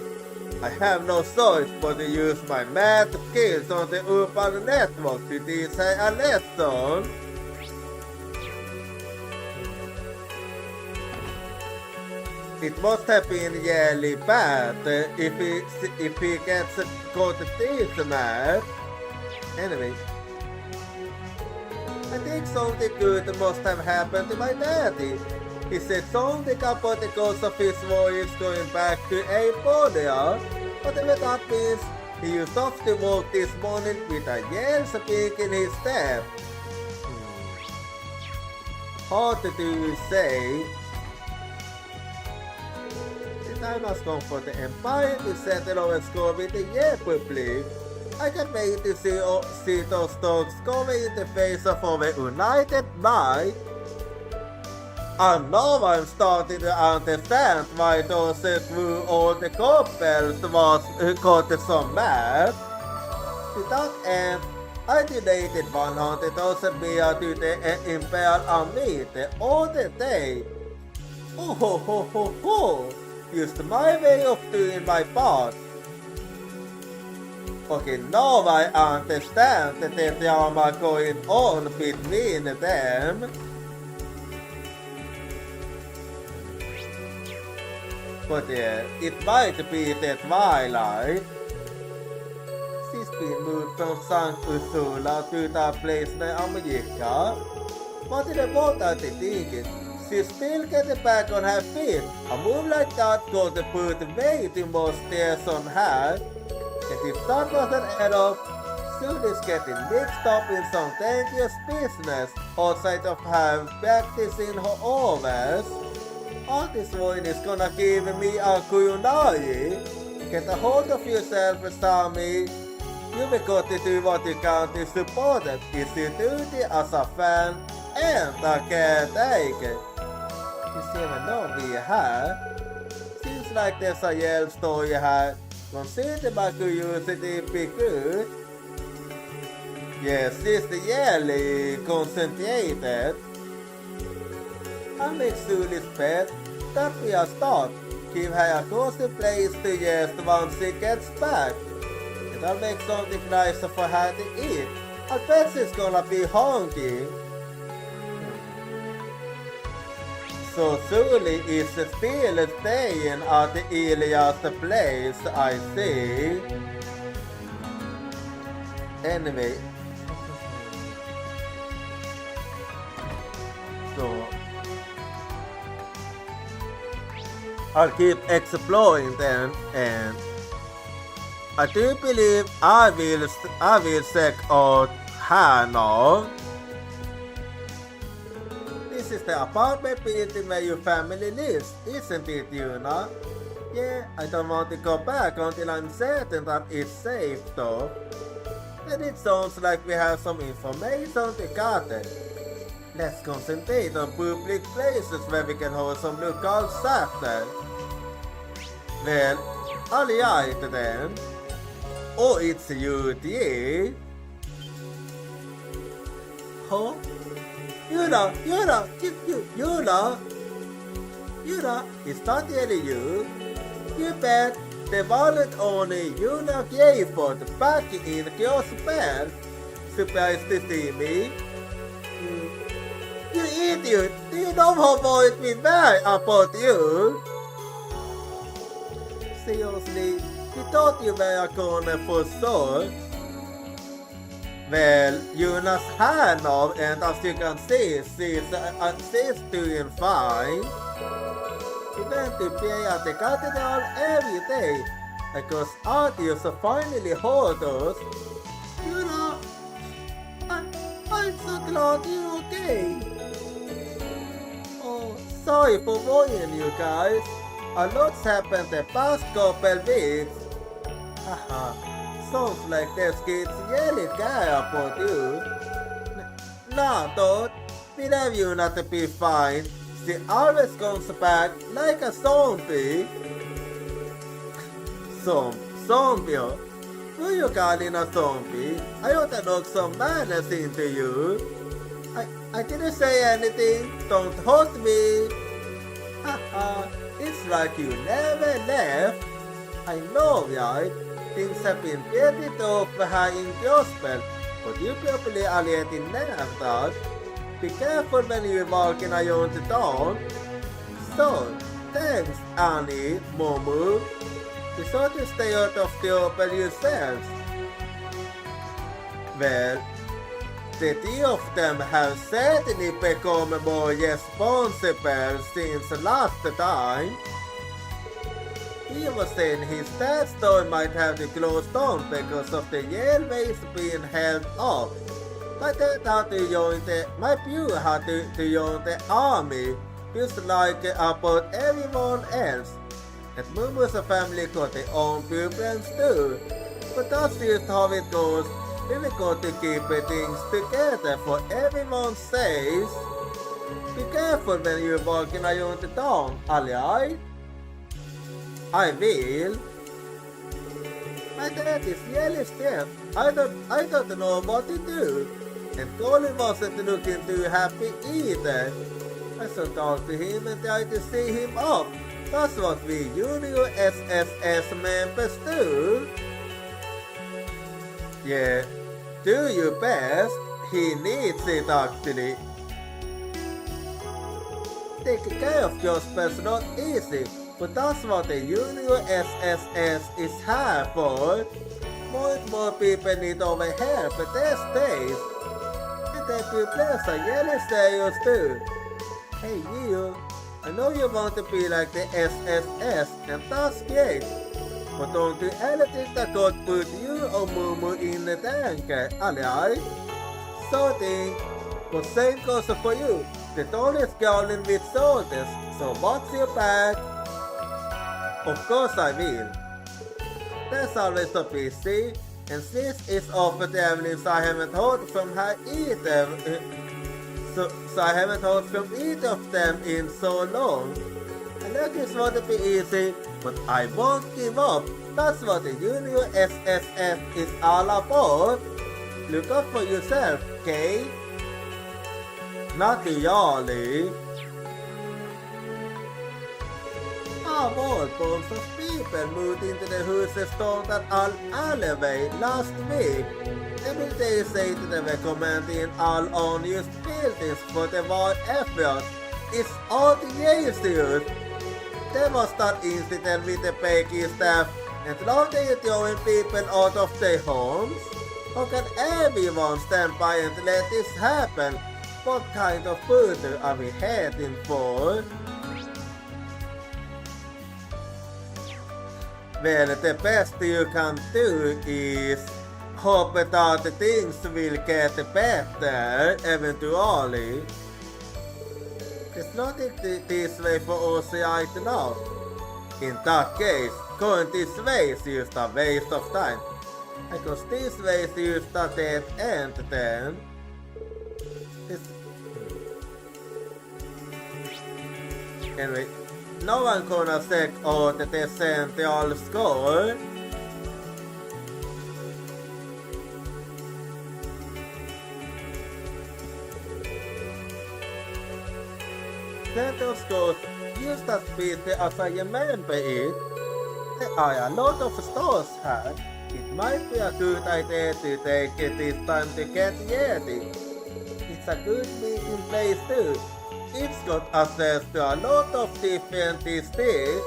I have no choice but to use my mad skills on the urban network to teach her a lesson. It must have been really bad if he gets caught teeth mad. Anyways, I think something good must have happened to my daddy. He said something about the ghost of his voyage going back to Aerbonian. Whatever that means, he used off to work this morning with a yell speak in his step. Hard to say. The time has come for the Empire to settle our score with the Republic. I can wait to see those dogs coming in the face of our united might. And now I'm starting to understand why those through all the couples was got so mad. To that end, I donated 100,000 beer to the Imperial Army all the day. Oh ho ho ho ho! Used my way of doing my part. Okay, now I understand the drama going on between them. But yeah, it might be the twilight. She's been moved from San Ursula to that place in America. What in the world are they thinking? She's still getting back on her feet. A move like that got to put way too much stress on her. And if that wasn't enough, she's getting mixed up in some dangerous business outside of her practicing her hours. All this wine is gonna give me a kuronari. Get a hold of yourself, Sammy. You've got to do what you can to support it. It's your duty as a fan and a caretaker. You see when no we have. Seems like there's a Yale story here. Consider my curiosity be good. Yes, since the yearly concentrated, I make Suli's pet that we are start. Give her a cozy place to rest once she gets back. And I'll make something nicer for her to eat. I bet she's gonna be hungry. So Suli is still staying at the earliest place, I see. Anyway. So I'll keep exploring them, and I do believe I will check out her now. This is the apartment building where your family lives, isn't it, Yuna? Yeah, I don't want to go back until I'm certain that it's safe though. And it sounds like we have some information to gather. Let's concentrate on public places where we can hold some local chatter. Well, alright then. Oh, it's you, dear. Huh? Yuna, is that really you? You bet the one and only Yuna Gayford back in Crossbell. Surprised to see me? You idiot! Do you know how much we mad about you? Seriously, we thought you were a corner for sure. Well, Yuna's here now, and as you can see, she's doing fine. We went to pray at the cathedral every day, because Artius finally heard us. Yuna, I'm so glad you're okay. Oh, sorry for worrying you guys. A lot's happened the past couple weeks. Haha, sounds like there's kids really care about you. No, Todd, we love you not to be fine. She always comes back like a zombie. Zombie? Who you calling a zombie? I ought to knock some manners into you. I didn't say anything. Don't hurt me. Haha, it's like you never left. I know, right? Things have been pretty tough for her in Crossbell, but you probably already know that. Be careful when you're walking around the town. So, thanks, Annie, Momo. Be sure to stay out of trouble yourselves. Well, the three of them have certainly become more responsible since last time. He was saying his dad store might have to close down because of the railways being held up. My dad had to join my viewer had to join the army, just like about everyone else. And Momo's family got their own problems too. But that's just how it goes. We got to keep things together for everyone's sake. Be careful when you're walking around the town, alright? I will. My dad is really scared. I don't know what to do. And Colin wasn't looking too happy either. I should talk to him and try to see him off. That's what we junior SSS members do. Yeah, do your best. He needs it actually. Taking care of yourself is not easy, but that's what the junior SSS is here for. More and more people need our help at these days. And the pupils are really serious too. Hey you, I know you want to be like the SSS, and that's great. But don't do anything that could put you or Mumu in the danger, alright? So thing, but same goes for you. The town is crawling with soldiers, so watch your back. Of course I will. That's always so busy, and since it's off traveling, so I haven't heard from her either. So I haven't heard from either of them in so long. I know this won't be easy, but I won't give up. That's what the junior SSF is all about. look up for yourself, okay? Not too jolly. Multiples of people moved into the houses stored at all alleyway last week. Every day Satan were commenting all unused buildings for the war effort. It's all the Jesus. There was that incident with the Peggy staff and now they are throwing people out of their homes. How can everyone stand by and let this happen? What kind of further are we heading for? Well, the best you can do is hope that things will get better eventually. It's not this way for us right now. In that case, going this way is just a waste of time. Because this way is just a dead end then. Anyway, no one gonna check out the central score. Central score used as busy as I remember it. There are a lot of stores here. It might be a good idea to take this time to get ready. It's a good meeting place too. It's got access to a lot of different districts.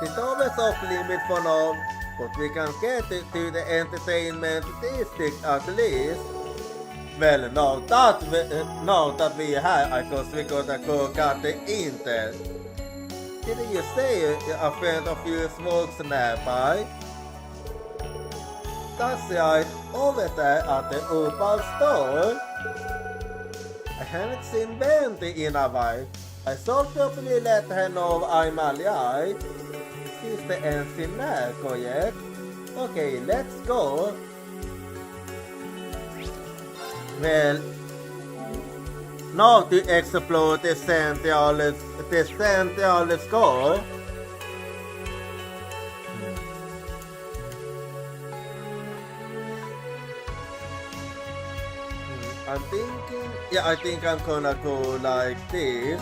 It's always off limit for now, but we can get to the entertainment district at least. Well, now that we have, I guess we gotta go get the Intel. Didn't you say a friend of yours works nearby? That's right, over there at the Opal store. I haven't seen Bendy in a while. I should probably let her know I'm alive. She's the engineer, correct? Okay, let's go. Well, now to explore the central score. I'm thinking, yeah, I think I'm gonna go like this.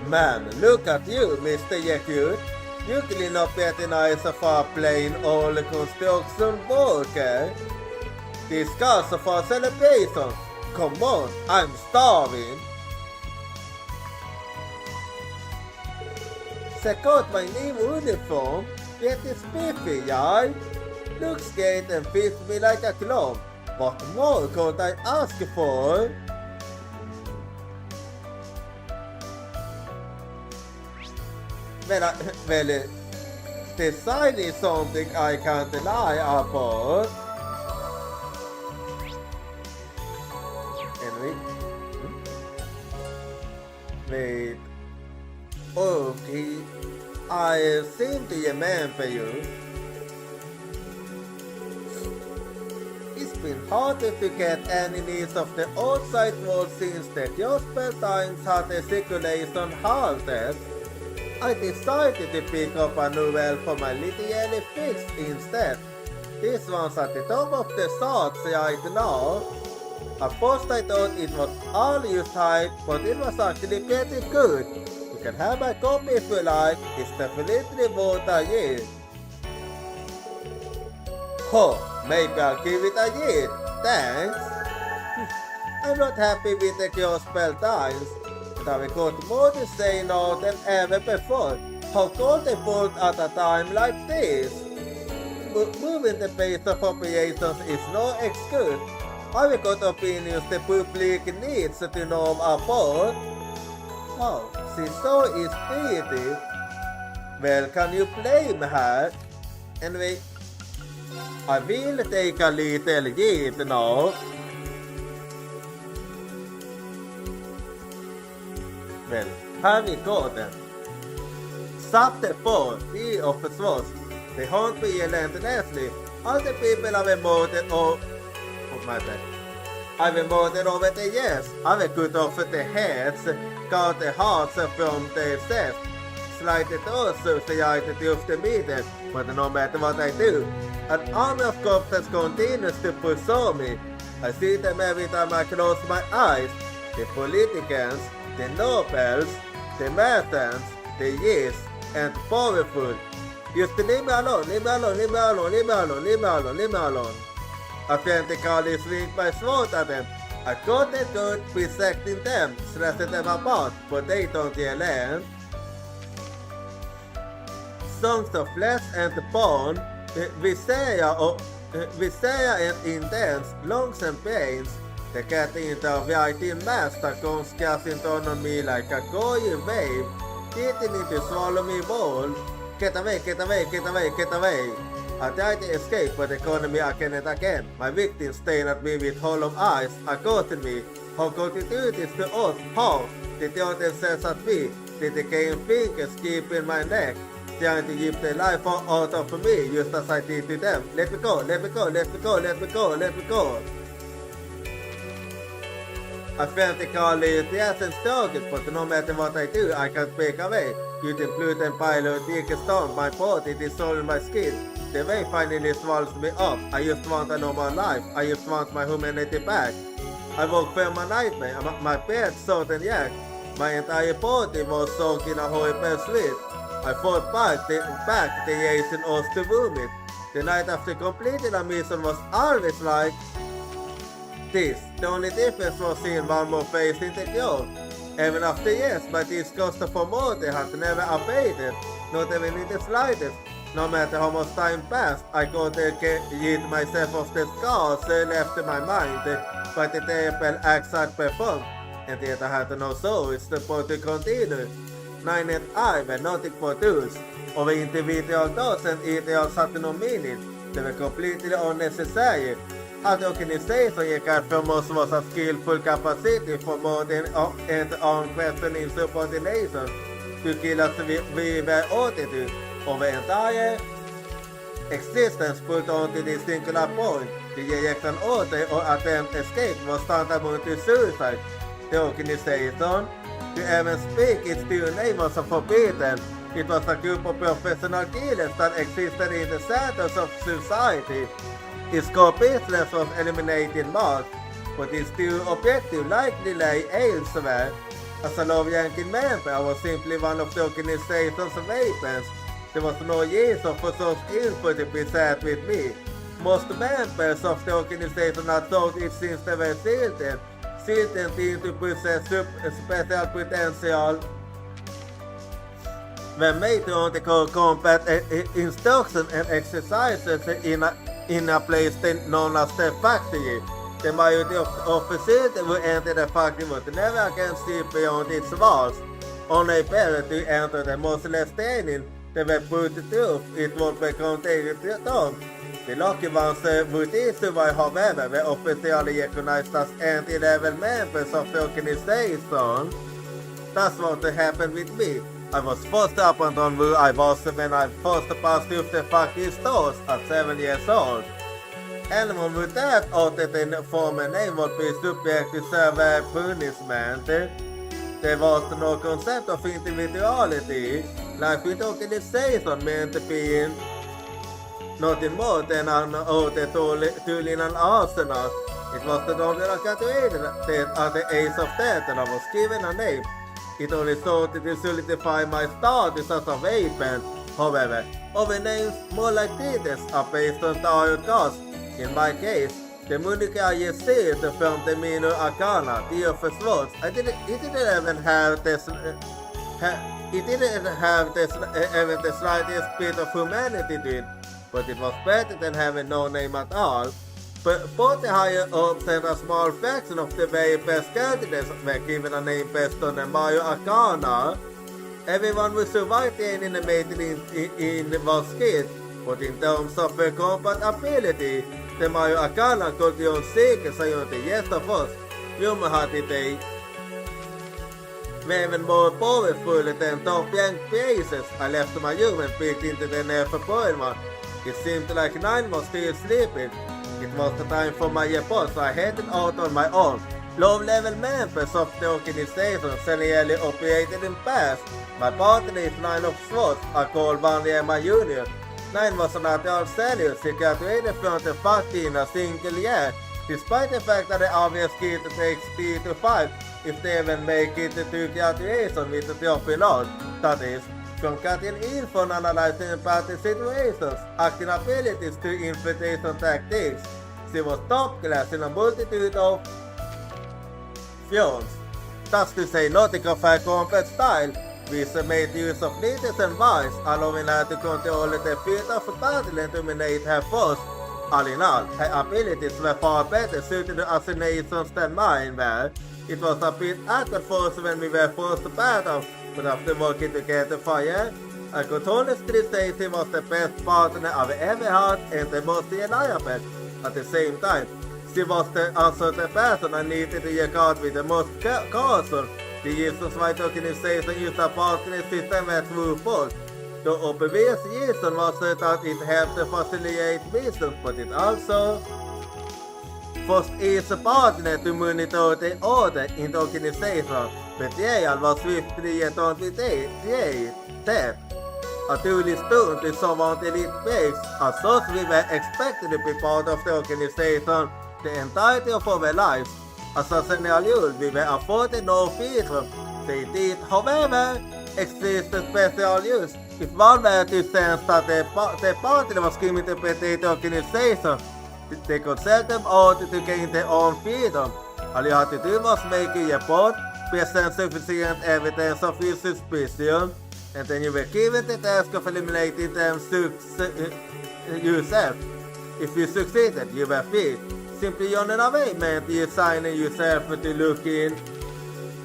Man, look at you, Mr. Yakut. You clean up pretty nice for playing all the construction worker. This calls for celebration. Come on, I'm starving. Check out my new uniform. Pretty spiffy, yeah? Looks great and fits me like a glove. What more could I ask for? Well, design is something I can't lie about. Anyway. Wait. Okay. I seem to remember you. It's been harder to get any news of the outside world since the Crossbell times had the circulation halted. I decided to pick up a novel for my literary fix instead. This one's at the top of the charts right now. At first I thought it was all used hype, but it was actually pretty good. You can have a copy if you like, it's definitely worth a read. Oh, maybe I'll give it a read, thanks. I'm not happy with the Crossbell times. We got more to say now than ever before. How could they vote at a time like this? Moving the pace of operations is no excuse. I've got opinions the public needs to know about. Oh, she so is pretty. Well, can you blame her? Anyway, I will take a little read now. Well, here we go then. Chapter 4, Fear of the Swords. They hunt me relentlessly. All the people I've murdered I've murdered over the years. I've cut off the heads, got the hearts from their chest, slightly also associated with the media, but no matter what I do, an army of corpses continues to pursue me. I see them every time I close my eyes. The politicians, the nobles, the merchants, the yes, and powerful. Just leave me alone, leave me alone, leave me alone, leave me alone, leave me alone, leave me alone. I frantically swing my sword at them. I couldn't good bisecting them, stressing them apart, but they don't yell. Songs of flesh and bone, viscera and intense, lungs and pains. The cat interviewed master comes casting on me like a going wave, eating into swallow me whole. Get away, get away, get away, get away. I tried to escape, but the economy again and again. My victims stared at me with hollow eyes, accosting me. How could you do this to us? How? The daughter says at me, the decaying fingers keep in my neck, trying to keep their life out of me, just as I did to them. Let me go, let me go, let me go, let me go, let me go. I frantically yes and struggled, but no matter what I do, I can't break away. Using blood and pilot, dig a stone, my body dissolving my skin. The way finally swallows me up. I just want a normal life. I just want my humanity back. I woke from a nightmare. My bed soaked and yacked. My entire body was soaked in a horrible sweat. I fought back the years in us to vomit. The night after completing a mission was always like this. The only difference was seeing one more face in the crowd. Even after years, my disgust for mortar had never abated, not even in the slightest. No matter how much time passed, I couldn't rid myself of the scars left in my mind by the terrible acts I'd performed, and yet I had no soul to continue. Nine and I were nothing but tools. Our individual thoughts and ideals had no meaning. They were completely unnecessary. Att organisationen gick från oss was a skillful capacity for more than and unquestioning subordination to kill us we were ordered to. Our entire existence put on to this singular point. To reject an order or attempt escape was tantamount to suicide. The organization, to even speak its true name, was forbidden. It was a group of professional killers that existed in the centers of society. Its core business was eliminating marks, but its true objective likely lay elsewhere. As a low-ranking member, I was simply one of the organization's weapons. There was no reason for such info to be shared with me. Most members of the organization had thought it since they were certain to possess special potential. When made to undergo combat instruction and exercises in a place known as the factory, the majority of officers who entered the factory would never again see beyond its walls. Unable to enter the merciless training they were put through, it would become their job. The lucky ones would survive, however, were officially recognized as entry-level members of the organization. That's what happened with me. I was forced up on who I was when I first passed through the factory stores at 7 years old. Anyone with that altered former name would be subject to severe punishment. There was no concept of individuality. Life with organization meant being nothing more than an order tool in an arsenal. It was the only I graduated at the age of 10 and I was given a name. It only sought to solidify my status as a weapon. However, other names more like titles are based on tarot cards. In my case, the moniker I received from the minor arcana, the of swords, it didn't even have even the slightest bit of humanity to it, but it was better than having no name at all. But both the higher ups and a small fraction of the very best candidates were given a name based on the Major Arcana. Everyone who survived the enemy in was killed, but in terms of combat ability, the Major Arcana could be on seekers and the rest of us. Human today were even more powerful than top rank pieces. I left my human peeked into the never boiled one. It seemed like 9 was still sleeping. It was the time for my report, so I headed out on my own. Low-level members of the organization severely operated in past. My partner is 9 of Swords, are called one year my junior. 9 was not all serious, he graduated from the faculty in a single year. Despite the fact that the obvious kid takes 3 to 5 if they even make it to graduation with a drop in all. That is, from getting info and analyzing empathic situations, acting abilities to infiltration tactics. She was top class in a multitude of films. Thus to say nothing of her combat style, which made use of neatness and vice, allowing her to control the field of battle and dominate her force. All in all, her abilities were far better suited to assassinations than mine were. It was a bit awkward for us when we were forced to battle, but after working together for a year, I could honestly say she was the best partner I've ever had and the most reliable. At the same time, she was also the person I needed to work out with the most caution. The reasons why the organization used a partner system were twofold. The obvious reason was that it helped to facilitate business, but it also forced each partner to monitor the order in the organization. Betrayal was swiftly returned with death. A truly stone to someone elite base, as such we were expected to be part of the organization the entirety of our lives. As a scenario, we were afforded no feature. They did, however, exist a special use. If one were to sense that the party was committed to betray the organization, they could sell them out to gain their own freedom. All you had to do was make a report, present sufficient evidence of your suspicion, and then you were given the task of eliminating them yourself. If you succeeded, you were free. Simply running away meant you signing yourself to looking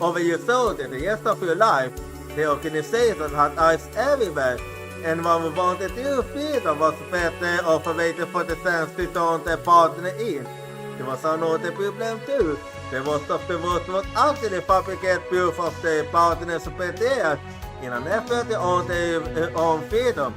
over your shoulder the rest of your life. The organization had eyes everywhere, and one who wanted your freedom was better off waiting for the chance to turn their partner in. There was another problem too. The worst of the worst was actually fabricate proof of the partner's betrayal in an effort to earn their own freedom.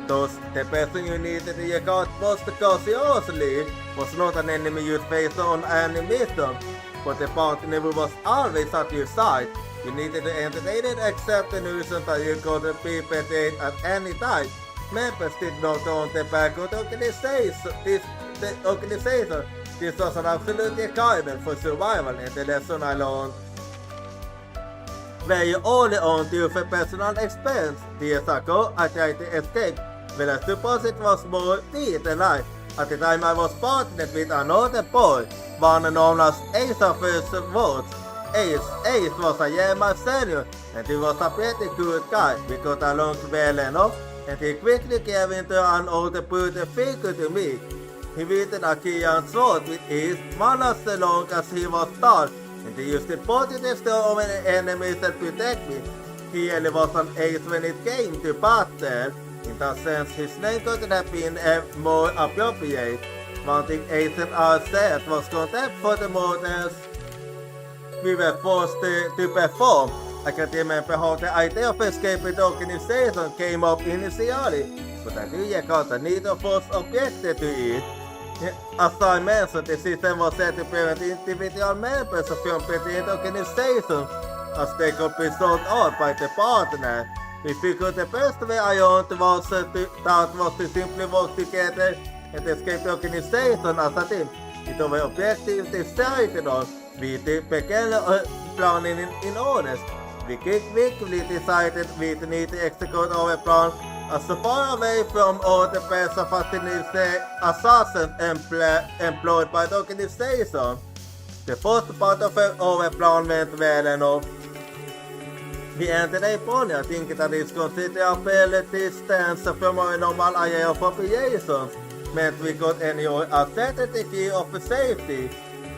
Thus, the person you needed to check out most cautiously was not an enemy you'd face on any mission, but a partner who was always at your side. You needed to entertain and accept the notion that you could be betrayed at any time. Members did not own the back of the organization. This was an absolute requirement for survival, and the lesson I learned where you only own due for personal expense. Years ago, I tried to escape, but I suppose it was more me than I. At the time I was partnered with another boy, one known as Ace of First Words. Ace was a year my senior, and he was a pretty good guy. We got along well enough, and he quickly came into an older brother figure to me. He wielded a key and sword with ease, one as long as he was tall, and he used it both to destroy many enemies and protect me. He really was an ace when it came to battle. In that sense, his name couldn't have been more appropriate. One thing Ace and I said was contempt for the models we were forced to perform. I can't remember how the idea of escaping the organization came up initially, but I do recall that neither of us objected to it. As I mentioned, the system was set to prevent individual members from betraying the organization, as they could be sold out by the partner. We figured the best way out was to simply work together and escape the organization as a team. With our objective decided on, we began planning in earnest. We quickly decided we need to execute our plan as far away from all the best of assassins employed by the organization. The first part of our plan went well enough. We entered Japan thinking that it's considered a fairly distance from our normal area of operations, meant we could enjoy a certain degree of safety.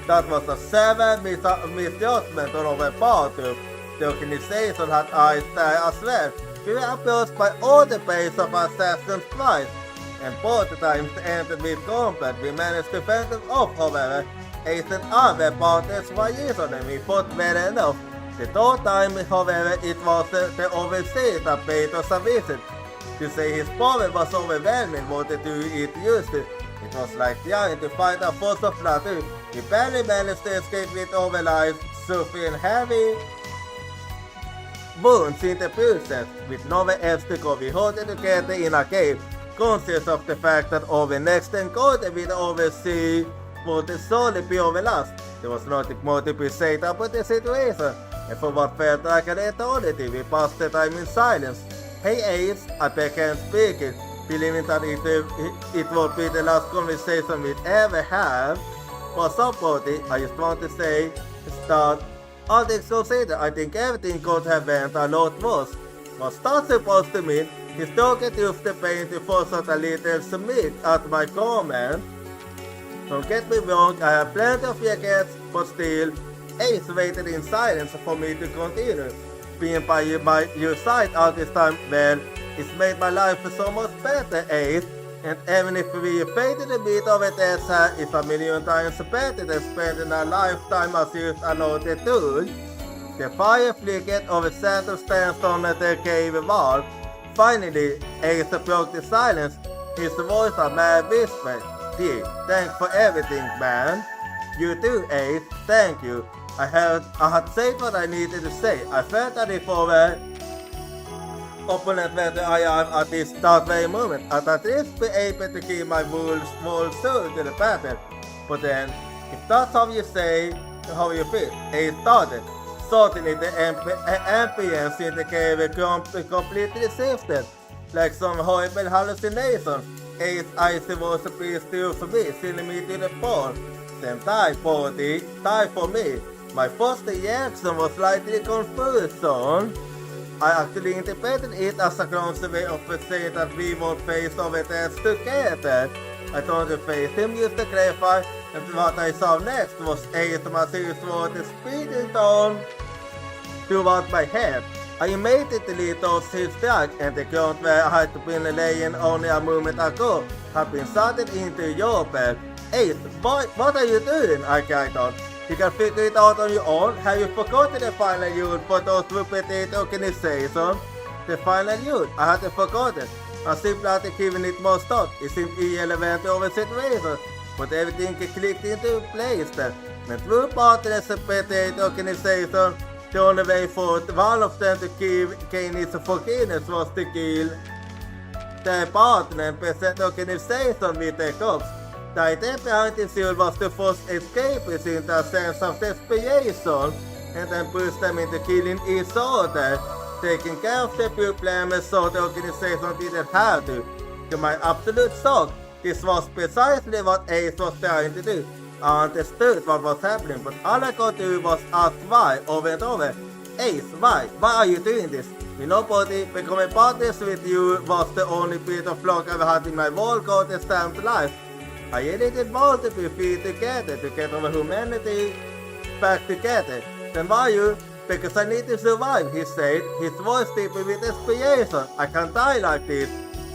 That was a severe misjudgment on our part. The organization had eyes there as well. We were approached by all the base of assassins twice, and both times entered with combat. We managed to fend them off, however. Ace and I were partners for years on them. We fought well enough. The third time, however, it was the overseer that paid us a visit. To say his power was overwhelming, what to do it used to. It was like trying to fight a force of nature. We barely managed to escape with our lives, suffering heavy wounds in the process. With nowhere else to go, we halted together in a cave, conscious of the fact that our next encounter with our sea would solely be our last. There was nothing more to be said about the situation, and for what felt like an eternity, we passed the time in silence. Hey Ace, I began speaking, believing that it would be the last conversation we'd ever have. What's up, buddy? I just want to say that all things considered, I think everything could have went a lot worse. What's that supposed to mean? He's talking to the pain to force out a little smirk at my comment. Don't get me wrong, I have plenty of jackets, but still, Ace waited in silence for me to continue. Being by your side all this time, well, it's made my life so much better, Ace. And even if we faded a bit of it as it's a million times better than spending a lifetime as used another tool. The fire flickered over Santa's sandstone at the cave wall. Finally, Ace broke the silence, his voice a mad whisper. Gee, thanks for everything, man. You too, Ace, thank you. I had said what I needed to say. I felt that if our opponent were I am at that very moment, I'd at least be able to keep my whole soul to the battle. But then, if that's how you say, how you feel, Ace started. Suddenly the ambience in the cave completely shifted, like some horrible hallucination. Ace eyes was a piece too for me, sending me to the floor. Then die for me. My first reaction was slightly confusion. I actually interpreted it as a clumsy way of saying that we won't face our deaths together. I turned to face him, used to clarify, and what I saw next was Ace massive sword speeding down towards my head. I immediately tossed his drag, and the ground where I had been laying only a moment ago had been started into your bed. Ace, boy, what are you doing? I cried out. You can figure it out on your own. Have you forgotten the final unit for those repeated organizations? The final unit, I hadn't forgotten. I simply hadn't given it more thought. It seemed irrelevant to our situation, but everything clicked into place then. When true partners repeated organization, the only way for one of them to gain his forgiveness was to kill their partner and present the organization with their corpse. The idea behind this deal was to force escapists into a sense of desperation and then push them into killing each other, taking care of the people so the organization didn't have to. To my absolute shock, this was precisely what Ace was trying to do. I understood what was happening, but all I could do was ask why over and over. Ace, why? Why are you doing this? You know, buddy, becoming partners with you was the only bit of luck I've had in my whole goddamn life. I really did want to be free together to get our humanity back together. Then why you? Because I need to survive, he said, his voice deep with desperation. I can't die like this.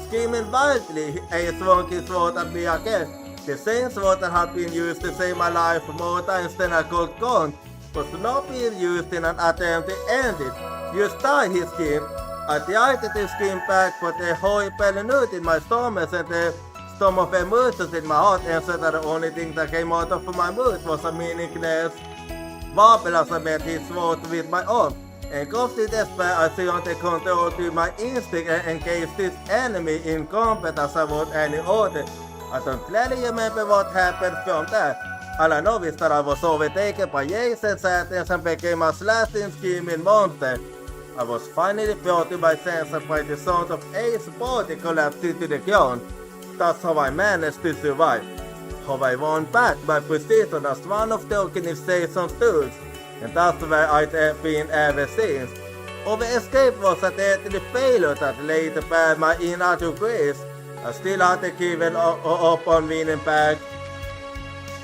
Screaming wildly, Ace swung his sword at me again. The same sword that had been used to save my life more times than I could count was not being used in an attempt to end it. You die, he screamed. I tried to scream back, but the horrible note in my stomach and the storm of emotions in my heart answered that the only thing that came out of my mouth was a meaningless wobble as I met his sword with my arm. Engulfed in despair, I surrendered control to my instinct and engaged this enemy in combat as I would any other. I don't clearly remember what happened from there. All I know is that I was overtaken by Jason's sadness and became a slashing, screaming monster. I was finally brought to my senses by the sound of Ace's body collapsing to the ground. That's how I managed to survive. How I won back my position as one of the organization's tools. And that's where I'd been ever since. Our escape was a deadly failure that later bared my inadequacies. I still hadn't given up on winning back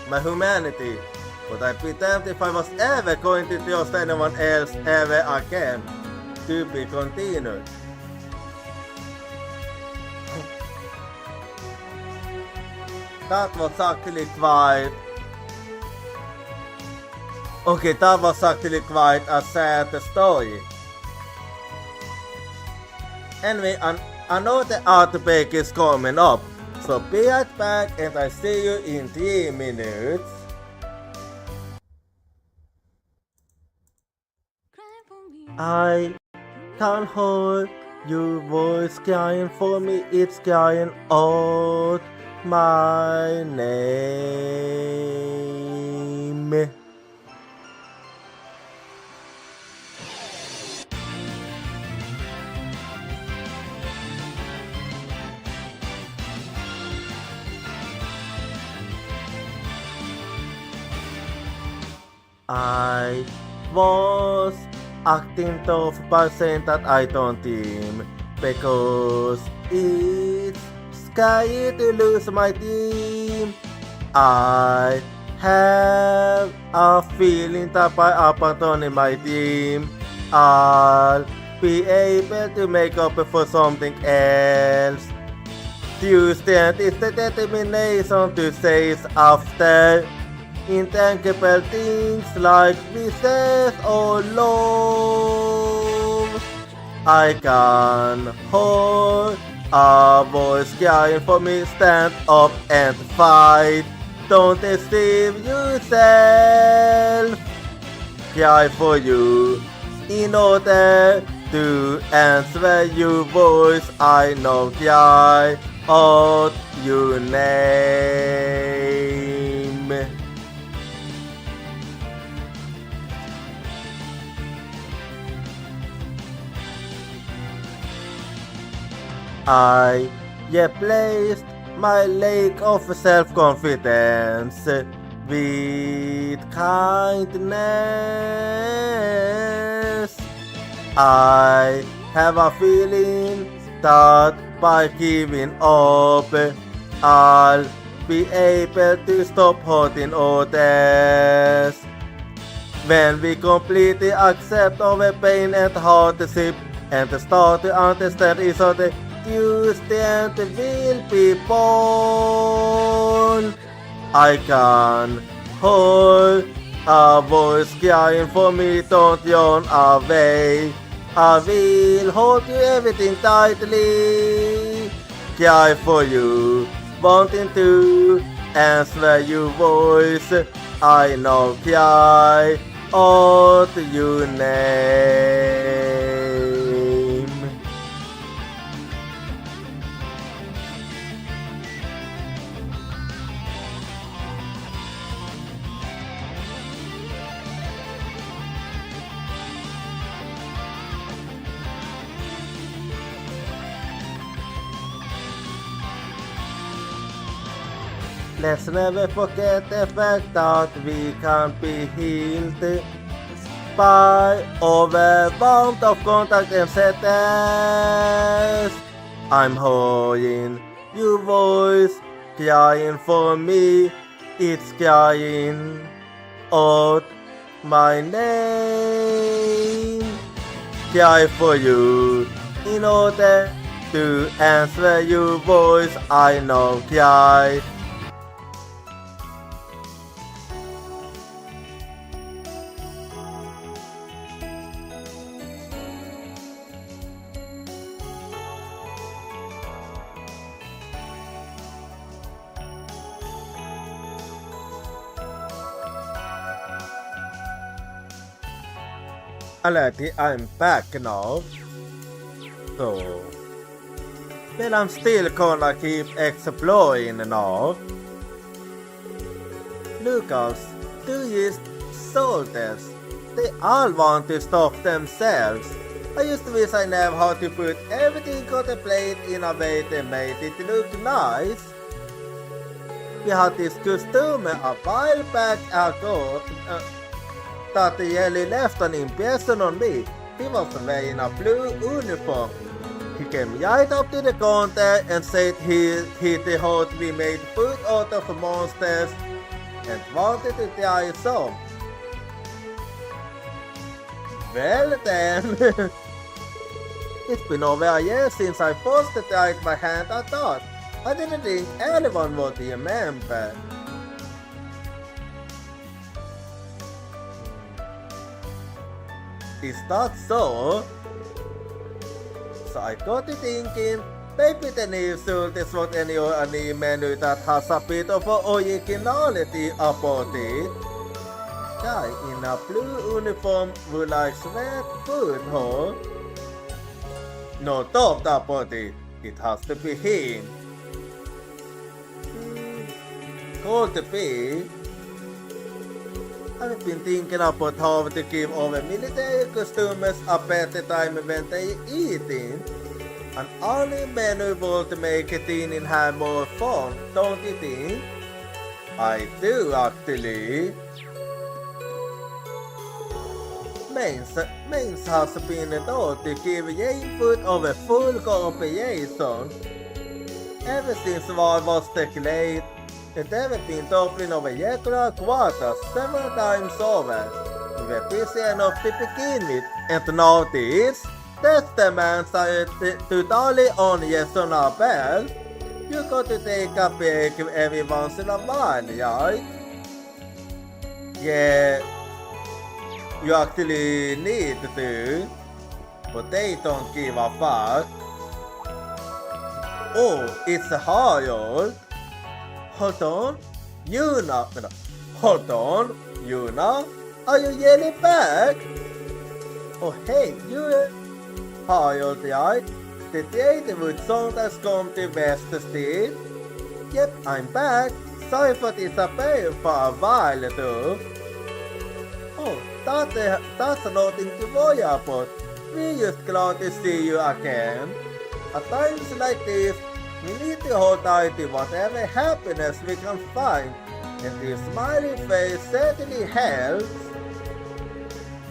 my humanity. But I'd be damned if I was ever going to trust anyone else ever again. To be continued. That was actually quite... Okay, that was actually quite a sad story. Anyway, another outbreak is coming up. So be right back and I see you in 3 minutes. I can't hold your voice crying for me, it's crying out my name. I was acting tough by saying that I don't team because it's scary to lose my team. I have a feeling that by abandoning my team, I'll be able to make up for something else. Tuesday is the determination to chase after intangible things like business or love. I can hold a voice crying for me, stand up and fight. Don't deceive yourself. Cry for you in order to answer your voice. I know cry out your name. I replaced my lack of self-confidence with kindness. I have a feeling that by giving up, I'll be able to stop hurting others. When we completely accept our pain and hardship and start to understand each other, you stand will be born. I can hold a voice crying for me, don't yawn away. I will hold you everything tightly. Cry for you, wanting to answer your voice. I know cry out your name. Let's never forget the fact that we can't be healed by overwhelmed of contact and sadness. I'm holding your voice, crying for me, it's crying out my name. Cry for you in order to answer your voice. I know cry. Alrighty, I'm back now. So, but I'm still gonna keep exploring now. Lucas, do these soldiers, they all want to stop themselves. I used to wish I knew how to put everything on the plate in a way that made it look nice. We had this costume a while back ago that really left an impression on me. He was wearing a blue uniform. He came right up to the counter and said he thought we made food out of monsters and wanted to try some. Well then, it's been over a year since I first tried my hand at that. I didn't think anyone would remember. Is that so? So I got to thinking, maybe the new salt is what any menu that has a bit of originality about it. guy in a blue uniform would like sweat food, huh? No, top that body. It has to be him. Could be. I've been thinking about how to give our military customers a better time when they eating. An only menu to make it in have more fun, don't you think? I do actually. Mains has been told to give Jane food of a full cooperation. Ever since I was declared, it ever been toppling of a Jochira quarters several times over. We were busy enough to begin with, and now this. That's the man said totally on yes on our bell. You got to take a break every once in a while, right? Yeah, you actually need to, but they don't give a fuck. Oh, it's a Harold. Hold on, hold on, Yuna, are you yelling back? Oh hey, you. Harold, right? The Datewood song has come to West Street. Yep, I'm back. Sorry for disappearing for a while though. Oh, that's nothing to worry about. We're just glad to see you again. At times like this, we need to hold tight to whatever happiness we can find, and this smiley face certainly helps.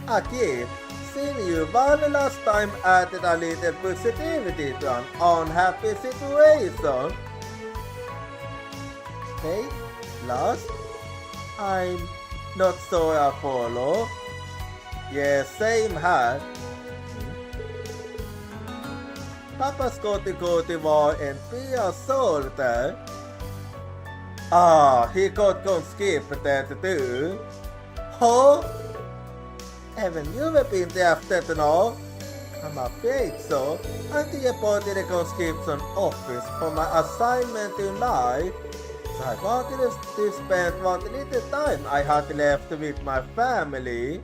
Again, seeing you one last time added a little positivity to an unhappy situation. Hey, last? I'm not sure I follow. Yeah, same hat. Papa's got to go to war and be a soldier. Ah, he got to skip that too. Huh? Haven't you ever been there after to know? I'm afraid so. I think about the conscription office for my assignment tonight. So I wanted to spend what little time I had left with my family.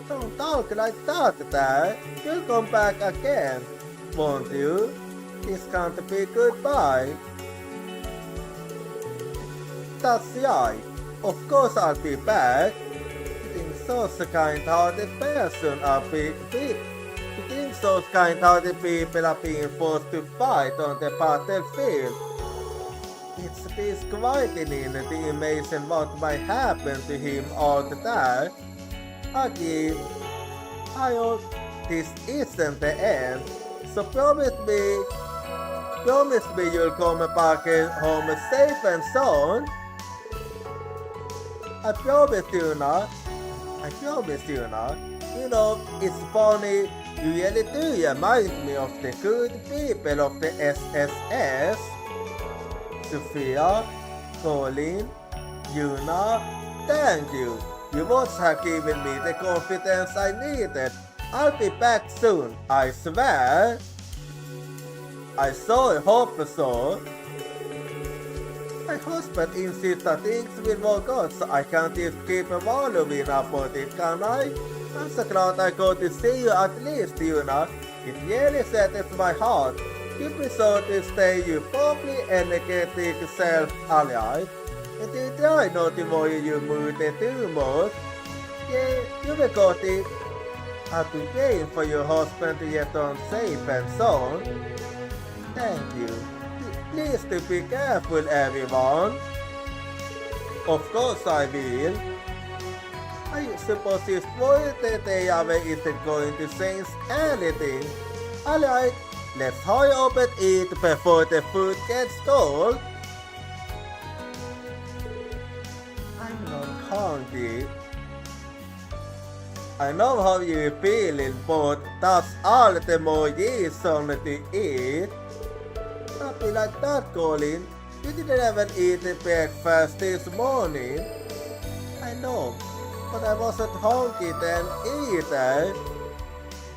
Don't talk like that, Dad. You'll come back again, won't you? This can't be goodbye. That's right. Of course I'll be back. Such a kind-hearted person are such kind-hearted people are being forced to fight on the battlefield. It's disquieting the imagine what might happen to him all the time. Again, I hope this isn't the end. So promise me you'll come back home safe and sound. I promise you not. You know, it's funny, you really do remind me of the good people of the SSS. Sophia, Colin, Yuna, thank you. You both have given me the confidence I needed. I'll be back soon, I swear. I so hope so. My husband insists that things will work out, so I can't just keep wallowing about it, can I? I'm so glad I got to see you at least, Yuna. It really settles my heart. You be sure to stay your properly energetic self alive. And to try not to worry you mood too much. Yeah, you will got it. I'll be praying for your husband to get on safe and sound. Thank you. Please to be careful, everyone. Of course I will. I suppose it's worried that they isn't going to change anything. Alright, let's hurry up and eat before the food gets cold. I'm not hungry. I know how you're feeling, but that's all the more reason to eat. Don't be like that, Colin. You didn't even eat breakfast this morning. I know, but I wasn't hungry then either.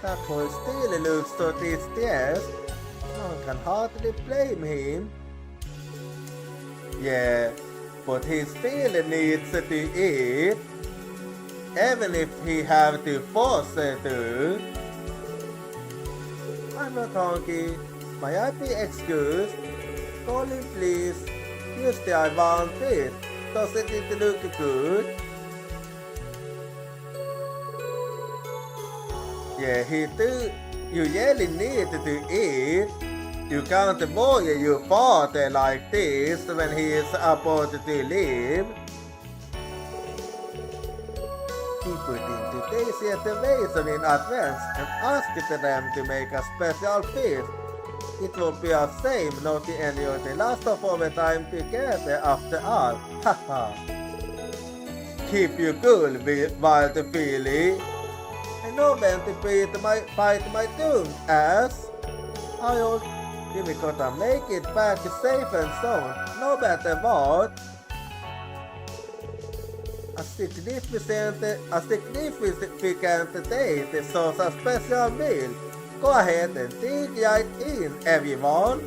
That boy still looks so distressed. One can hardly blame him. Yeah, but he still needs to eat, even if he have to force to. I'm not hungry. May I be excused? Colin, please. Just I want it. Doesn't it look good? Yeah, he do. You really need to eat. You can't bother your father like this when he is about to leave. He put into Daisy reservation in advance and asked them to make a special feast. It would be a shame not to enjoy the last of our time together after all. Haha. Keep you cool, wild filly. I know when to bite my tongue, ass. I'll gotta make it back safe and sound, no matter what. A significant date so a special meal. Go ahead and dig right in, everyone.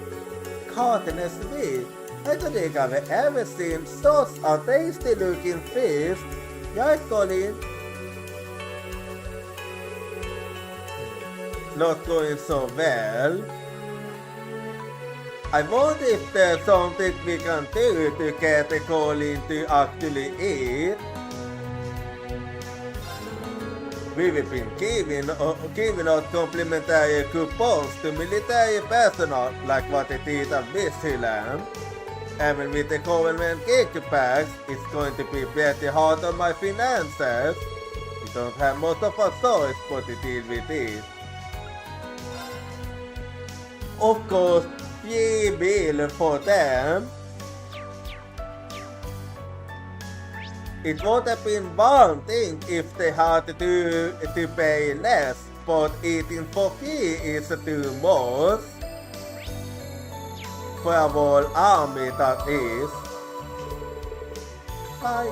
Goodness me, I don't think I've ever seen such a tasty looking feast. Right, Colin? Not going so well. I wonder if there's something we can do to get Colin to actually eat. We've been giving out complimentary coupons to military personnel like what it is at Disneyland. Even with the government gift packs, it's going to be pretty hard on my finances. We don't have most of our choice but to deal with this. Of course, free bill for them. It would have been one thing if they had to pay less, but eating for free is too much. For a whole army, that is. I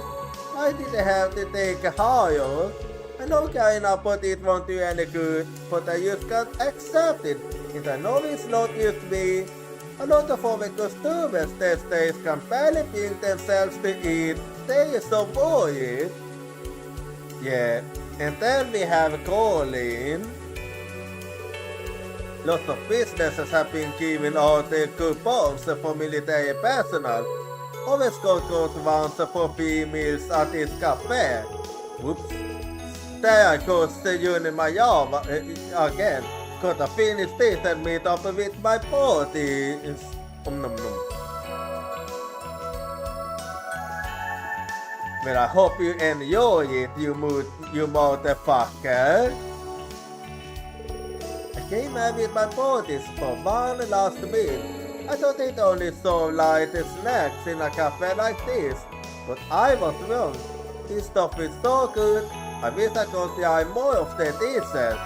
didn't have to take a hire. I know kinda but it won't do any good, but I just can't accept it. And I know it's not just me. A lot of our customers these days can barely bring themselves to eat. They are so worried. Yeah, and then we have Colin. Lots of businesses have been giving out coupons for military personnel. Always got once for free meals at this cafe. Whoops. There goes using my job again. Gotta finish this and meet up with my party. Well, I hope you enjoy it, you motherfucker. I came here with my parties for one last meal. I thought it only served light snacks in a cafe like this, but I was wrong. This stuff is so good. I wish I could try more of the dishes.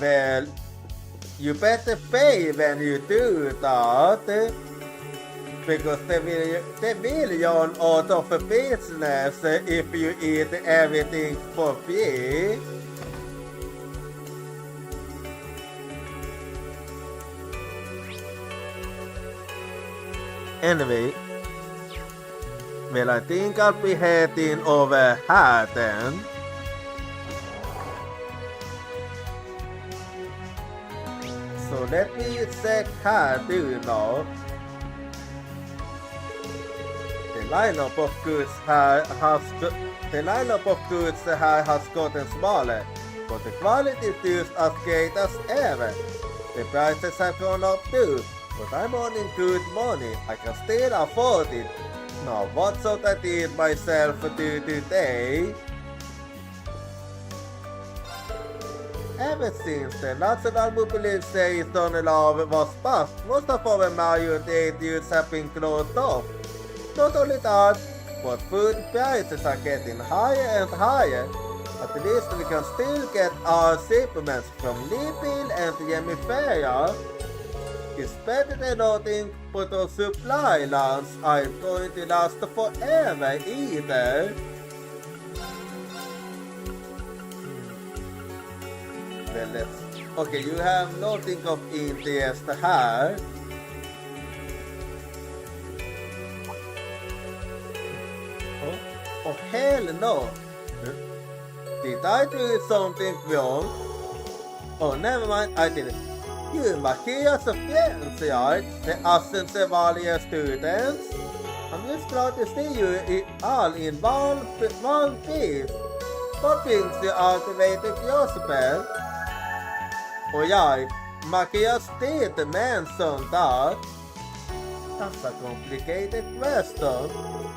Well, you better pay when you do that. Because they will run out of business if you eat everything for free. Anyway, well, I think I'll be heading over here then. So let me check here, do you know? The lineup of goods has gotten smaller, but the quality is just as great as ever. The prices have gone up too, but I'm earning good money. I can still afford it. Now, what should I treat myself to today? Ever since the National Mobilization Law was passed, most of our major trade routes have been closed off. Not only that, but food prices are getting higher and higher. At least we can still get our shipments from Libil and Yemiferia. It's better than nothing, but our supply lines aren't going to last forever either. Well, okay, you have nothing of interest here. hell no. Did I do something wrong? Oh, never mind, I didn't. You Machias fiancé, the Ascensevalia students. I'm just glad to see you all in one piece. What brings you out to wait at Jochira? Och jag, Machias det men sånt där. That's a complicated question.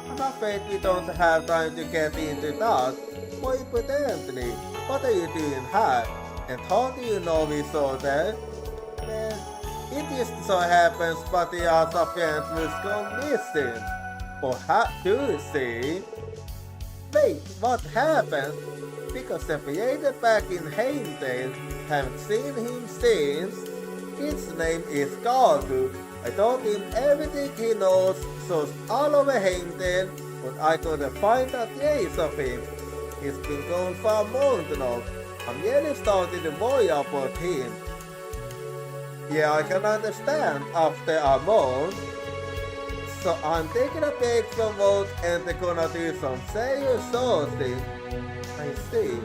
I'm afraid we don't have time to get into that. More importantly, what are you doing here? And how do you know we saw that? Well, it just so happens that the other friend was gone missing. Or had to see. Wait, what happened? Because separated back in Heimdall, haven't seen him since. His name is Gargu. I told him everything he knows, so all over Heimdall, but I couldn't find a trace of him. He's been gone for a month now. I'm really starting to worry about him. Yeah, I can understand after a month. So I'm taking a break from work and they're gonna do some serious sourcing. I see.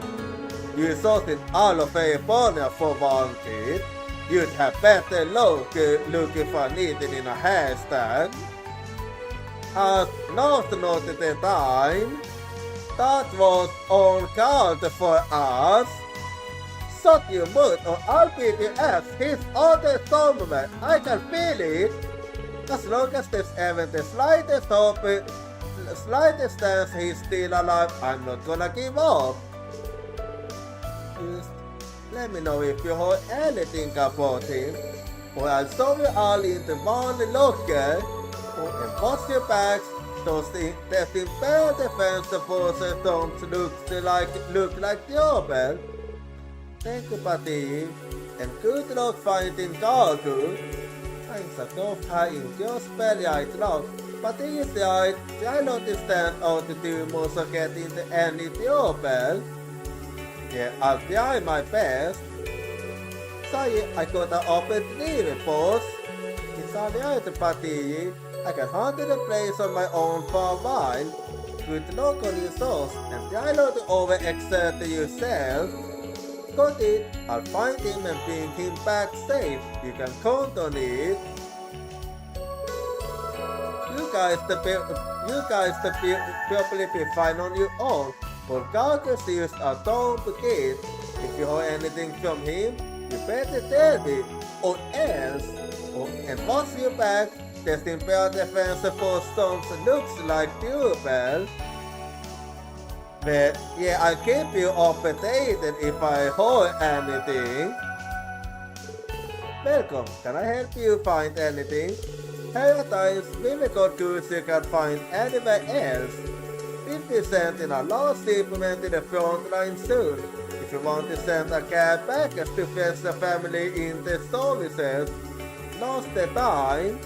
You sorted all of California for one kid. You'd have better luck looking for needed in a hairstand. As not at the time, that was uncalled for us. Shut your mouth or I'll beat your ass. He's on the somewhere. I can feel it. As long as there's even the slightest hope, slightest chance he's still alive, I'm not gonna give up. Just let me know if you heard anything about him, or I'll shove you all into one locker, and watch your backs. There's impaired defense forces don't look like Jochira. Thank you, buddy, and good luck finding Gargu. Jag ska gå här in till att spela idag. But it's right, I don't understand how to do most of getting into any Jochira. Yeah, I'll try my best. Sorry, I got an opportunity, boss. It's alright, buddy. I can handle the place on my own for a while. Good luck on your sauce, and try not to overexert yourself. Got it. I'll find him and bring him back safe. You can count on it. You guys probably be fine on your own. But Gargus used a dumb kid. If you heard anything from him, you better tell me. Or else. And once you're back, there's impaired defense for stones looks like Jochira. But yeah, I'll keep you updated if I heard anything. Welcome, can I help you find anything? Paradise really got goods you can find anywhere else. We'll be sent in a large shipment to the front line soon. If you want to send a care package to friends and family in the services, now's the time.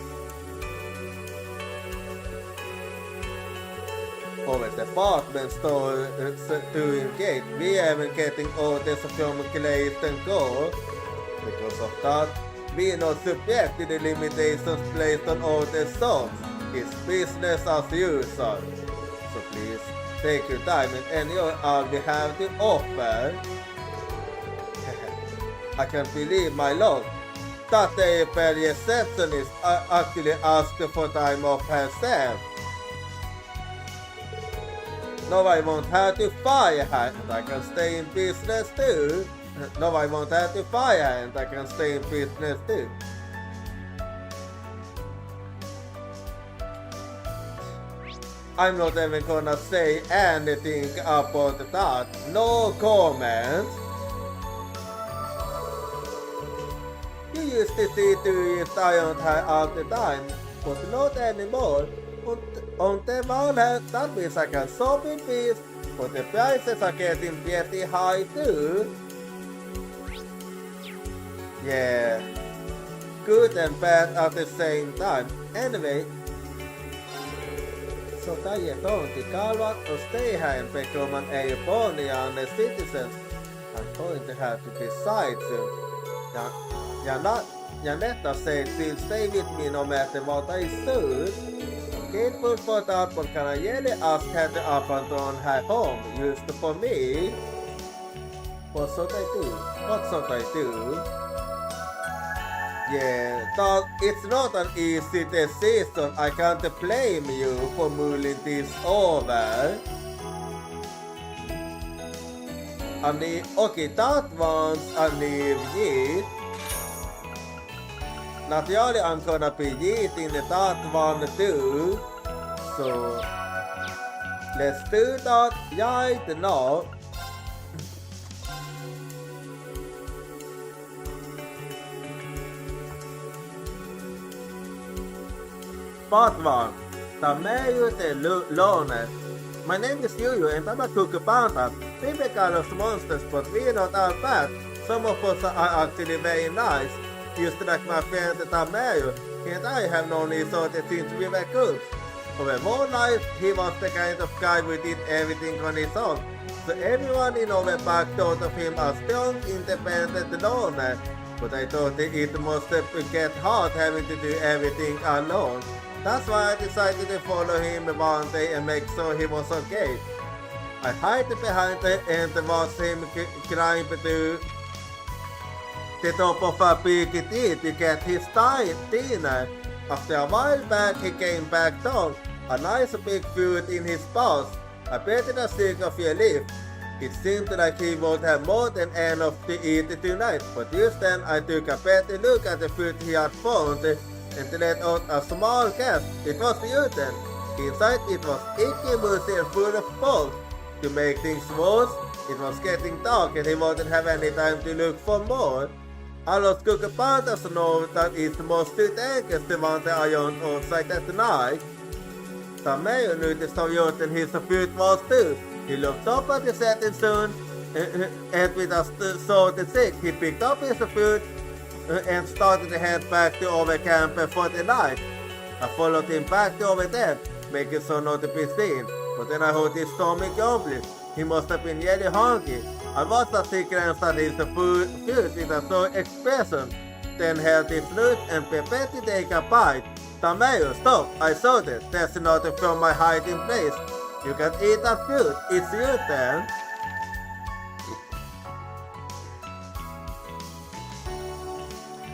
Over the department store doing gate, we haven't getting orders from Glaze and Gold. Because of that, we are not subject to the limitations placed on orders songs. It's business as usual. So please, take your time and enjoy all we have to offer. I can't believe my luck. That the receptionist actually asked for time off herself. No, I won't have to fire her and I can stay in business too. No, I won't have to fire her and I can stay in business too. I'm not even gonna say anything about that. No comment. You used to see to it iron her all the time, but not anymore. On the one hand, that means I can solve in peace, but the prices are getting pretty high too. Yeah, good and bad at the same time. Anyway, så kan jag ta till Karvat och stay här and become an Airbornian citizen. I'm going to have to decide soon. Janetta said she'll stay with me no matter what I choose. grateful for that, but can I really ask her to up and down her home used for me? What should I do? What should I do? Yeah, that it's not an easy decision. I can't blame you for mulling this over. Okay, that one's a leave yeet. Naturally, I'm gonna be eating that one too. So, let's do that right now. Part 1. Ta med ut lånet. My name is Yuyu and I'm a cookie panda. We make kind of monsters, but we're not all bad. Some of us are actually very nice. Just like my friend Tamayo, and I have known him so since we were cooks. Over more life, he was the kind of guy who did everything on his own. So everyone in our back thought of him as strong, independent loner. But I thought it must get hard having to do everything alone. That's why I decided to follow him one day and make sure he was okay. I hid behind him and watched him climb to the top of a big tree to get his dinner. After a while back, he came back down, a nice big food in his paws. I petted a stick of a leaf. It seemed like he would have more than enough to eat tonight, but just then I took a better look at the food he had found and let out a small gasp. It was eaten. Inside it was icky, mushy and full of balls. To make things worse, it was getting dark and he wouldn't have any time to look for more. Alla skuggepandas know that it's mostly enkelt to vandra around outside at night. Tamayo noticed how rotten his food was too. He looked up at the setting sun and with a salted stick, he picked up his food and started to head back to our camp for the night. I followed him back to over there, making sure not to be seen. But then I heard his stomach grumbling. He must have been really hungry. I was a secret that his food with a sore expression. Then held his nose and prepared to take a bite. Tamayo, stop! I saw it. That's not from my hiding place. You can eat that food. It's your turn.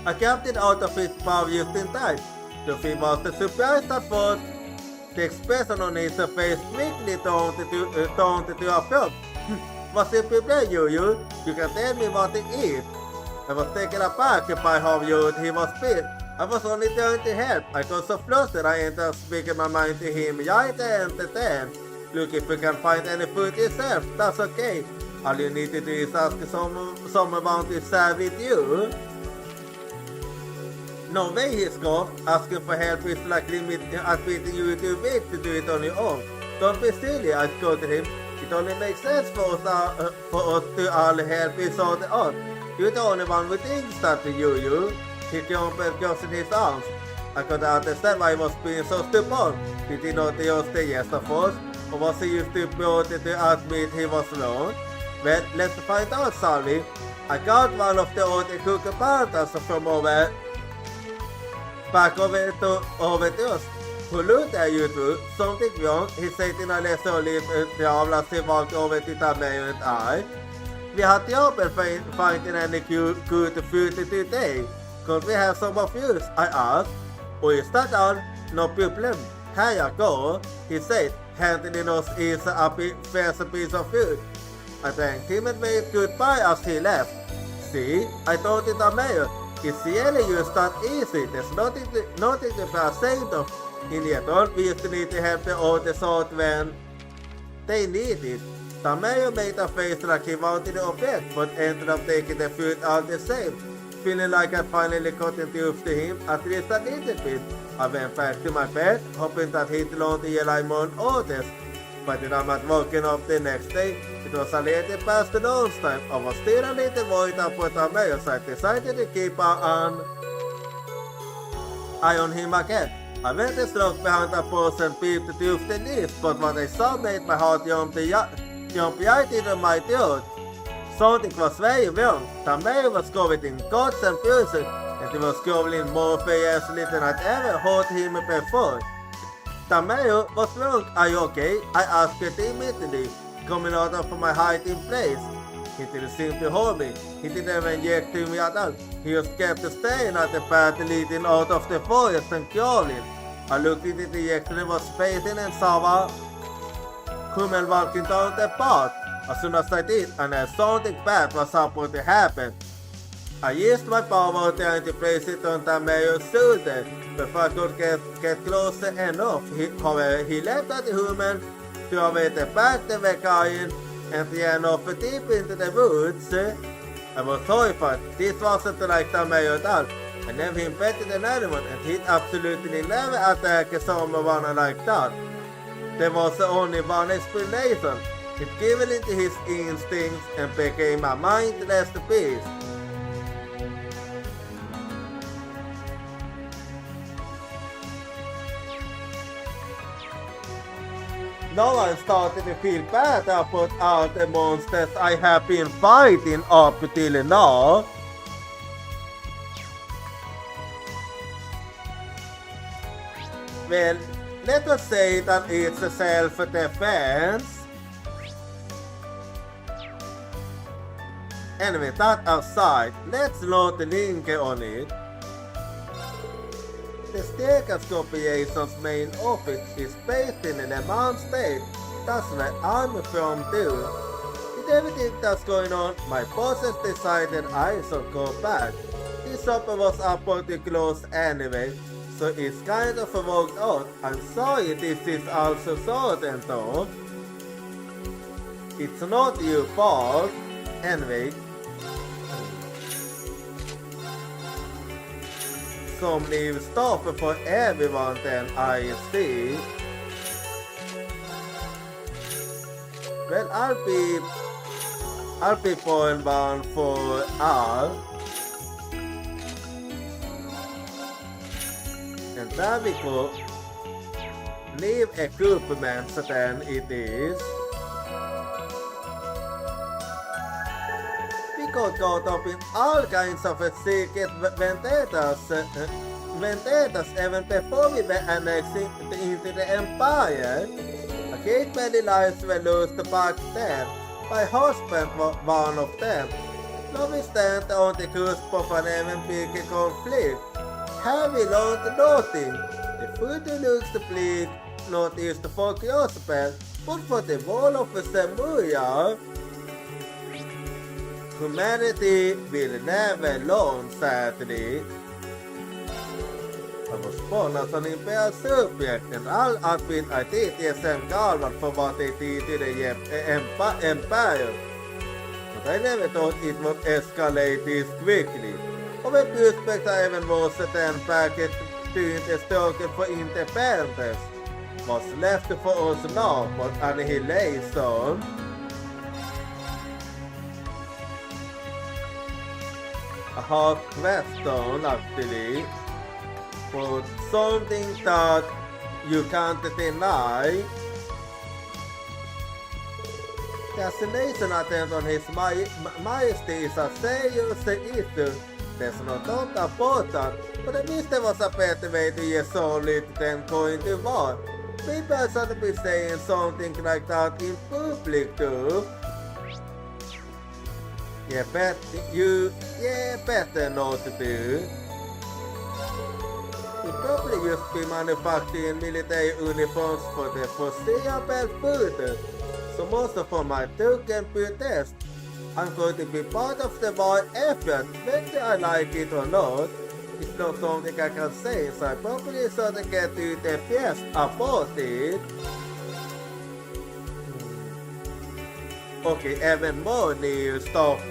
I kept it out of his mouth just in time. Sophie was surprised at first. The expression on his face quickly turned to a frown. What's your problem, Yuyu? You can tell me what to eat. I was taken aback by how rude he was being. I was only trying to help. I got so flustered I ended up speaking my mind to him right and then. Look, if you can find any food yourself, that's okay. All you need to do is ask someone to serve with you. No way, he scoffed. Asking for help is like admitting you too big to do it on your own. Don't be silly, I scolded him. It only makes sense for us to all help each other out. You're the only one who thinks that, Yuyu. He jumped across in his arms. I couldn't understand why he was being so stupid. Did he not just say yes of us? Or was he too proud to admit he was wrong? Well, let's find out, shall we? I got one of the old cookie pandas from back over to us. Who looked at you two? Something wrong? He said in a less olive travel as he walked over to Tamayo and I. We had the open finding any good food today. Could we have some of yours? I asked. Oh, is that all? No problem. Here you go, he said, handing us each a fresh piece of food. I thanked him and made goodbye as he left. See, I told you Tamayo. It's really just that easy. There's nothing to be ashamed of. In yet all, we used to need to help the oldest out when they need it. Tamayo made a face like he wanted to object, but ended up taking the food all the same. Feeling like I finally got introduced to him, at least a little bit. I went back to my bed, hoping that he'd learn to realize more orders. By the time I'd woken up the next day, it was a little past the lunchtime. I was still a little worried about Tamayo, so I decided to keep an eye on him again. I went and stroke behind a post and peeped through the leaves, but what I saw made my heart jump right into my throat. Something was very wrong. Tamayo was covered in cuts and bruises, and he was growling more furiously than I'd ever heard him before. Tamayo, what's wrong? Are you okay? I asked her timidly, coming out of my hiding place. He didn't seem to hold me. He didn't even yell to me at all. He just kept staring at the path leading out of the forest and calling. I looked into the Jochira was facing and saw a woman walking down the path. As soon as I did, and I something bad was about to happen. I used my power trying to place it on Tamayo's shoulder before I could get closer enough. However, he left at the woman to await the back they were carrying and ran off deep into the woods. I was horrified. This wasn't like Tamayo at all. I never him better than anyone, and he'd absolutely never attack someone like that. There was only one explanation. He'd given into his instincts and became a mindless beast. Now I'm starting to feel bad about all the monsters I have been fighting up till now. Well, let us say that it's a self-defense. Anyway, that aside, let's not linger on it. The Steakhouse Corporation's main office is based in the Mount State. That's where I'm from too. With everything that's going on, my bosses decided I should go back. This shop was about to close anyway, so it's kind of worked out. I'm sorry this is also sudden though. It's not your fault. Anyway, some new stuff for everyone then I see. Well, I'll be pouring one for all. And there we go. Leave equipment then it is. We got caught up in all kinds of secret vendettas even before we were annexed into the Empire. A great many lives were lost back then. My husband was one of them. Now we stand on the cusp of an even bigger conflict. Have we learned nothing? The future looks bleak, not just for Crossbell, but for the whole of Zemuria. Humanity will never learn, sadly. I was born as an imperial subject, and all admit I did SM Garland for what they did to the Empire. But I never thought it would escalate this quickly. Of a prospect I even was then back during the struggle for independence. What's left for us now but annihilation? A hard question actually, but something that you can't deny. The assassination attempt on His Majesty is a serious issue. There's no doubt about that, but I wish there was a better way to get solid than going to war. People should be saying something like that in public too. Better not to do. We probably used to be manufacturing military uniforms for the foreseeable future. So most of my token protest, I'm going to be part of the war effort, whether I like it or not. It's not something I can say, so I probably should get to the best about it. Okay, even more new stuff.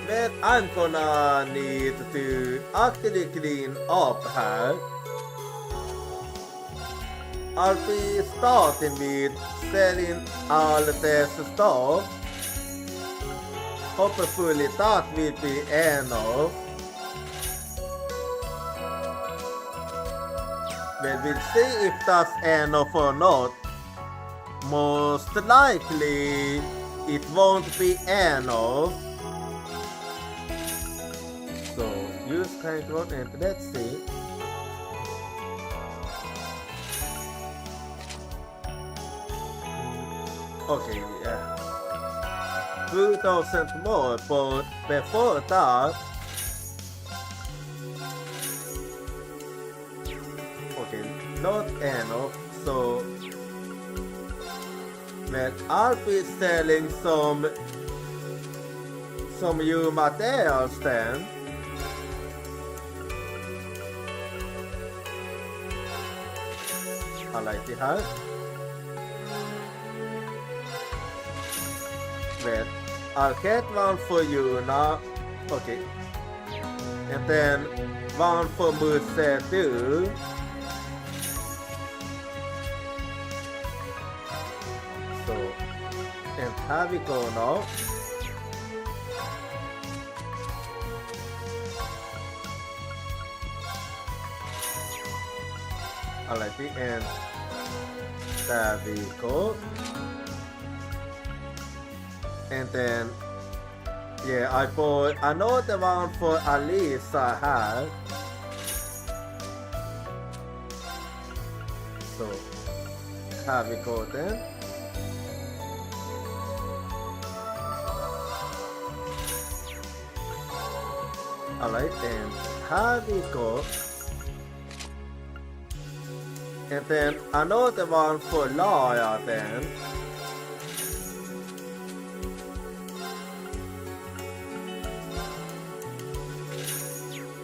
But I'm gonna need to actually clean up here. I'll be starting with selling all this stuff. Hopefully that will be enough. Well, we'll see if that's enough or not. Most likely it won't be enough. So use control and let's see. Okay, yeah. 2,000 more, but before that... Okay, not enough, so... Well, I'll be selling some new materials then. Alrighty här. Well, I'll get one for you now. Okay. And then one for Musse too. So, and here we go now. Alrighty, and there we go. And then, yeah, I bought another one for Alisa here. So, here we go then. Alright, and here we go. And then another one for Laura then.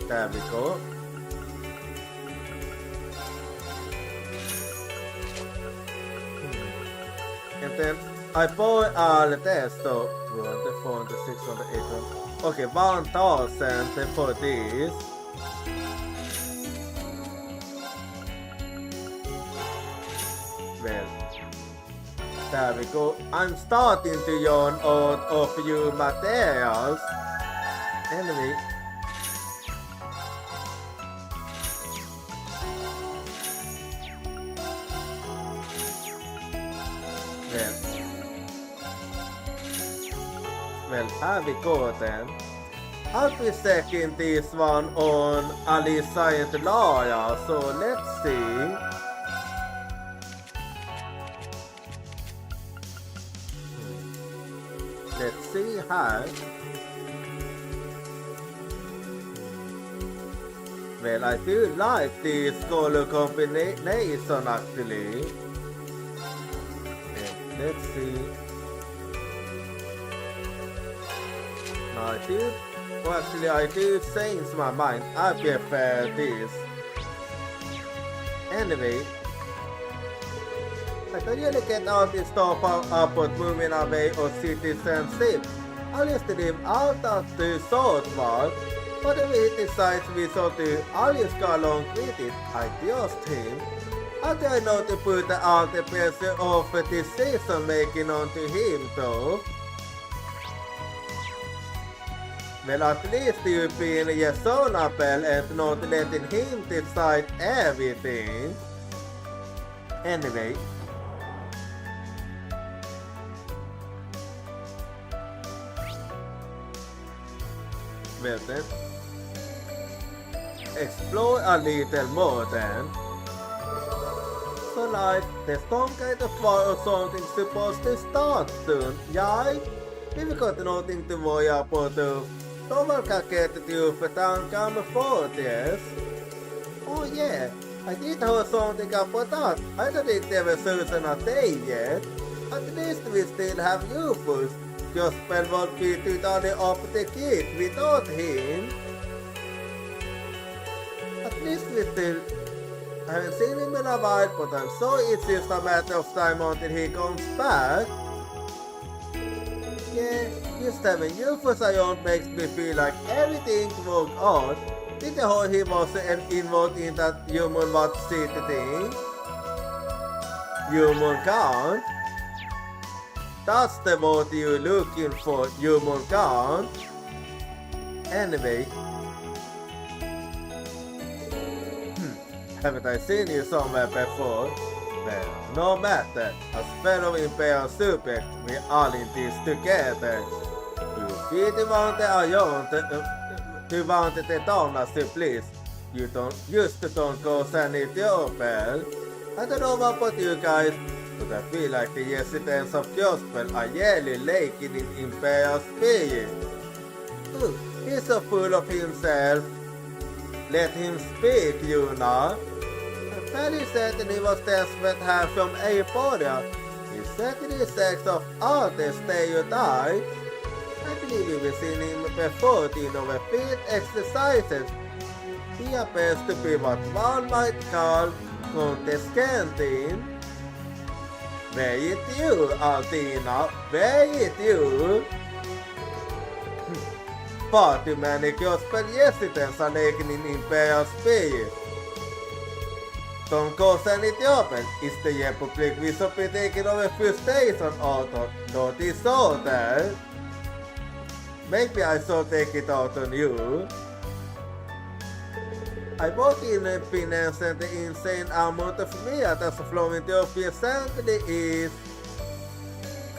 There we go. And then I bought all this, so 200, 400, 600, 800. Okay, 1,000 for this. Well, there we go. I'm starting to yawn out of you materials. Anyway. Well, here we go then. I'll be checking this one on Alisa and Laura, so let's see. Let's see here. Well, I do like this color combination actually. And let's see. I do change my mind. I prefer this. Anyway, I can really get out this top up with moving away or citizenship. I used to live out of the South World, but if he decides we should do, I'll just go along with it. I just him. I try not to put all the pressure of decision making onto him though. Well, at least you've been reasonable and not letting him decide everything. Anyway. Well then. Explore a little more then. So like, there's some kind of war or something supposed to start soon, yeah? We've got nothing to worry about though. Someone can get you for tankar med fördels. Oh yeah, I did hear something about that. I didn't ever chosen a day yet. At least we still have you first. Your spell won't be too totally up the kid without him. At least we still... I haven't seen him in a while, but I'm sure it's just a matter of time until he comes back. Yeah, just having you for Zion makes me feel like everything worked out. Did you know he was involved in that human what city thing? Human count? That's the word you're looking for, human count. Anyway. Haven't I seen you somewhere before? Well, no matter, as fellow Imperial subjects, we all in this together. You feed the mountain around to want the donuts to please. You don't used to don't go send it your bell. I don't know about you guys, But I feel like the residents of Crossbell are yearly laking in imperial spirit. Ooh, he's so full of himself. Let him speak, you know. Fanny certainly was desperate to have from Aporia. He certainly sex of all the stereotypes. I believe we've seen him before in our field exercises. He appears to be what one might call condescending. Were it you, Altina? Were it you? Far too many Crossbell residents are laking in imperial spirit. Som kursen inte öppen, istället publik visar butiken av en frustration auto, då det så där. Maybe I shall take it out on you. I bought in a finance and the insane amount of meat as flowing to your recently is,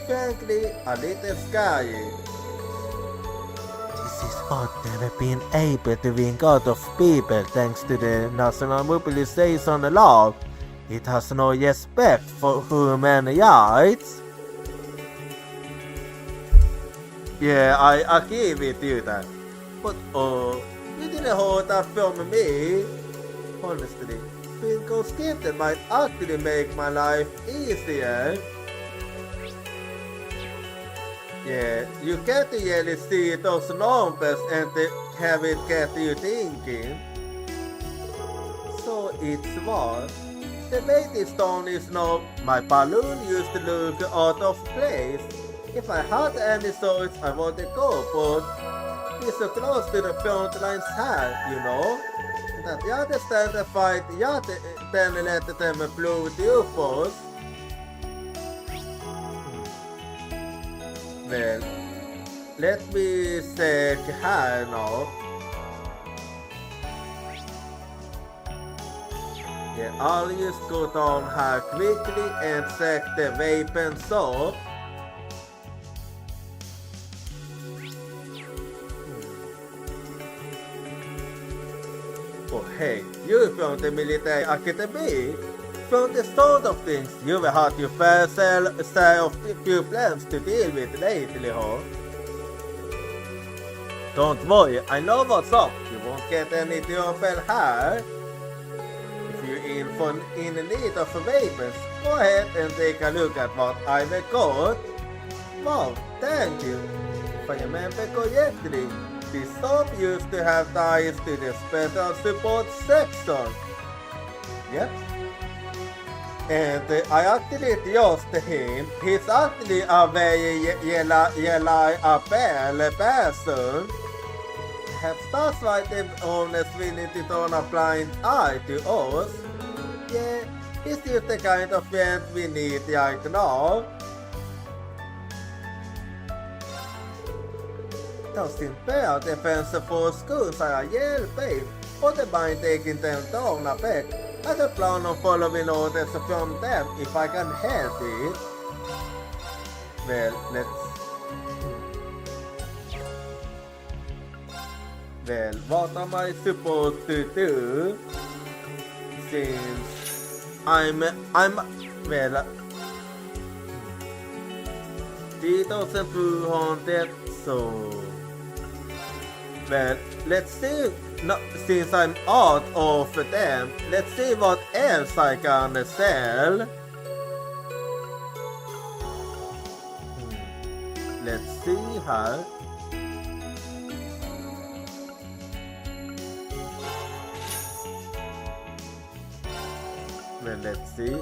frankly, a little scary. This is what never been able to wring out of people thanks to the national mobilization law. It has no respect for human rights. Yeah, I agree with you that. But you didn't hold that from me. Honestly, being conscripted might actually make my life easier. Yeah, you get to really see those numbers and have it get you thinking. So it's what? The latest stone is now my balloon used to look out of place. If I had any thoughts I want to go, but he's so close to the front lines here, you know? That you understand the fight, you then let them blow the UFOs. Well, let me check here now. Yeah, I'll just go down here quickly and check the weapon shop. Oh hey, you from the military academy? From the start of things, you will have your fair share of few plans to deal with lately, huh? Don't worry, I know what's up. You won't get any trouble here. If you're in need of weapons, go ahead and take a look at what I've got. Wow, thank you. If I remember correctly, this shop used to have ties to the special support section. Yep. And I actually trust him. He's actually a very reliable person. Perhaps that's why the owners willing to turn a blind eye to us. Yeah, he's just the kind of friend we need right now. Those imperial defense force schools are hjälping, och det bara taking them down a bit. I don't plan on following orders from them if I can help it. Well, what am I supposed to do? Since I'm 3,200, so well, let's see. No, since I'm out of them, let's see what else I can sell. Let's see her. Well, let's see.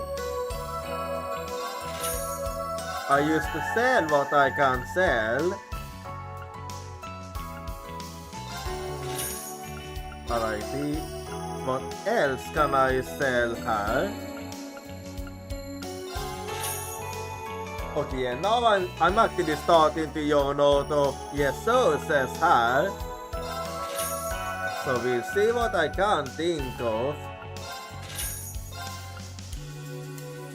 I used to sell what I can sell. Alrighty, what else can I sell here? Okay, and now I'm actually starting to run out of resources here. So we'll see what I can think of.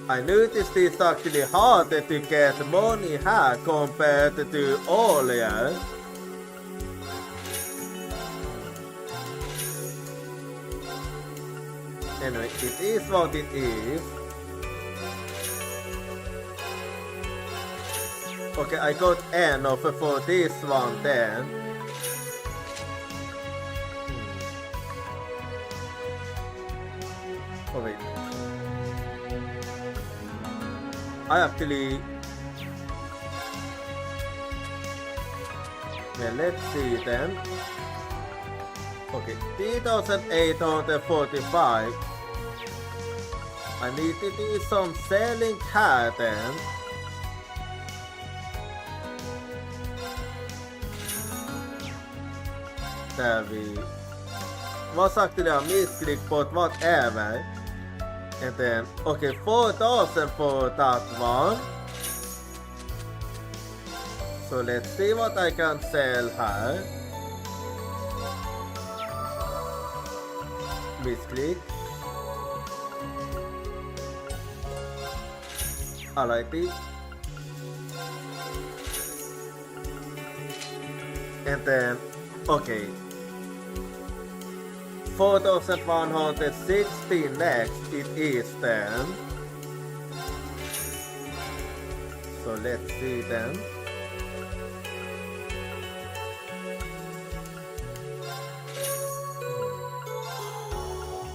I noticed it's actually harder to get money here compared to earlier. Anyway, it is what it is. Okay, I got an offer for this one then. Oh wait. I actually... Well, let's see then. Okay, 3,845. I need to do some selling here then. Där vi... Vad sagt det? Missklick but whatever. And then, okay, 4,000 for that one. So let's see what I can sell here. Misclick. Alrighty. And then, okay. 4,160 next it is then. So let's see then.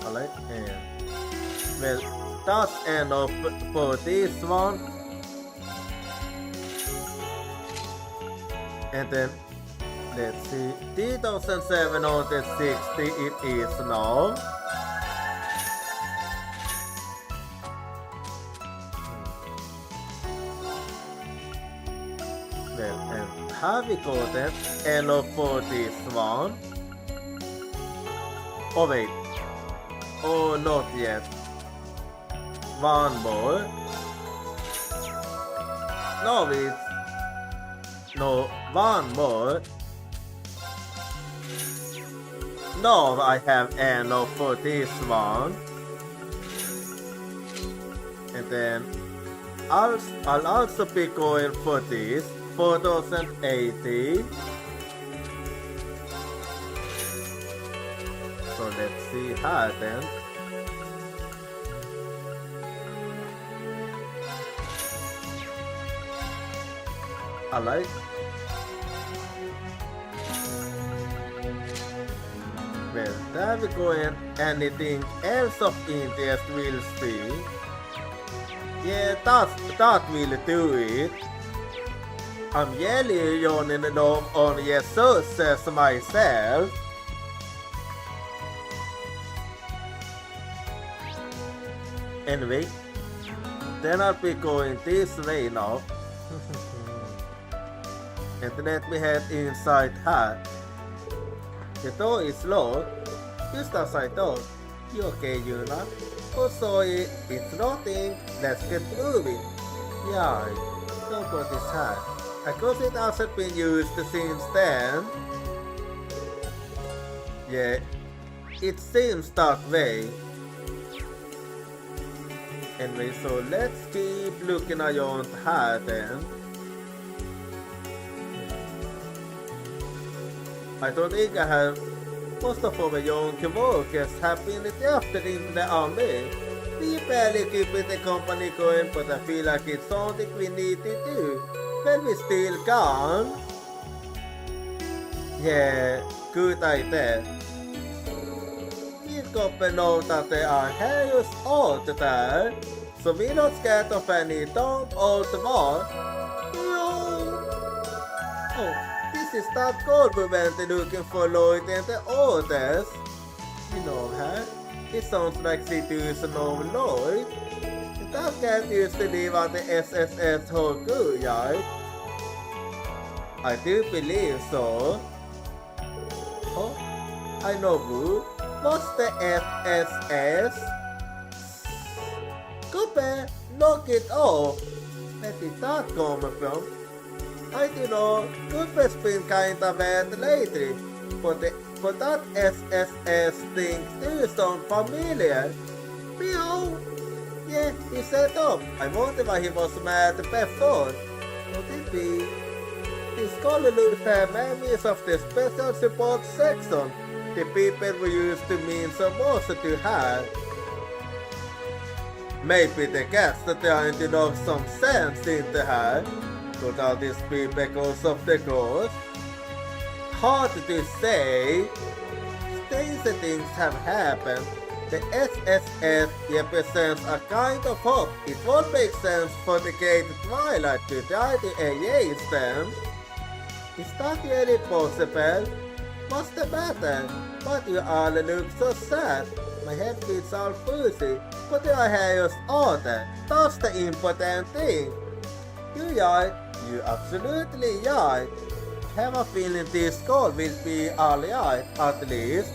Alright, and well, that's enough for this one. And then let's see, 3,760 it is now. Well, and have we gotten enough for this one? Oh wait. Oh, not yet. One more. No, it's... No, one more. No, I have enough for this one. And then I'll also be going for this 4,080. So let's see how then. Alright. Well, there we go, and anything else of interest we'll see. Yeah, that will do it. I'm yelling on the dome on Jesus myself. Anyway, then I'll be going this way now. And let me head inside here. The door is locked, just as I thought. You okay, Yuna? Oh, sorry, it's nothing. Let's get moving. Yeah, don't put this hat. I guess it hasn't been used since then. Yeah, it seems that way. Anyway, so let's keep looking around here then. I don't think I have most of our young workers have been drafted in the army. We barely keep the company going, but I feel like it's something we need to do when we still can. Yeah, good idea. We got to know that there are heroes out there, so we're not scared of any don't old war. Oh. This is that gold we went looking for Lloyd and the others. You know her. It sounds like situation of Lloyd. That cat used to live at the SSS Hoku yard. I do believe so. Oh, I know who. What's the FSS? Cooper, knock it off. Where did that come from? I do know, Cooper's been kinda bad lately, but that SSS thing still sounds familiar. Meow! Yeah, he set up. I wonder why he was mad before. Could it be? His scholarly have memories of the special support section, the people we used to mean so much to have. Maybe the guests are trying to knock some sense into her. Could all this be because of the ghost? Hard to say. Strange things have happened. The SSS represents a kind of hope. It won't make sense for the gate Twilight to try to erase them. Is that really possible? What's the matter? But you all look so sad. My head feels all fuzzy, but your hair is older. That's the important thing. You're right. You're absolutely right. Have a feeling this call will be alright, at least.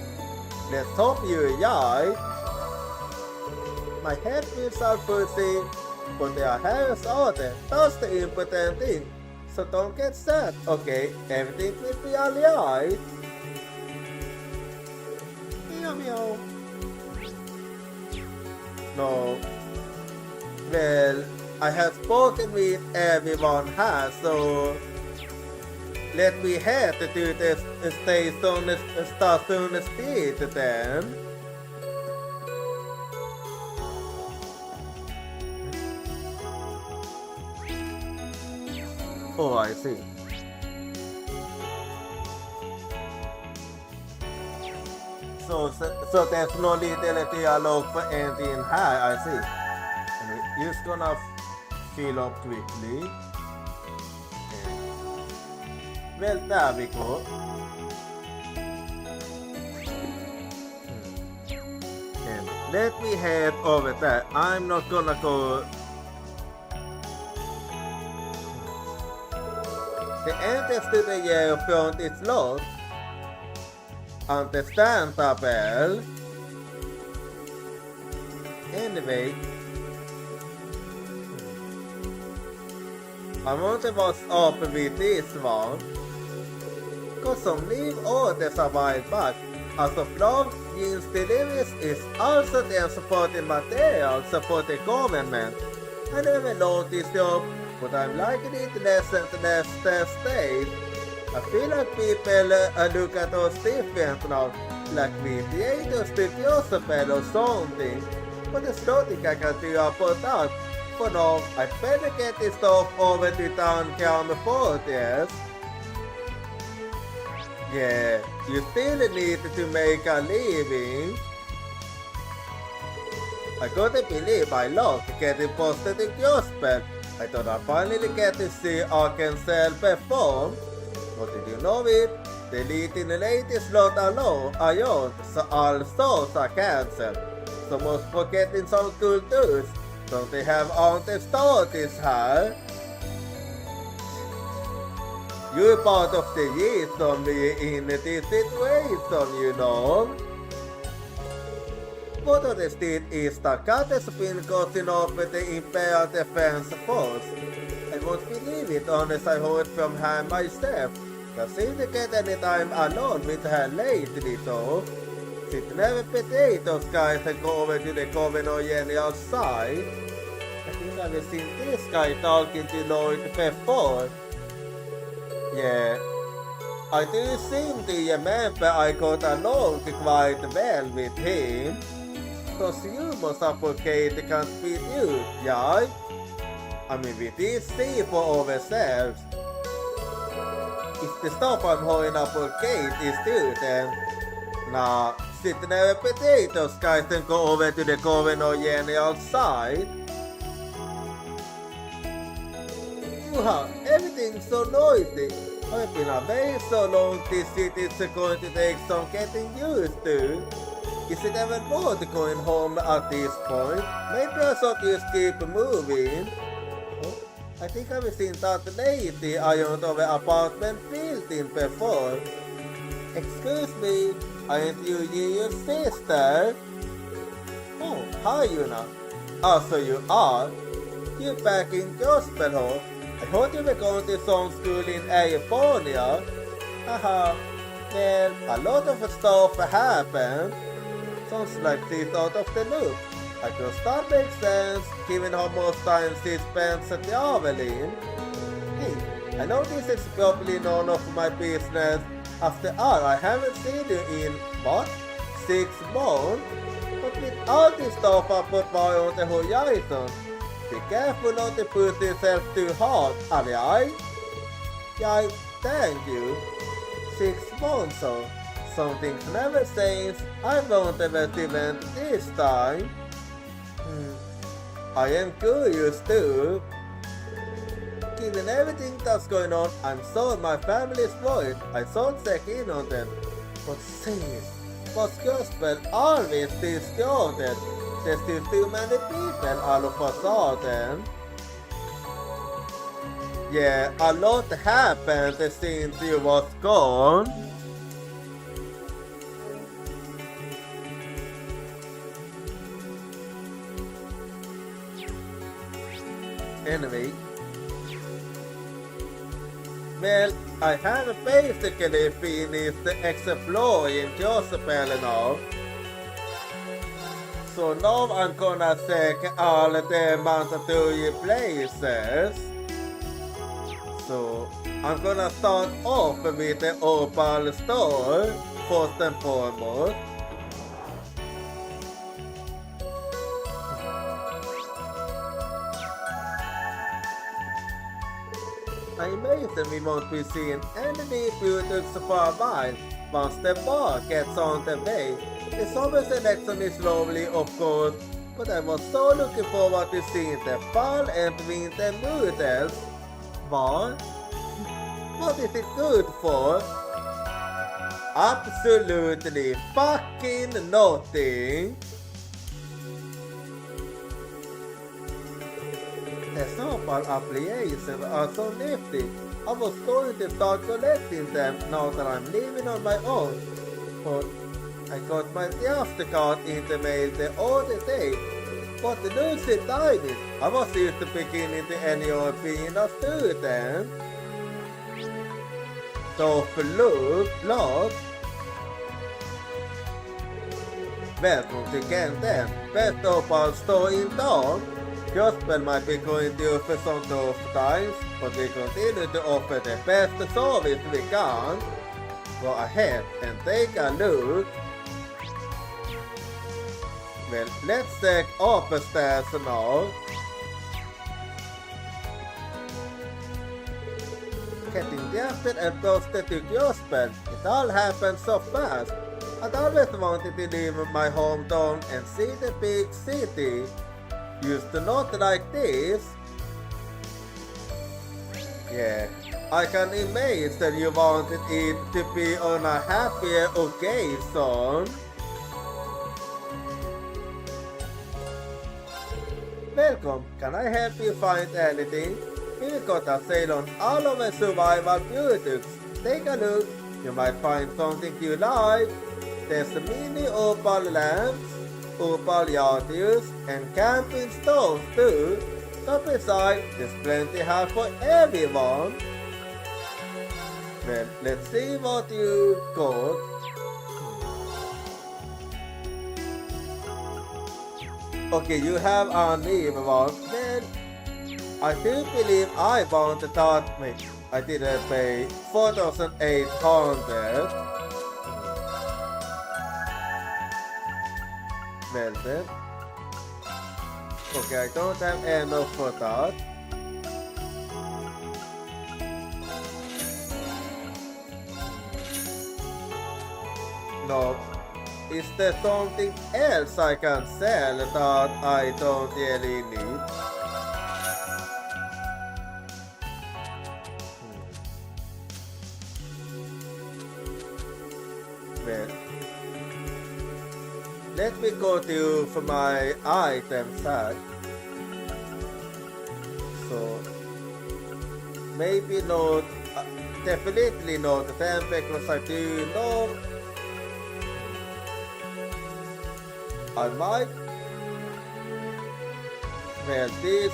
Let's hope you're right. My head feels all fuzzy, but your hair is older. That's the important thing. So don't get sad, okay? Everything will be alright. Meow meow. No. Well, I have spoken with everyone here, so let me head to the station street then. Oh, I see. So there's no little dialogue for anything here, I see. And we're just gonna fill up quickly. Well, there we go. And let me head over there. I'm not gonna go. The entrance to the yellow front is locked. Understandable. Anyway, I wonder what's up with this one. Got some new orders a while back. As of now, Jeans Deliveries is also their supporting material for the government. I never noticed job, but I'm liking it less and less these days. I feel like people look at us different now, like mediators to Jochira or something. But there's nothing I can do about that. For now, I better get this stuff over to town California. Yeah, you still need to make a living. I couldn't believe my luck getting posted in Crossbell. I thought I'd finally get to see Arkansas perform. But did you know it? The lead in the latest slot alone are yours, so all shows are cancelled. So most forgetting some cool dudes. Don't they have on the stories here? You're part of the reason we're in this situation, you know. What of the street is the cat has been causing up with the Imperial Defense Force. I won't believe it unless I heard from her myself. Does seem to get any time alone with her lately though. Sit never betray those guys and go over to the Governor General side. I think I've seen this guy talking to Lloyd before. Yeah, I do seem to remember I got along quite well with him. Those humans supplicate can't beat you, yeah? I mean, we did see for ourselves. If the stuff I'm holding up for Kate is true, then nah, sit never betray those guys and go over to the Governor General side. Everything's so noisy. I've been away so long this city's going to take some getting used to. Is it even worth going home at this point? Maybe I should just keep moving. Oh, I think I've seen that lady around our apartment building before. Excuse me, aren't you your sister? Oh, hi Yuna. Ah, so you are? You're back in Crossbell. I heard you were going to some school in California. Haha. Well, a lot of stuff happened. Sounds like she's out of the loop. I guess that makes sense, given how much time she spends traveling. Hey, I know this is probably none of my business. After all, I haven't seen you in, what, 6 months? But with all this stuff I put by on the horizon, Be careful not to push yourself too hard, aye? Yeah, thank you. 6 months or something's never changed. I won't ever event this time. I am curious too. Given everything that's going on, I'm sure my family's worried. I thought check in on them. But sis, was Crossbell always discarded? There's still too many people all of a sudden. Yeah, a lot happened since you was gone. Anyway, well, I have basically finished exploring Jochira now. So now I'm gonna check all the mandatory places. So I'm gonna start off with the Opal store first and foremost. I imagine we won't be seeing any products for a while once the bar gets on the way. The summer selection is lovely, of course, but I was so looking forward to seeing the fall and winter models. But what is it good for? Absolutely fucking nothing. The sample applications are so nifty. I was going to start collecting them now that I'm living on my own. But I got my Theaster card in the mail the other day. But the lucid timing, I was used to beginning the annual being a student. So look. Welcome to Kenten, best Opal store in town. Crossbell might be going to for some tough times, but we continue to offer the best service we can. Go ahead and take a look. Well, let's check upstairs now. Getting drafted and posted to Crossbell, it all happened so fast. I'd always wanted to leave my hometown and see the big city. Used to not like this. Yeah, I can imagine that you wanted it to be on a happier occasion. Welcome, can I help you find anything? We've got a sale on all of the survival products. Take a look, you might find something you like. There's the mini opal lamps, opal yachts, and camping stoves too. So besides, there's plenty here for everyone. Well, let's see what you got. Okay, you have uneven one. Well, I do believe I want to start. Wait, I didn't pay 4,800. Well then. Okay, I don't have enough for that. No. Is there something else I can sell that I don't really need? Well, let me go to for my item tag. So maybe not, definitely not them because I do know I might. Well, this.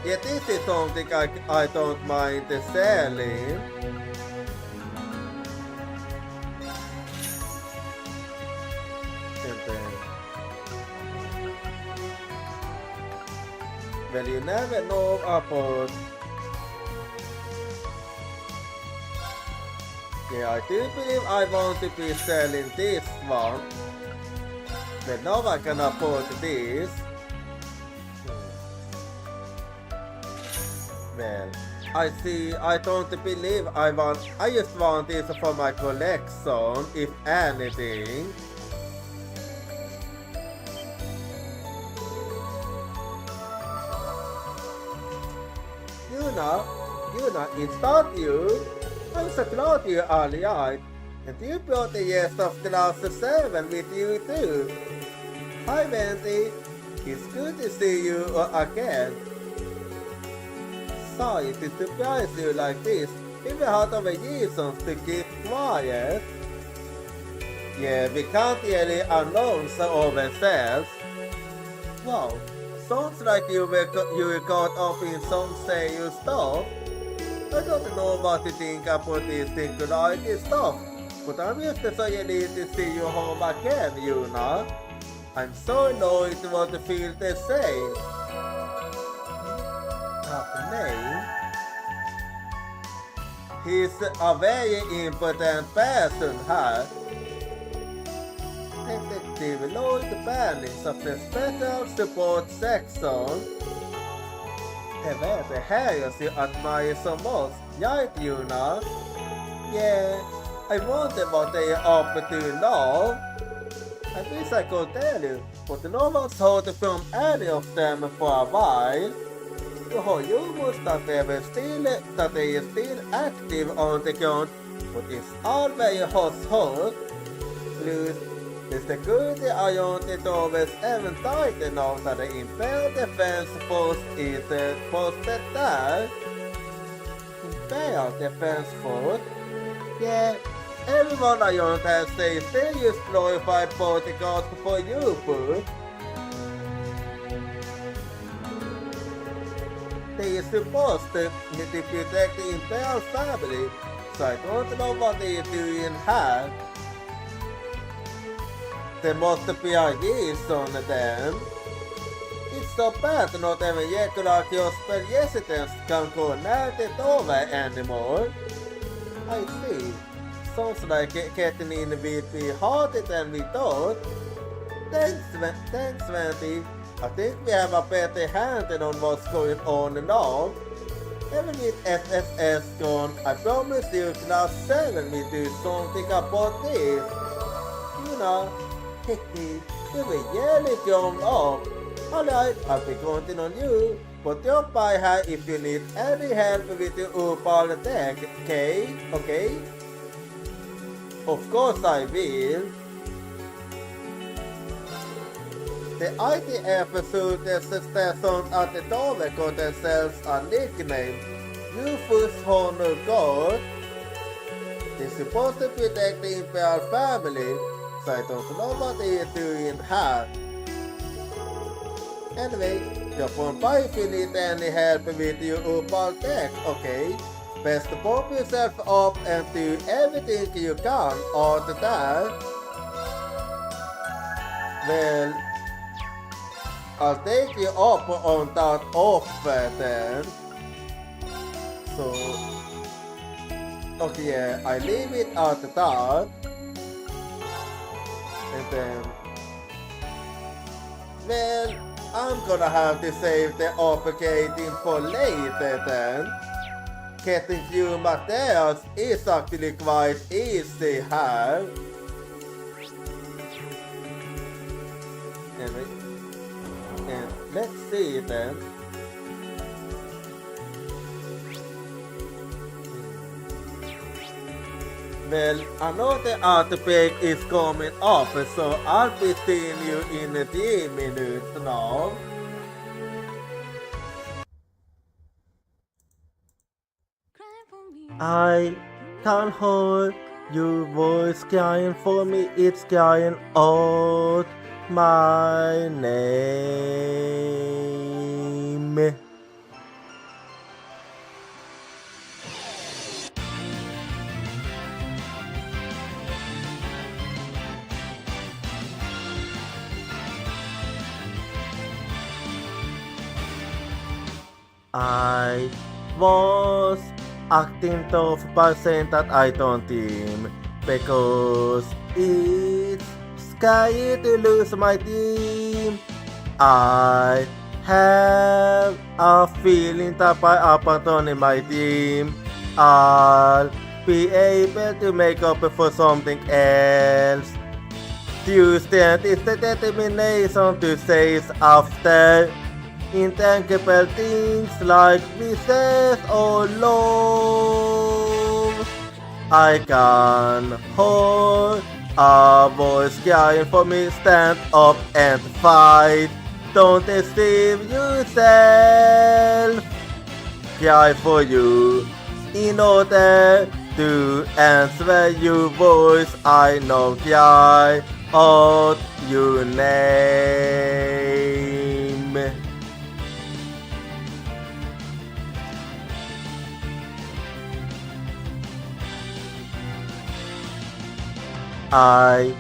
Yeah, this is something I don't mind selling. And then. Well, you never know about. Yeah, I do believe I want to be selling this one. But now I can afford this. Well, I see. I don't believe I just want this for my collection, if anything. Yuna, it's not you. I'm so glad you're alright. And you brought the years of class 7 with you too. Hi, Wendy. It's good to see you again. Sorry to surprise you like this. We were out of reasons to keep quiet. Yeah, we can't really announce ourselves. Wow, sounds like you were caught up in some serious stuff. I don't know what to think about this singularity stuff, but I'm just so ready to see you home again, Yuna. I'm so annoyed to want to feel the same. Name? He's a very important person, huh? Detective Lloyd Bannis of the Special Support Section. Det var det här jag admire so much, right, Yuna? Yeah, I wonder what they are up to now. I wish I could tell you, but no one's heard from any of them for a while. You har rumors that they are still active on the ground, but it's all very household. Plus, the security around it always even tight enough that the Imperial Defense Force is posted there. Imperial Defense Force? Yeah, everyone around has a serious glorified bodyguard for you, boo. They are supposed to protect the Imperial family, so I don't know what they are doing here. There must be a reason then. It's so bad not even regular Crossbell residents can go near it over anymore. I see. Sounds like getting in will be harder than we thought. Thanks, Wendy. I think we have a better handle on what's going on now. Even with SSS gone, I promise you class 7 will do something about this. You know, you will really grown up. Alright, I'll be counting on you. But drop by her if you need any help with your Opal deck, okay? Okay? Of course I will. The ITF soldiers stationed at the door got themselves a nickname, Rufus Honor Guard. They're supposed to protect the Imperial family, so I don't know what they are doing here. Anyway, drop on by if you need any help with your Opal deck, okay? Best pump yourself up and do everything you can out there. Well, I'll take you up on that offer then. So, okay, yeah, I leave it at that. And then, well, I'm gonna have to save the upgrading for later then. Getting few materials is actually quite easy here. And let's see then. Well, another outbreak is coming up, so I'll be seeing you in 3 minutes now. I can't hold your voice crying for me, it's crying out my name. I was acting tough by saying that I don't team because it's scary to lose my team. I have a feeling that by abandoning my dream, I'll be able to make up for something else. Tuesday is the determination to chase after intangible things like wishes or love. I can hold a voice crying for me, stand up and fight. Don't deceive yourself. Cry for you in order to answer your voice. I know cry out your name. I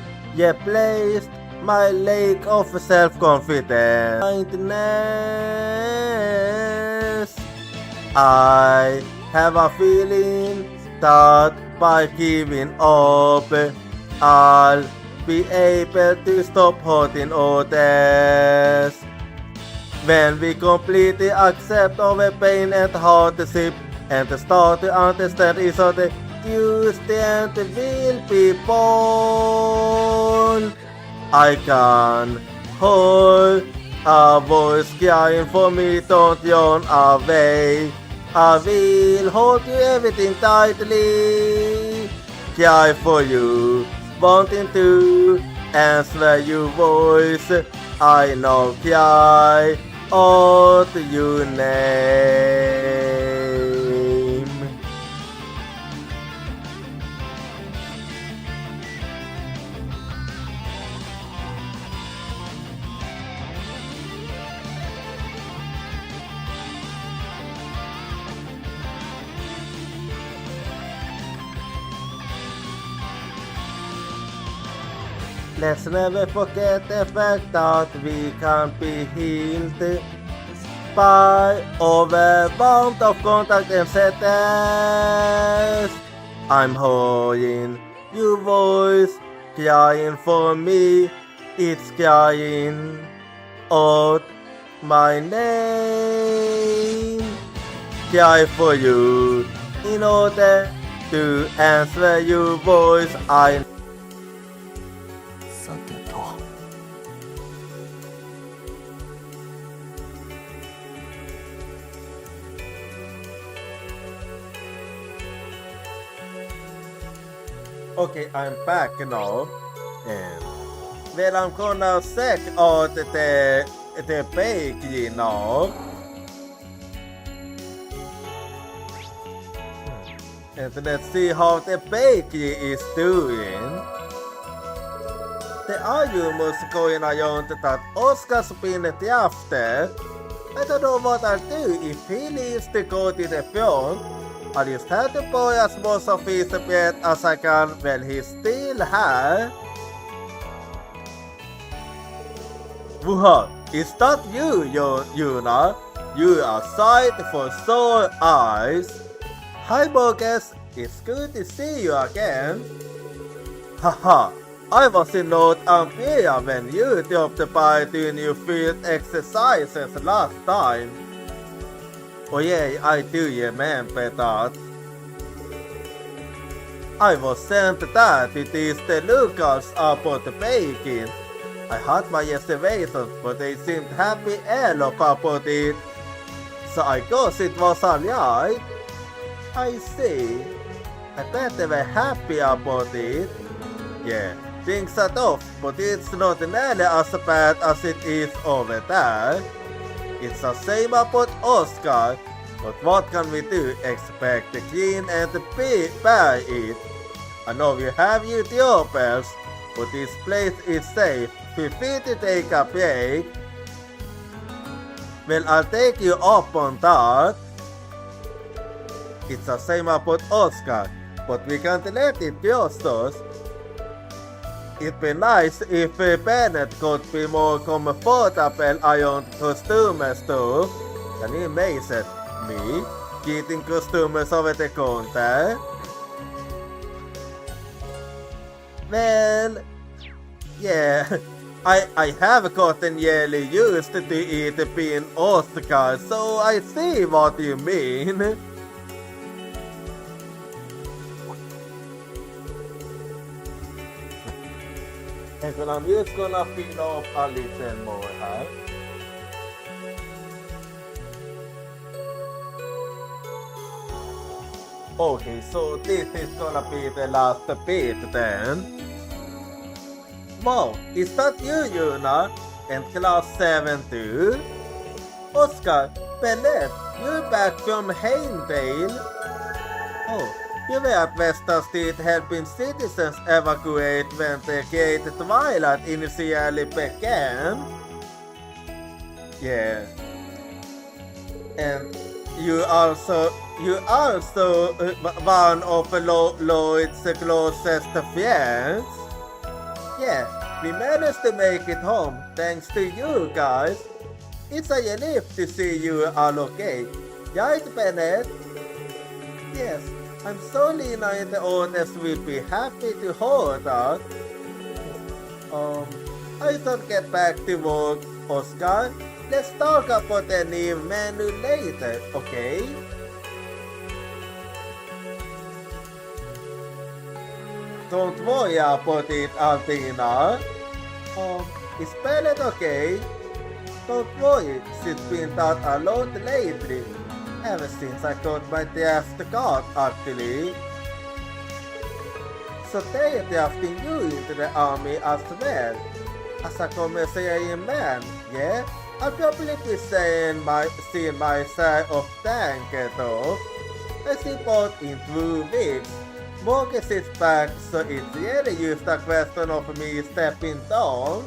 placed my lack of self-confidence. Kindness. I have a feeling that by giving up, I'll be able to stop hurting others. When we completely accept our pain and hardship and start to understand each other, Tuesday will be born. I can hold a voice crying for me, don't yawn away. I will hold you everything tightly. Cry for you, wanting to answer your voice. I know cry out your name. Let's never forget the fact that we can be healed by overwhelmed of contact and sadness. I'm holding your voice, crying for me. It's crying out my name. Cry for you in order to answer your voice. I さてと Okay, I'm back now, and well, I'm gonna check out the bakery now, and let's see how the bakery is doing. The arguments going around that Oscar's been after. I don't know what I'll do if he needs to go to the front. I'll just have to buy as much of his bread as I can when he's still here. What? Is that you, Yuna? You are sight for sore eyes. Hi, Bogus. It's good to see you again. Haha. I was in North Ampere when you dropped by doing your field exercises last time. Oh yeah, I do remember that. I was sent there to teach the locals about the baking. I had my reservations, but they seemed happy enough about it. So I guess it was alright. I see. I bet they were happy about it. Yeah. Things are tough, but it's not nearly as bad as it is over there. It's the same about Oscar, but what can we do? Expect the clean and bear it. I know you have your troubles, but this place is safe. Feel free to take a break. Well, I'll take you up on that. It's the same about Oscar, but we can't let it cost us. It'd be nice if Bennett could be more comfortable around customers too. Can you imagine me getting customers over the counter? Well, yeah, I have gotten yearly used to eat bean Oscar, so I see what you mean. And so I'm just gonna fill up a little more here. Okay, so this is gonna be the last bit then. Wow, is that you, Juna? And class 7 too? Oscar, Bennett, you're back from Heimdale? Oh, you were at Western State helping citizens evacuate when the Great Twilight initially began? Yeah. And you also one of Lloyd's closest friends? Yeah, we managed to make it home thanks to you guys. It's a relief to see you all okay. Right, Bennett? Yes, I'm so Lena and the others will be happy to hold us. I should get back to work, Oscar. Let's talk about the new menu later, okay? Don't worry about it, Altina. Is Bennett okay? Don't worry, she's been out a lot lately. Ever since I got my draft card, actually. So they drafting you into the army as well. As a commissary man, yeah? I'll probably be seeing my side of tank though. I support in 2 weeks. Morgan is back, so it's really just a question of me stepping down.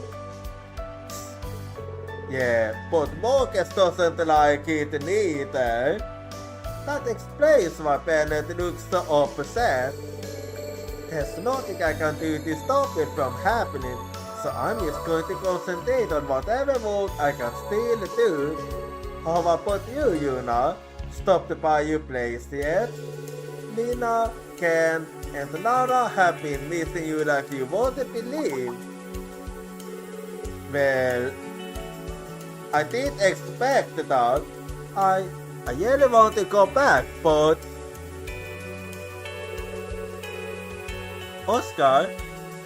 Yeah, but Morgan doesn't like it neither. That explains why Bennett looks so upset. There's nothing I can do to stop it from happening, so I'm just going to concentrate on whatever work I can still do. How about you, Yuna? Stopped by your place yet? Lena, Ken, and Lara have been missing you like you won't believe. Well, I didn't expect that. I really want to go back, but... Oscar,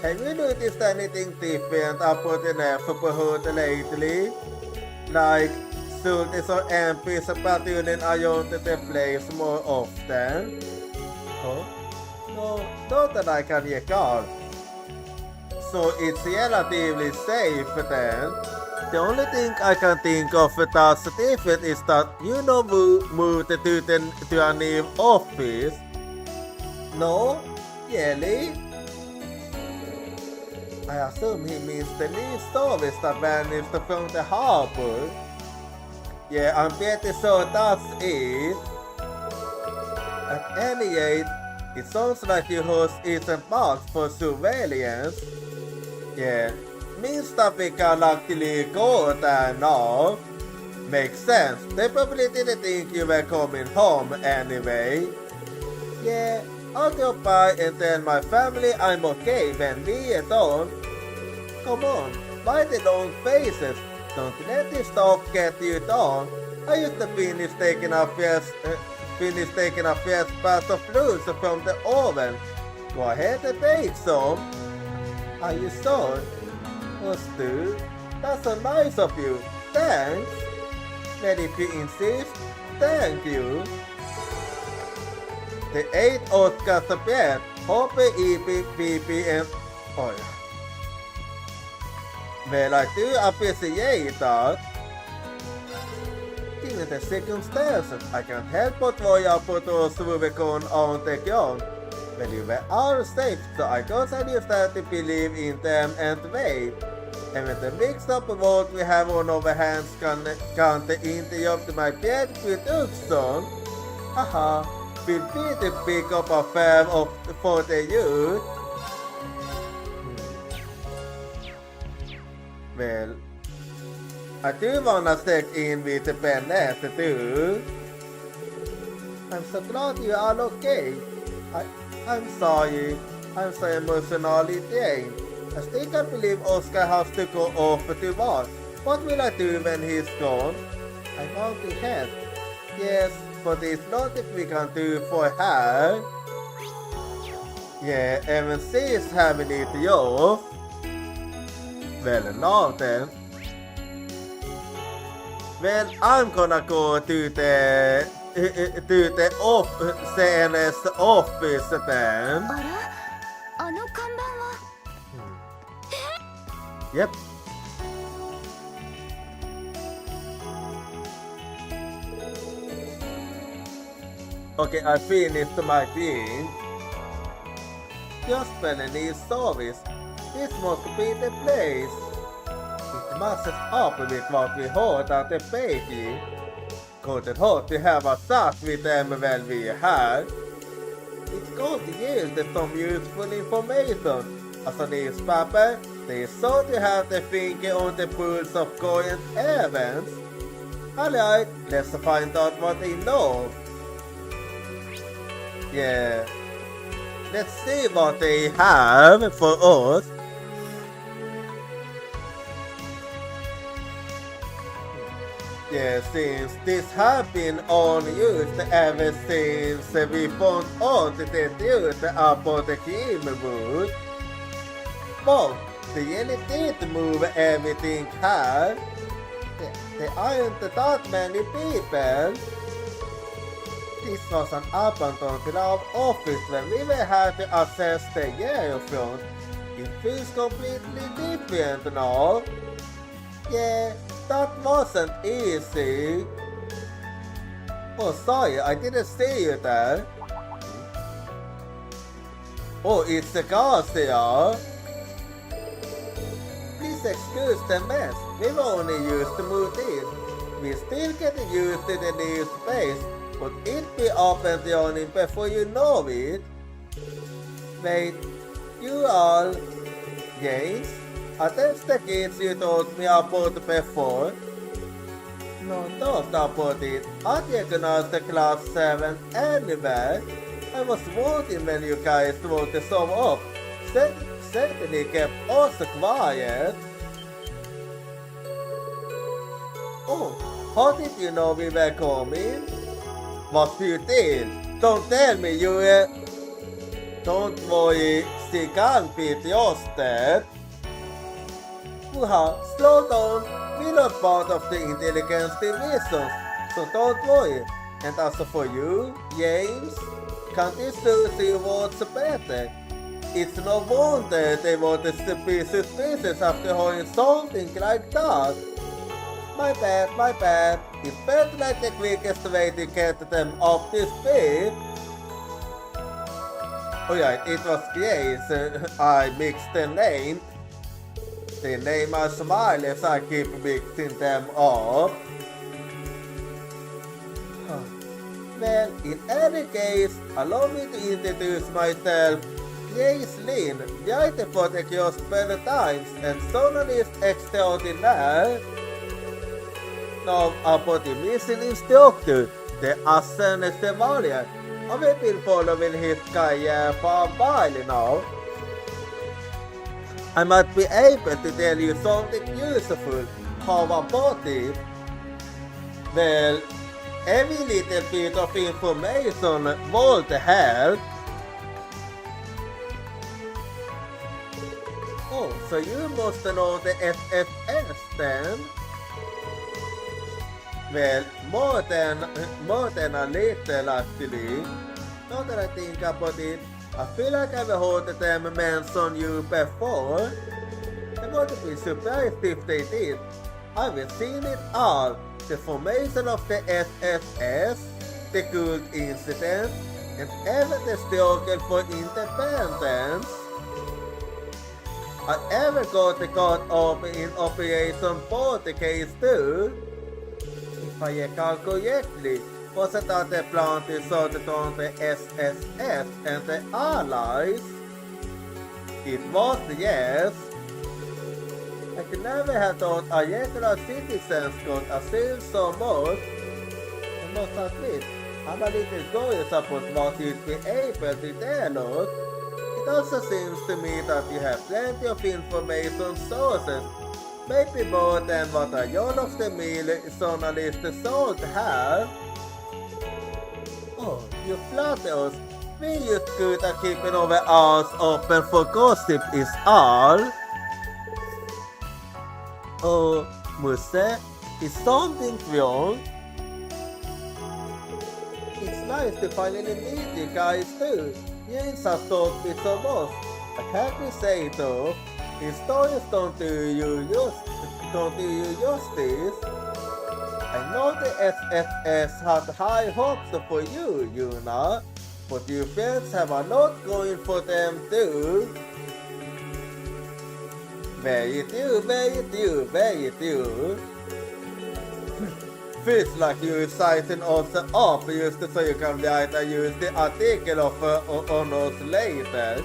have you noticed anything different about the neighborhood lately? Like, soldiers or MPs patrolling around the place more often? Huh? No, not that I can recall. So it's relatively safe then. The only thing I can think of that's different is that you know who moved to a new office. No? Really? I assume he means the new service that vanished from the harbor. Yeah, I'm pretty sure that's it. At any rate, it sounds like your host isn't marked for surveillance. Yeah, means that we can actually go there now. Makes sense, they probably didn't think you were coming home anyway. Yeah, I'll go by and tell my family I'm okay when we are done. Come on, why the long faces? Don't let this stuff get you down. I used to finish taking a fresh batch of fruits from the oven. Go ahead and take some. Are you sure? Oh, Stu, that's so nice of you. Thanks. But if you insist, thank you. The 8 Oscar Sabet, Hoppe EPPPM. Oh, yeah. Well, I do appreciate that. Given the circumstances, I can't help but worry about those who were gone on the ground. Well, you were all safe, so I guess I just have to believe in them and wait. And with the mixed up world we have on our hands can't interrupt my bad production. Haha, feel free to pick up a fan for the youth. Well, I do wanna check in with Bennett too. I'm so glad you are okay. I'm sorry. I'm so emotionally drained. I still can't believe Oscar has to go off to Mars. What will I do when he's gone? I want to help. Yes, but it's nothing we can do for her. Yeah, even she's having it off. Well, now then. Well, I'm gonna go to the CNS office then. あら、あの看板は。Yep. Okay, I finished my thing. Just when I need service, this must be the place. It matches up with what we heard at the baby. Couldn't hurt to have a chat with them when we had. It's going to yield some useful information. As a newspaper, they sort to have the finger on the pulse of current events. Alright, let's find out what they know. Yeah. Let's see what they have for us. Yeah, since this has been unused ever since we found out that it used about the Kimwood. But they only did move everything here. There aren't that many people. This was an abandoned club office when we were had to access the year-front. It feels completely different now. Yeah, that wasn't easy. Oh, sorry, I didn't see you there. Oh, it's the Garcia. Please excuse the mess. We were only used to move in. We still getting used to the new space, but it'll be up and running before you know it. Wait, you all... James? Are those the kids you told me about before? No, don't about it. I recognized the class 7 anywhere. I was wondering when you guys wrote the song up. Certainly kept us quiet. Oh, how did you know we were coming? What you did? Don't tell me you were... Don't worry, she can't be just that. Slow down. We're not part of the intelligence division, so don't worry. And as for you, James, can't you see what's better? It's no wonder they wanted to be suspicious after hearing something like that. My bad. It felt like the quickest way to get them up to speed. Oh yeah, it was Grace. I mixed the name. The name are Smiles, I keep mixing them up. Well, in any case, allow me to introduce myself. Grace Lynn, writer for the Crossbell Times and journalist extraordinaire. Now about the missing instructor, the Assen Chevalier. I've been following his career for a while now. I might be able to tell you something useful. How about it? Well, every little bit of information won't help. Oh, so you must know the SSS then? Well, more than a little actually. Now that I think about it, I feel like I've heard them mention you before. I wouldn't be surprised if they did. I've seen it all. The formation of the SSS, the Cook incident, and even the struggle for independence. I ever got caught up in Operation Portuguese too. If I recall correctly, was it that the plan to sort on the SSS and the Allies? It was, yes. I could never have thought a regular citizens could assume so much. I must admit, I'm a little curious about what you'd be able to tell us. It It also seems to me that you have plenty of information sources, maybe more than what a run-of-the-mill journalist should have. Oh, you flatter us. We just good at keeping our eyes open for gossip is all. Oh, Musse, is something wrong? It's nice to finally meet you guys too. You just talked with so much. I can't be say though, his stories don't do you justice. I know the SFS had high hopes for you, Yuna, but your friends have a lot going for them too. Very true. Feels like you're citing us up just so you can write and use the article on us later.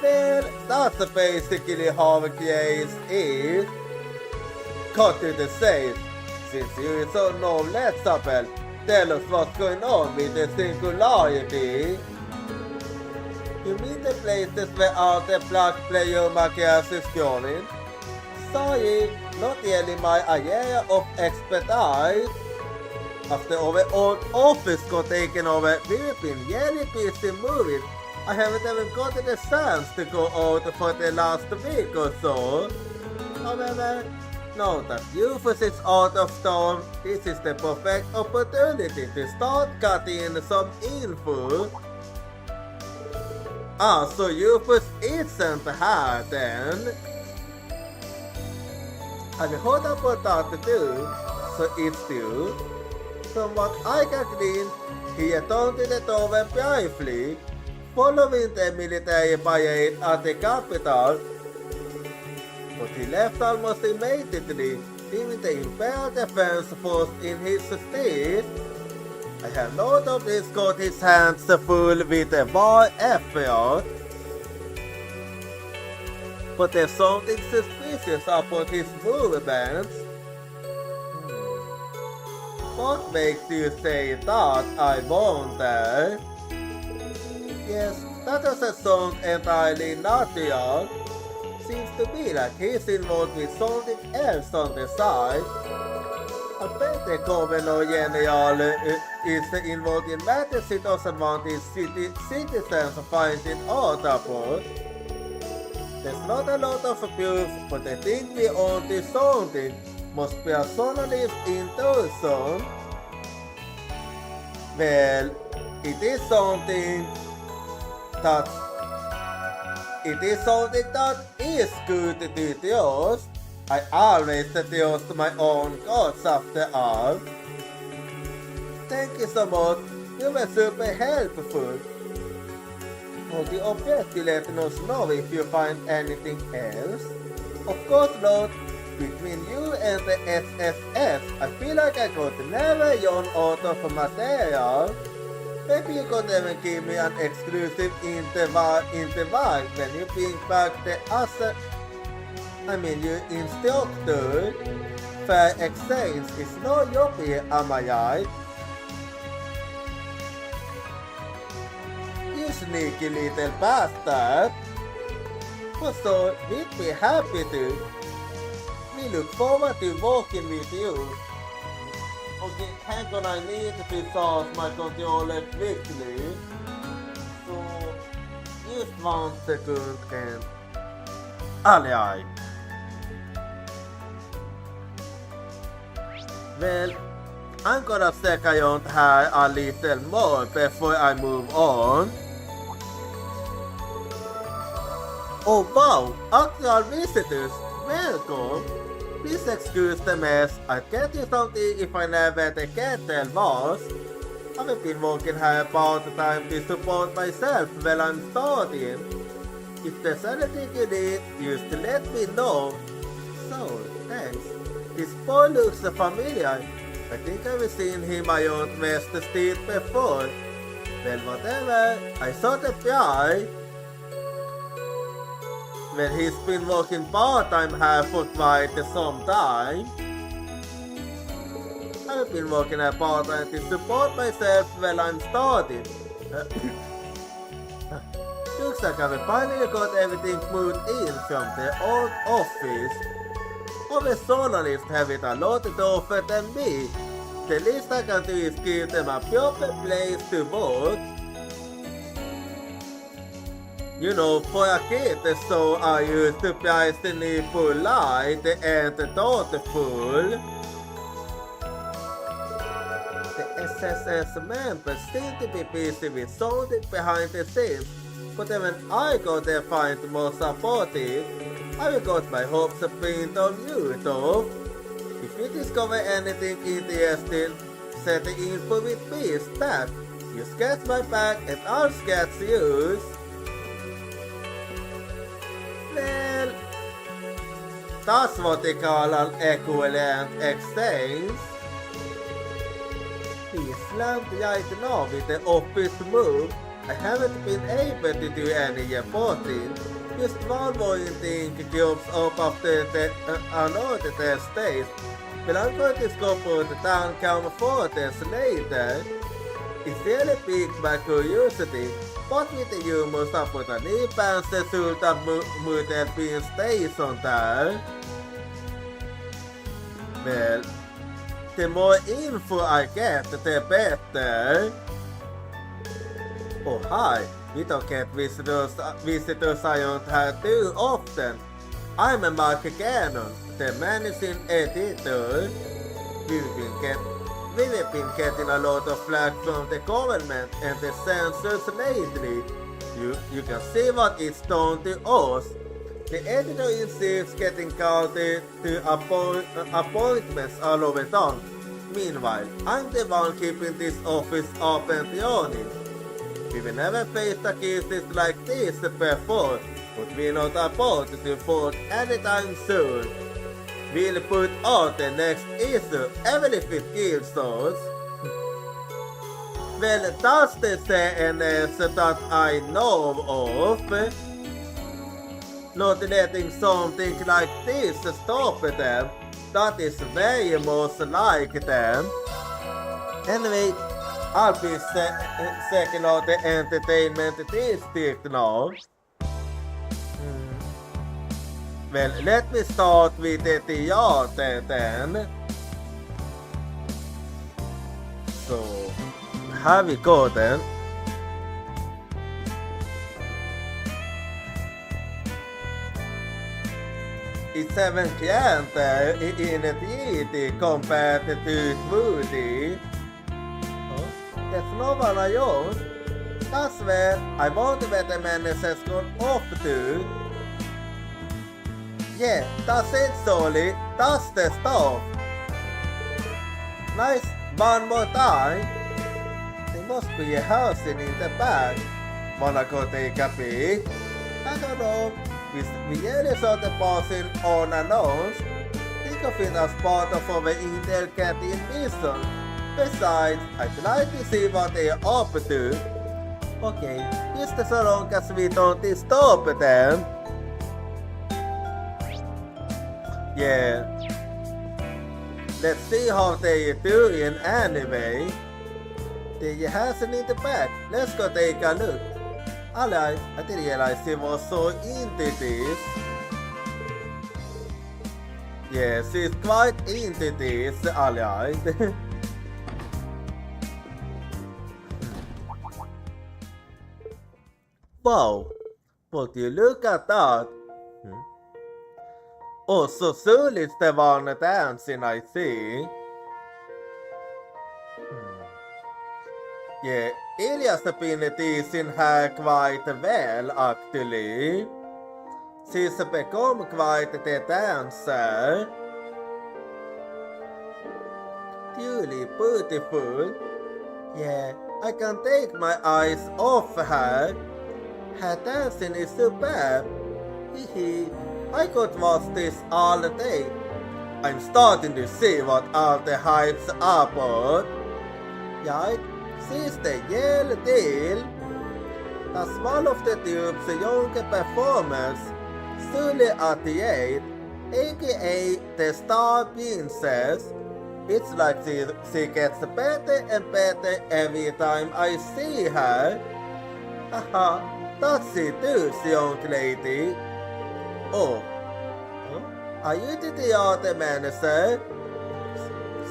Well, that's basically how the case is. Cut to the chase. Since you're so knowledgeable, tell us what's going on with the singularity. You mean the places where all the black player markers is going? Sorry, not really my area of expertise. After our old office got taken over, we've been really busy moving. I haven't even gotten a chance to go out for the last week or so. However, now that Rufus is out of town, this is the perfect opportunity to start cutting some info. So Rufus isn't here then. I've heard about that too, so it's true. From what I can glean, he attended it over briefly, following the military parade at the capital, but he left almost immediately, leaving the Imperial Defense Force in his stead. I have no doubt he's got his hands full with the war effort. But there's something suspicious about his movements. What makes you say that, I wonder? Yes, that doesn't sound entirely natural. Seems to me like he's involved with something else on the side. I bet the Governor General is involved in matters he doesn't want his citizens finding out about. There's not a lot of proof, but I think we own to something. Must be a journalist in Tucson. Well, it is something that is good to trust. I always trust my own gods after all. Thank you so much. You were super helpful. Would you object to letting us know if you find anything else? Of course not. Between you and the SSS, I feel like I could never run out of material. Maybe you could even give me an exclusive interview when you bring back the your instructor. Fair exchange is no yuppie, am I right? You sneaky little bastard. But so, we'd be happy to. We look forward to working with you. Okay, hang on, I need to charge my controller quickly. So, just 1 second and... Alright. Well, I'm gonna check around here a little more before I move on. Oh wow, actual visitors, welcome. Please excuse the mess. I'll get you something if I never the kettle was. I've been working here about the time to support myself while I'm studying. If there's anything you need, just let me know. So, thanks. This boy looks familiar. I think I've seen him around West Street before. Well, whatever. I saw the guy. Well, he's been working part-time here for quite some time. I've been working here part-time to support myself while I'm studying. looks like I've finally got everything moved in from the old office. Om en journalist have it a lot tougher than me. The least I can do is give them a proper place to work. You know, for a kid, so I used to surprisingly polite and thoughtful. The SSS members seem to be busy with something behind the scenes, but even I got there find more supportive. I will got my hopes pinned on you, though. If you discover anything interesting, send the info with me, stat. You sketch my back and I'll sketch yours. Well, that's what they call an equivalent exchange. He slammed right now with the office move. I haven't been able to do any reporting. Just one more thing comes up after another test days. But I'm going to scope out the town count for this later. It really piqued my curiosity. What with the humors up with a knee pants suit that would have been stationed there? Well, the more info I get, the better. Oh hi, we don't get visitors around here too often. I'm a Mark Cannon, the managing editor. We've been getting a lot of flack from the government and the censors lately. You can see what it's done to us. The editor-in-chief's getting called to appointments all over town. Meanwhile, I'm the one keeping this office up and running. We've never faced a case like this before, but we're not about to fall anytime soon. We'll put out the next issue even if it kills us. Well, that's the CNS that I know of. Not letting something like this stop them, that is very much like them. Anyway, I'll be checking out the entertainment district now. Well, let me start with the theater then. So, here we go then. It's 7 klienter in ett IT compared to Woody. Oh, that's no one I own. That's where I wonder where the menace has gone off to. Yeah, that's it, Solly. That's the stuff. Nice. One more time. There must be a house in the back. Wanna go take a peek? I don't know. We really saw the passing unannounced. Think of it as part of our intricate mission. Besides, I'd like to see what they are up to. Okay, just as long as we don't disturb them. Yeah. Let's see how they are doing anyway. They has it in the back. Let's go take a look. Alright, I didn't realize he was so into this. Yes, he's quite into this, alright. Wow, would you look at that? Oh, so Sul is the one dancing, I see. Yeah, Elias has been teasing her quite well, actually. She's become quite the dancer. Truly beautiful. Yeah, I can't take my eyes off her. Her dancing is superb. Hehe, I could watch this all day. I'm starting to see what all the hype's about. Right? She's the real deal. That's one of the tube's younger performers, Sully 88, aka the Star Princess. It's like she gets better and better every time I see her. Haha, That's it too, young lady. Oh, are you the theater manager?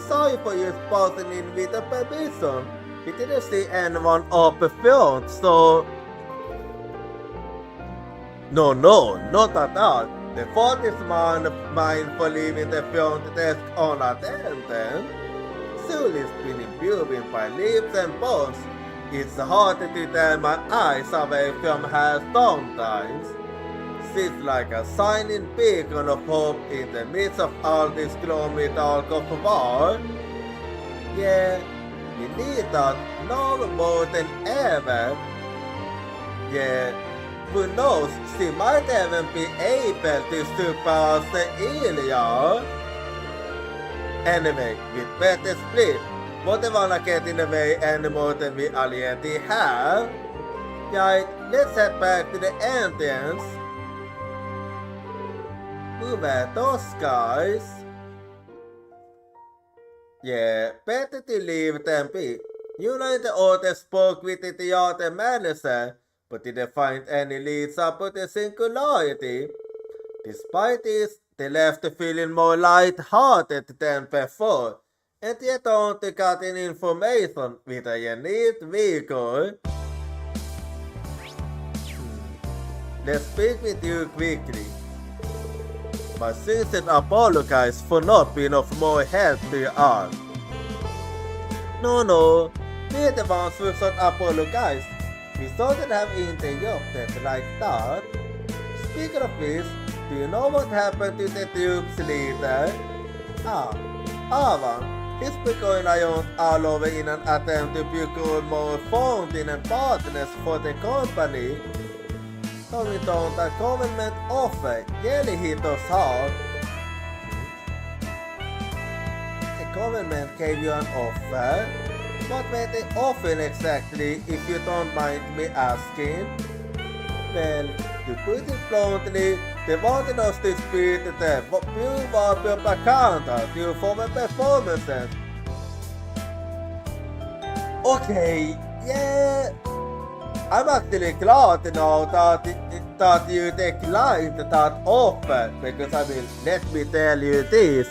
Sorry for you buzzing in with a permission. We didn't see anyone up the front, so... No, not at all. The fault is mine for leaving the front desk unattended. Soul is been imbued by leaves and bones. It's hard to tear my eyes away from her sometimes. She's like a shining beacon of hope in the midst of all this gloomy talk of war. Yeah, we need that now more than ever. Yeah, who knows, she might even be able to surpass the Ilya. Anyway, we'd better split. Won't wanna get in the way any more than we already have. Right, let's head back to the entrance. Who were those guys? Yeah, better to leave them be. You know the order spoke with the theater manager, but didn't find any leads about the singularity. Despite this, they left feeling more light-hearted than before, and yet only got in information with a unique vigor. Let's speak with you quickly. My sincere apologize for not being of more help to you all. No, we're the ones who should apologize. We shouldn't have interrupted like that. Speaking of which, do you know what happened to the troops leader? Avan. He's been going around all over in an attempt to procure more funding and partners for the company. Coming down the government offer really hit us hard. The government gave you an offer? What were they offering exactly, if you don't mind me asking? Well, to put it bluntly, they wanted us to split the pure propaganda to former performances. Okay, yeah. I'm actually glad to know that you declined that offer, because I mean, let me tell you this.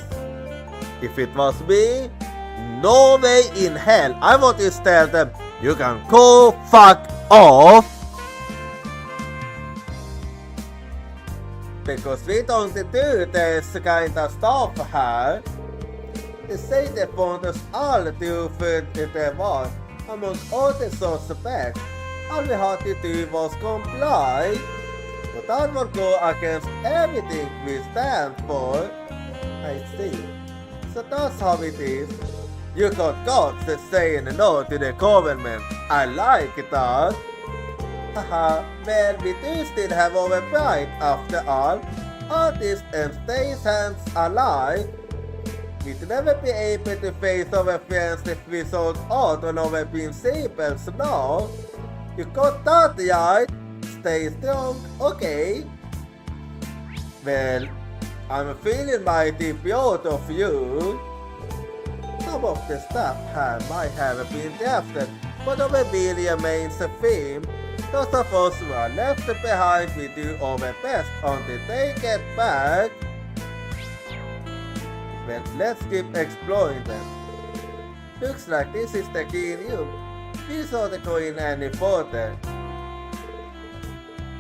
If it was me, no way in hell I want to tell them, you can go fuck off. Because we don't do this kind of stuff here. They say they want us all to fit the war among all the suspects. All we had to do was comply, but that would go against everything we stand for. I see. So that's how it is. You got guts saying no to the government. I like that. Haha, well, we do still have our pride after all. Artists and stage hands alike. We'd never be able to face our friends if we sold out on our principles, no. You got that right? Stay strong, okay? Well, I'm feeling mighty proud of you. Some of the staff might have been drafted, but our really remains a theme. Those of us who are left behind will do our best until they get back. Well, let's keep exploring them. Looks like this is the key room. We shouldn't go in any further.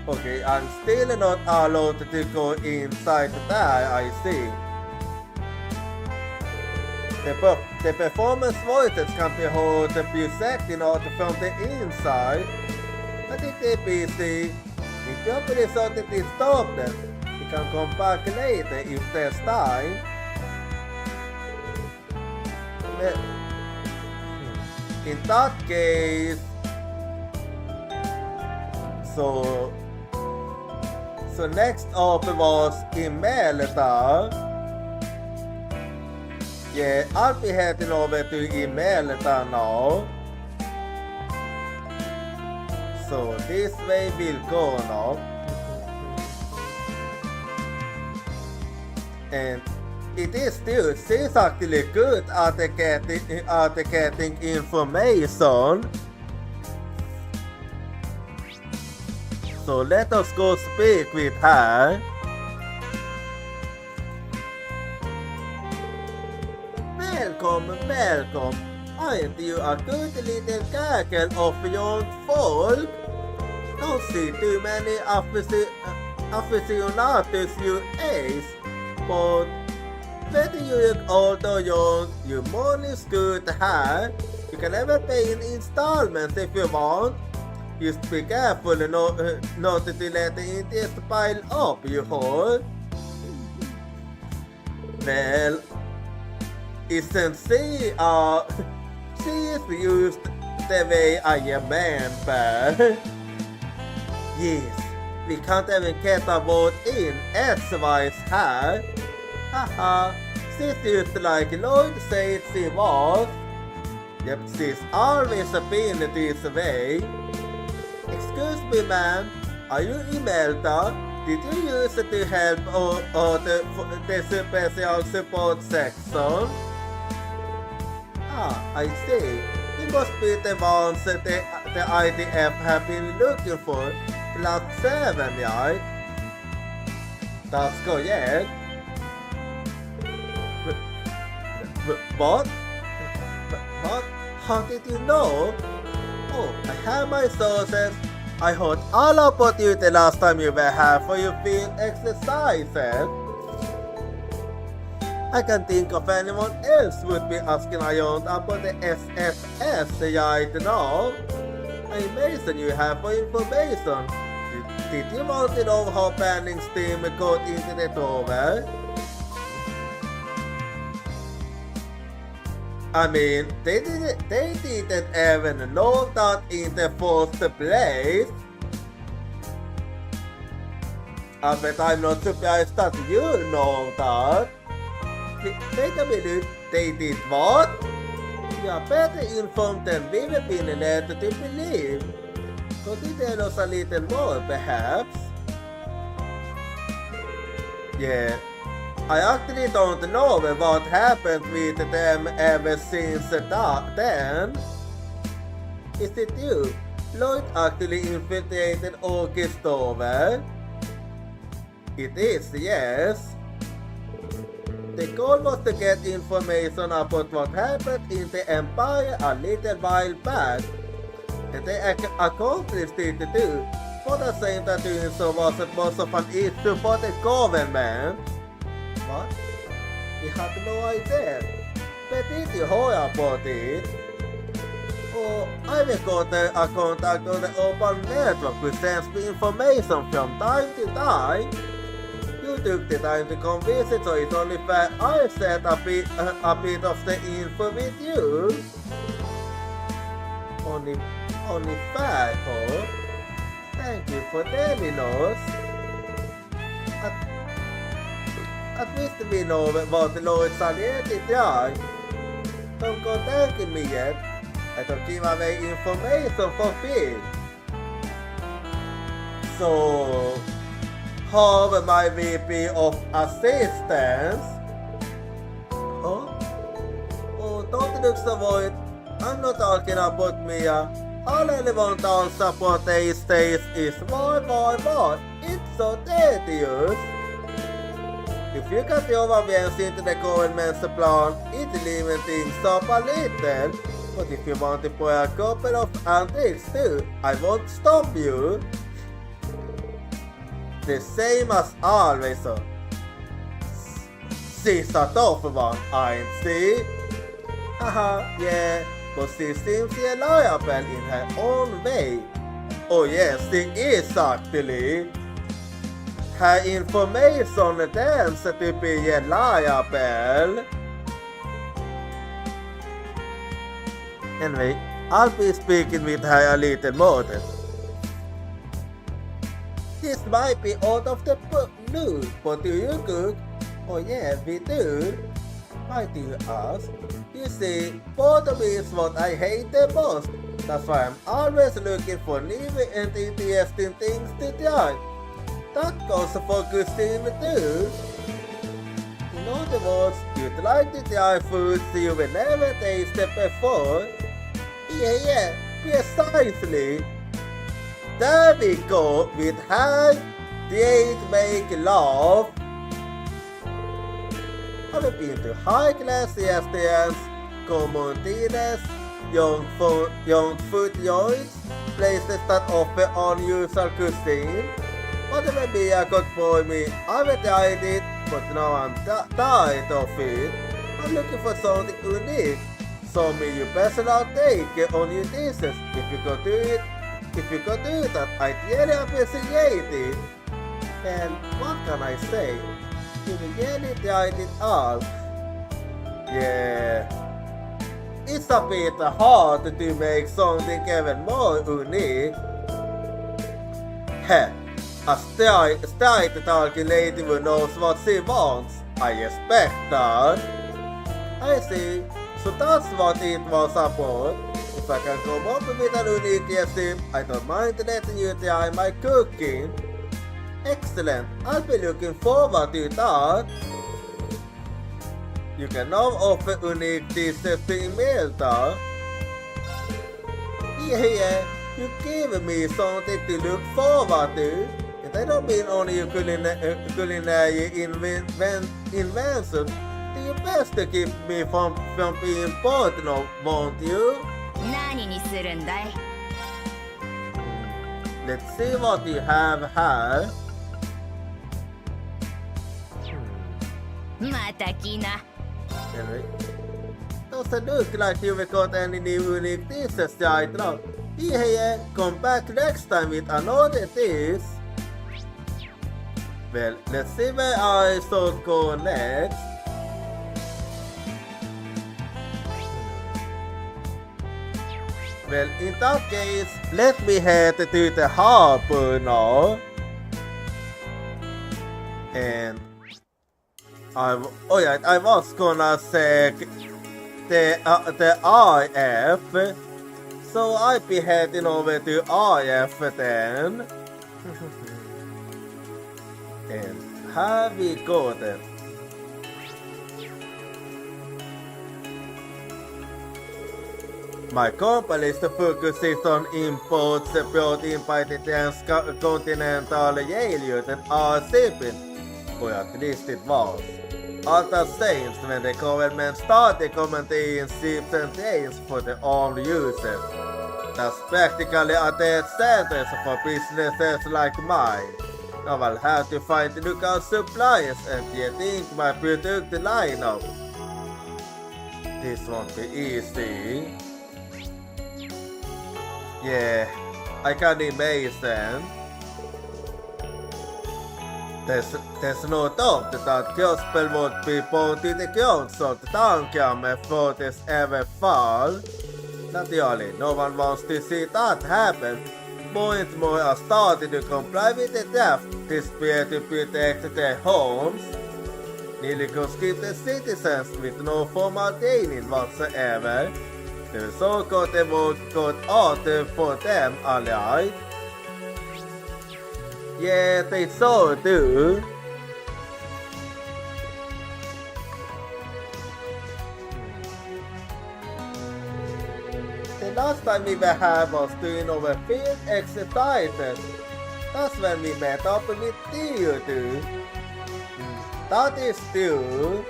Okay, I'm still not allowed to go inside there, I see. The performance voices can be heard projecting out from the inside. I think they're busy. If you really something to stop them, you can come back later if there's time. In that case, so next up was Imelda. Yeah, I'll be heading over to Imelda now. So this way we'll go now. And it is still, she's actually good at getting information. so let us go speak with her. Welcome. Aren't you a good little cackle of young folk? Don't see too many aficionados you ace, but whether you look old or young, your money's good to have. You can never pay in installments if you want. Just be careful not to let the interest pile up, you hold. Well, isn't she is used the way I am man, but yes, we can't even get a vote in as-wise her. Haha, she's used like Lloyd said she was. Yep, she's always been this way. Excuse me, ma'am, are you Imelda? Did you use it to help or the special support section? I see. It must be the ones that the IDF have been looking for the last 7 years. That's correct. What? How did you know? Oh, I have my sources. I heard all about you the last time you were here for your field exercises. I can think of anyone else would be asking around about the SFS right now. I imagine you have for information. Did you want to know how Banning's team got into the tower? I mean, they didn't even know that in the first place. I bet I'm not surprised that you know that. Wait a minute, they did what? You are better informed than we've been led to believe. Could you tell us a little more, perhaps? Yeah, I actually don't know what happened with them ever since then. Is it you? Lloyd actually infiltrated Orchestover? It is, yes. The goal was to get information about what happened in the Empire a little while back, and they accomplished it too. For the same time doing so wasn't most of an issue for the government. What? We had no idea. But did you hear about it? Oh, I will go to a contact on the open network which sends me information from time to time. You took the time to come visit, so it's only fair I set a bit of the info with you. Only fair, huh? Thank you for telling us. At least we know what the Lloyd's already done. Don't go thanking me yet. I don't give away information for free. So, how my VP of assistance? Huh? Oh, don't look so worried. I'm not talking about Mia. All I want to answer for these days is why. It's so tedious. If you got the overwhelms into the government's plan, it's leaving things up a little. But if you want to play a couple of antics too, I won't stop you. The same as always, so. She's a tough one, ain't she? Haha, yeah, but she seems reliable in her own way. Oh yes, she is actually. Her information tends to be reliable. Anyway, I'll be speaking with her a little more then. This might be out of the blue, but do you cook? Oh yeah, we do. Why do you ask? You see, boredom is what I hate the most. That's why I'm always looking for new and interesting things to try. That goes for Christine too. In other words, you'd like to try foods you will never tasted before. Yeah, precisely. there we go with how date make love. Have you been to high-class restaurants, communities, young food joints, places that offer unusual cuisine? Whatever be a good for me, I haven't tried it, but now I'm tired of it. I'm looking for something unique. So me you best not take on your dishes. If you could do that, I'd really appreciate it. And what can I say? You really tried it all. Yeah. It's a bit hard to make something even more unique. Heh, a straight talking lady who knows what she wants. I expect that. I see. So that's what it was about. If I can come up with an unique recipe, I don't mind letting you try my cooking. Excellent, I'll be looking forward to that. You can now offer unique dishes to Imelda. Yeah, you give me something to look forward to. And I don't mean only your culinary invention. Do your best to keep me from being bored, won't you? 何にするんだい？ Let's see what you have here. また来な。 Anyway, doesn't look like you got any new unique dishes right now. Yeah, come back next time with another dish. Well, let's see where I should go next. Well, in that case, let me head to the harbor now. And I was gonna check the IF, so I'll be heading over to IF then. And here we go then. My company is focuses on imports brought in by the transcontinental railroad and our shipping, or at least it was. All that changed when the government started commenting ships and trains for the armed users. That's practically a dead sentence for businesses like mine. Now I'll have to find local suppliers and rethink my product lineup. This won't be easy. Yeah, I can imagine. There's no doubt that Crossbell would be brought to the ground so the downcome before this ever fall. Naturally, no one wants to see that happen. More and more are starting to comply with the draft, desperate to protect their homes. Nearly conscripted citizens with no formal training whatsoever. The so-called work got out for them, alright? Yeah, they so do. The last time we were here was doing our field exercises. That's when we met up with you two. That is true.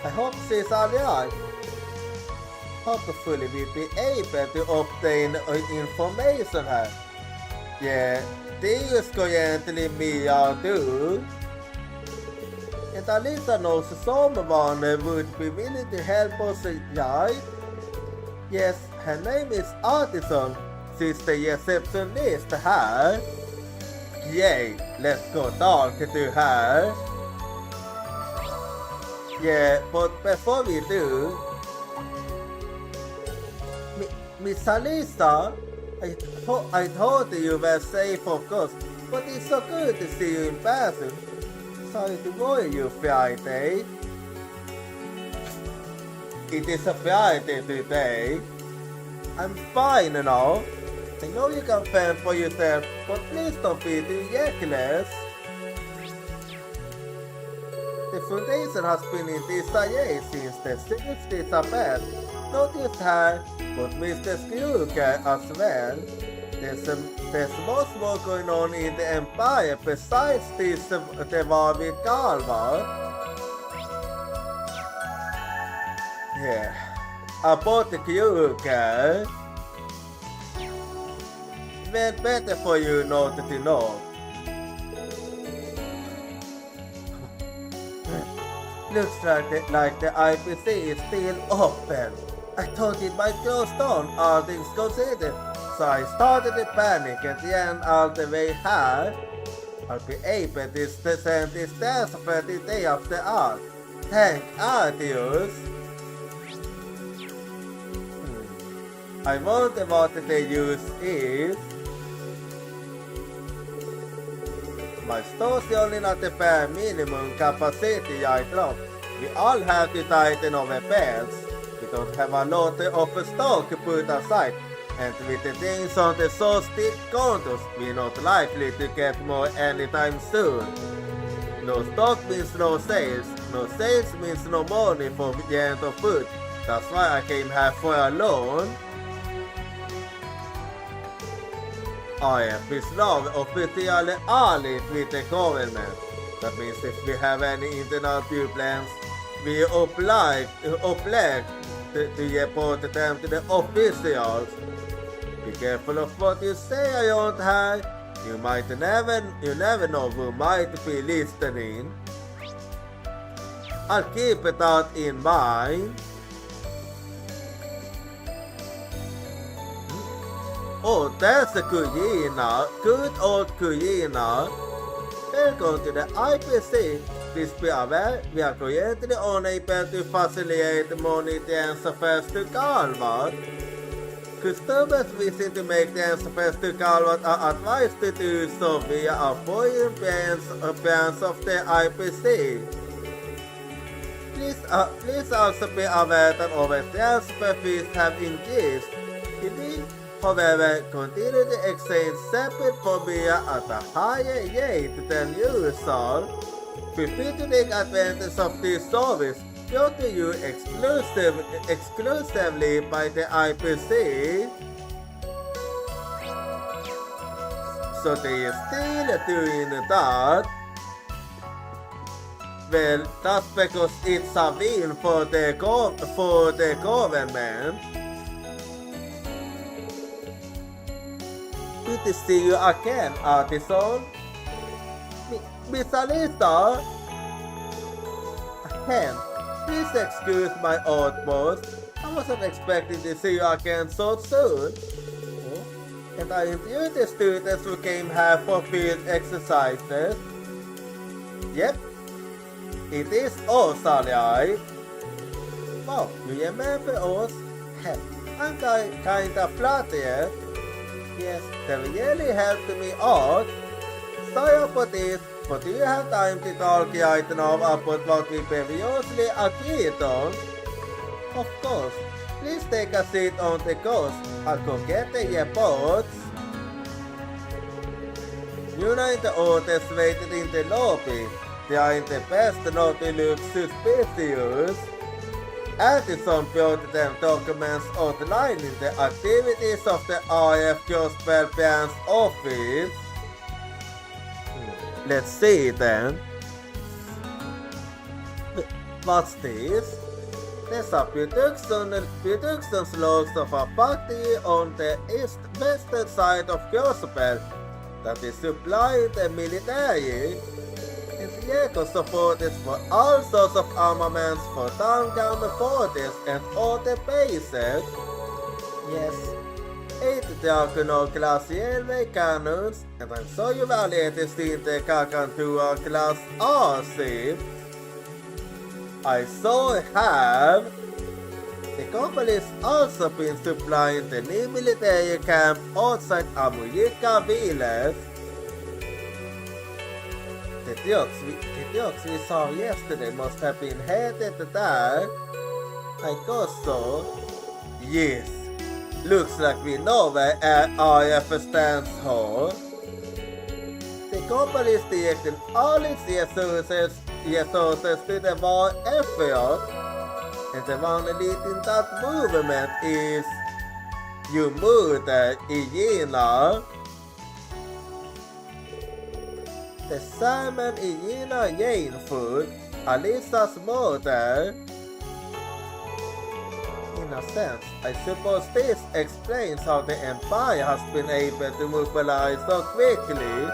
I hope she's alright. Hopefully we'll be able to obtain information here. Yeah, this is going to leave me out too. And Alisa knows someone would be willing to help us, right? Yes, her name is Artisan. She's the receptionist here. Yay, let's go talk to her. Yeah, but before we do, Miss Alisa, I thought you were safe, of course, but it's so good to see you in person. Sorry to worry you, Friday. It is a Friday today. I'm fine and all. I know you can fend for yourself, but please don't be too reckless. The foundation has been in disarray since the 60s are bad. Not just her, but Mr. Skruger as well. there's much more going on in the Empire besides det var vid Galvar. Yeah. About the Kyuka. Well, better for you not to know. Looks like the IPC is still open. I thought it might close down, all things considered. So I started to panic at the end of the way here. I'll be able to send this dance for the day of the art. Thank Artius. I wonder what the use is. My store's only not the bare minimum capacity I drop. We all have to tighten our belts. We don't have a lot of stock put aside. And with the things on the so steep counters, we're not likely to get more anytime soon. No stock means no sales. No sales means no money for the end of food. That's why I came here for a loan. IF is now officially allied with the government. That means if we have any internal plans, we oblige to report them to the officials. Be careful of what you say around here. You never know who might be listening. I'll keep that in mind. Oh, that's the Jochira. Good old Jochira. Welcome to the IPC. Please be aware, we are currently unable to facilitate money transfers to Galvat. Customers wishing to make transfers to Galvat are advised to do so via a foreign branch of the IPC. Please also be aware that our transfer fees have increased. However, continue to exchange separate phobia at a higher rate than usual. Feel free to take advantage of this service brought to you exclusively by the IPC. So they are still doing that. Well, that's because it's a win for the government. Good to see you again, Artisan. Miss Alisa. Ahem, please excuse my outburst. I wasn't expecting to see you again so soon. Oh, and I interview the students who came here for field exercises. Yep, it is us, alright. Oh, you remember us? I'm kinda flattered. Yes, they really helped me out. Sorry for this, but do you have time to talk right now about what we previously agreed on? Of course. Please take a seat on the coast. I'll go get the reports. You know the others waited in the lobby. They are in the best not to look suspicious. Addison brought them documents outlining the activities of the IF Crossbell branch office. Let's see then. What's this? There's a production logs of a factory on the western side of Crossbell that is supplying the military. Diego supported for all sorts of armaments for downtown forces and other bases. Yes, 8 Diagonal class railway cannons, and I'm sure you've already seen the Gargantua class R-ship. I so have. The company's also been supplying the new military camp outside Amuyika village. The jokes we saw yesterday must have been headed there. I guess so. Yes. Looks like we know where RF stands for. The company is directing all its resources to the war effort. And the one leading that movement is you möter i Gina. The salmon i Gina Jane food, Alissas mother. In a sense, I suppose this explains how the Empire has been able to mobilize so quickly.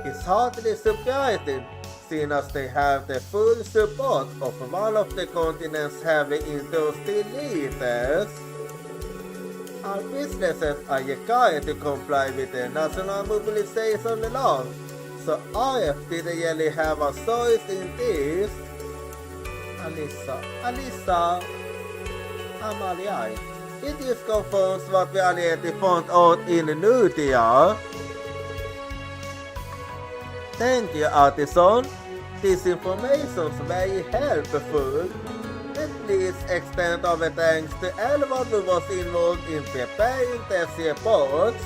It's hardly surprising, seeing as they have the full support of one of the continent's heavy industrial leaders. Our businesses are required to comply with the national mobilization law, so IF didn't really have a choice in this. Alissa, Amalia, it just confirms what we already found out in Nutia. Thank you, Artisan. This information is very helpful. And please extend our thanks to everyone who was involved in preparing these reports.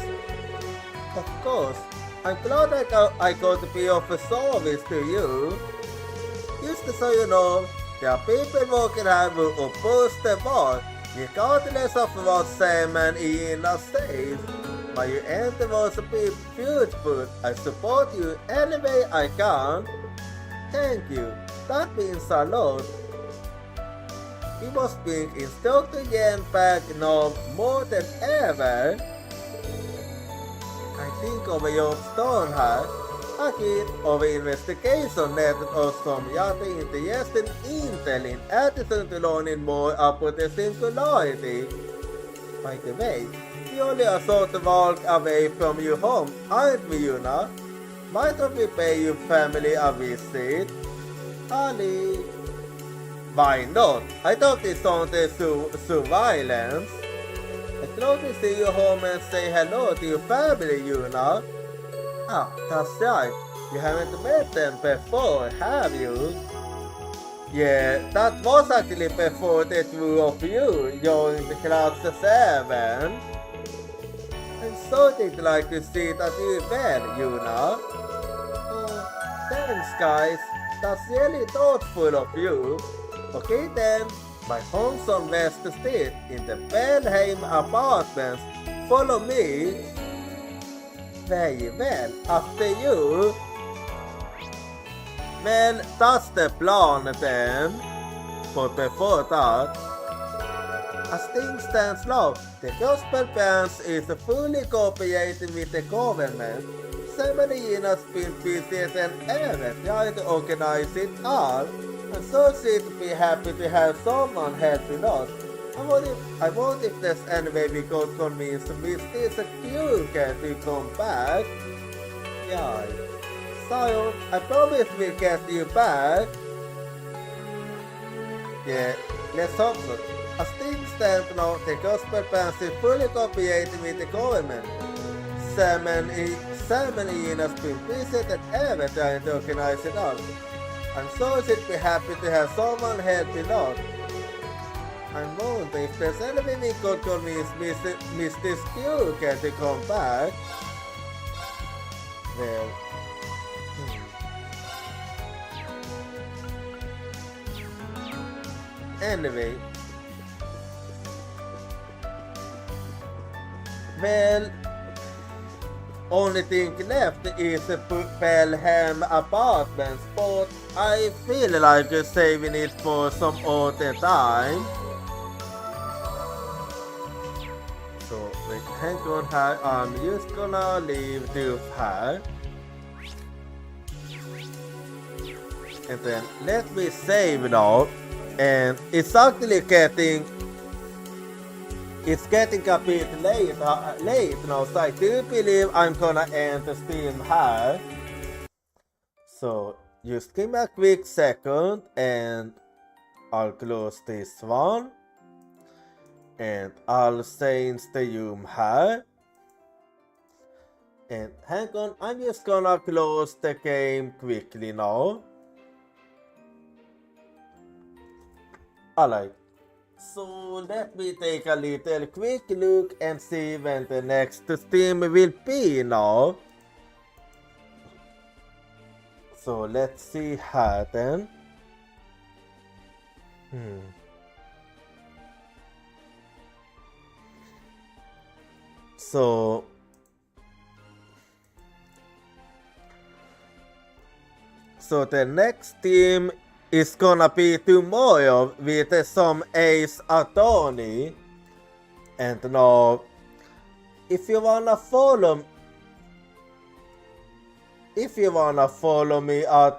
Of course, I'm glad I got be of service to you. Just so you know, there are people working hard who oppose the war, regardless of what Simon Ian says. But you ain't the most beautiful. I support you any way I can. Thank you. That means a lot. We must be instructed to get back now more than ever. I think of your stone här. Akit of investigation netted oss som jätteintresserad intel in attitude to learning more about the singularity. By the way, we only are sort of walk away from your home, aren't we, Yuna? Might we pay your family a visit? Ali. Why not? I thought it sounded so violent. I'd love to see you home and say hello to your family, Yuna. Ah, that's right. You haven't met them before, have you? Yeah, that was actually before the two of you joined Class 7. I'm so glad to see that you're well, Yuna. Oh, thanks guys. That's really thoughtful of you. Okay then, my home's on West Street in the Belheim apartments. Follow me. Very well, after you. Well, that's the plan then. But before that, as things stand now, the Crossbell branch is fully cooperating with the government. Somebody has been busy than ever trying to organize it all. I'm so sick to be happy to have someone helping us. I wonder if there's any way we could convince Mr. Duke to come back. Yeah. So, I promise we'll get you back. Yeah, let's hope so. As things stand now, the gospel branch is fully cooperating with the government. Simon Ian has been busy than ever trying to organize it all. I'm so should be happy to have someone helping out. I wonder if there's any way we could convince Mr. Duke to come back. Well, anyway, well, only thing left is the Belheim apartments, but I feel like saving it for some other time. So, wait, hang on here, I'm just gonna leave this here. And then let me save now. And it's actually getting a bit late now, so I do believe I'm gonna end the stream here. So just give me a quick second and I'll close this one. And I'll change the room here. And hang on, I'm just gonna close the game quickly now. Alright, so let me take a little quick look and see when the next stream will be now. So let's see how then. So the next team is gonna be tomorrow with some Ace Attorney. And now, if you wanna follow me at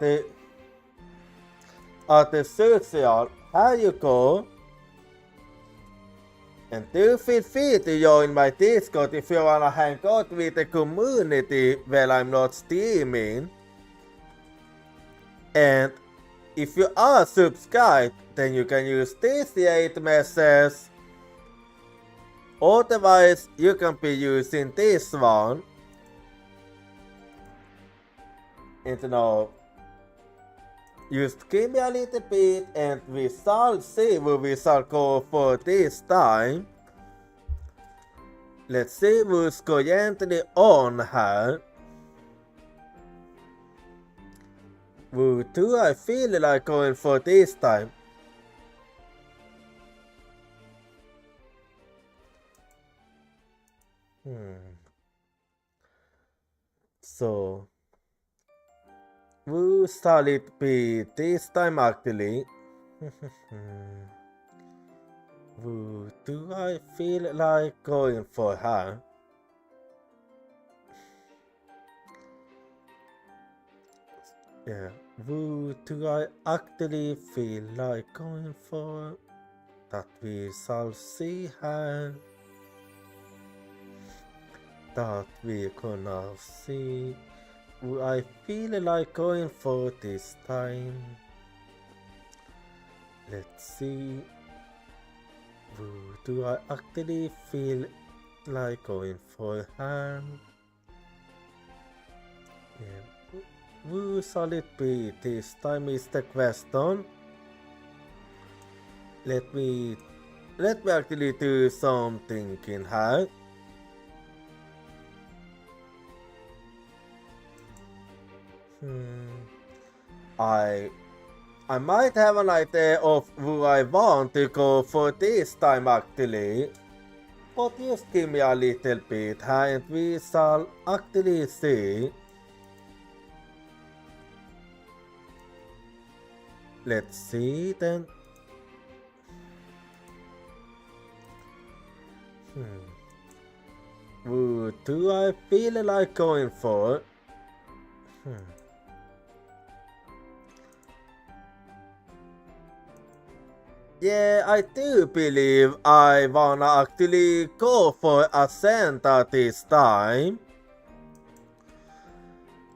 the social, here you go. And do feel free to join my Discord if you wanna hang out with the community while I'm not streaming. And if you are subscribed, then you can use this 8 message. Otherwise, you can be using this one. And now, just give me a little bit and we shall see what we shall go for this time. Let's see who's currently on here. Who do I feel like going for this time? So, who shall it be this time actually? Who do I feel like going for her? Yeah, who do I actually feel like going for? That we shall see her. That we're gonna see who I feel like going for this time. Let's see. Who do I actually feel like going for her? Yeah. Who shall it be this time is the question. Let me actually do some thinking here. I might have an idea of who I want to go for this time actually. But just give me a little bit and we shall actually see. Let's see then. Who do I feel like going for? Yeah, I do believe I wanna actually go for a Santa this time.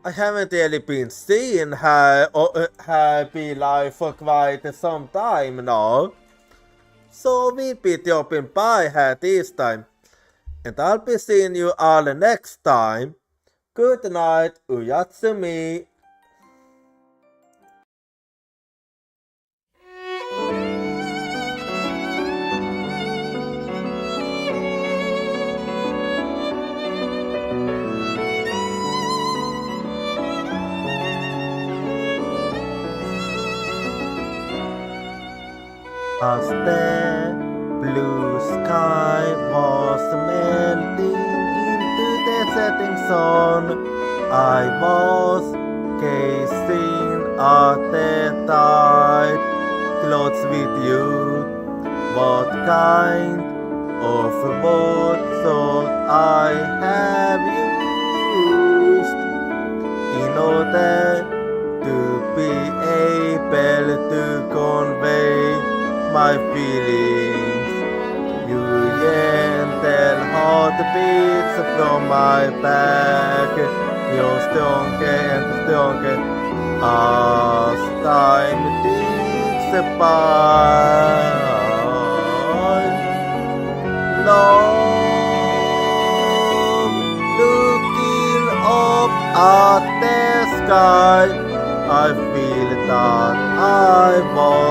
I haven't really been seeing her be live for quite some time now. So we'll be dropping by her this time. And I'll be seeing you all next time. Good night, Uyatsumi. As the blue sky was melting into the setting sun, I was gazing at the tide clothes with you. What kind of boat should I have used in order to be able to convey my feelings? You gentle heartbeats from my back, you're stronger and stronger as time ticks by. Love, looking up at the sky, I feel that I want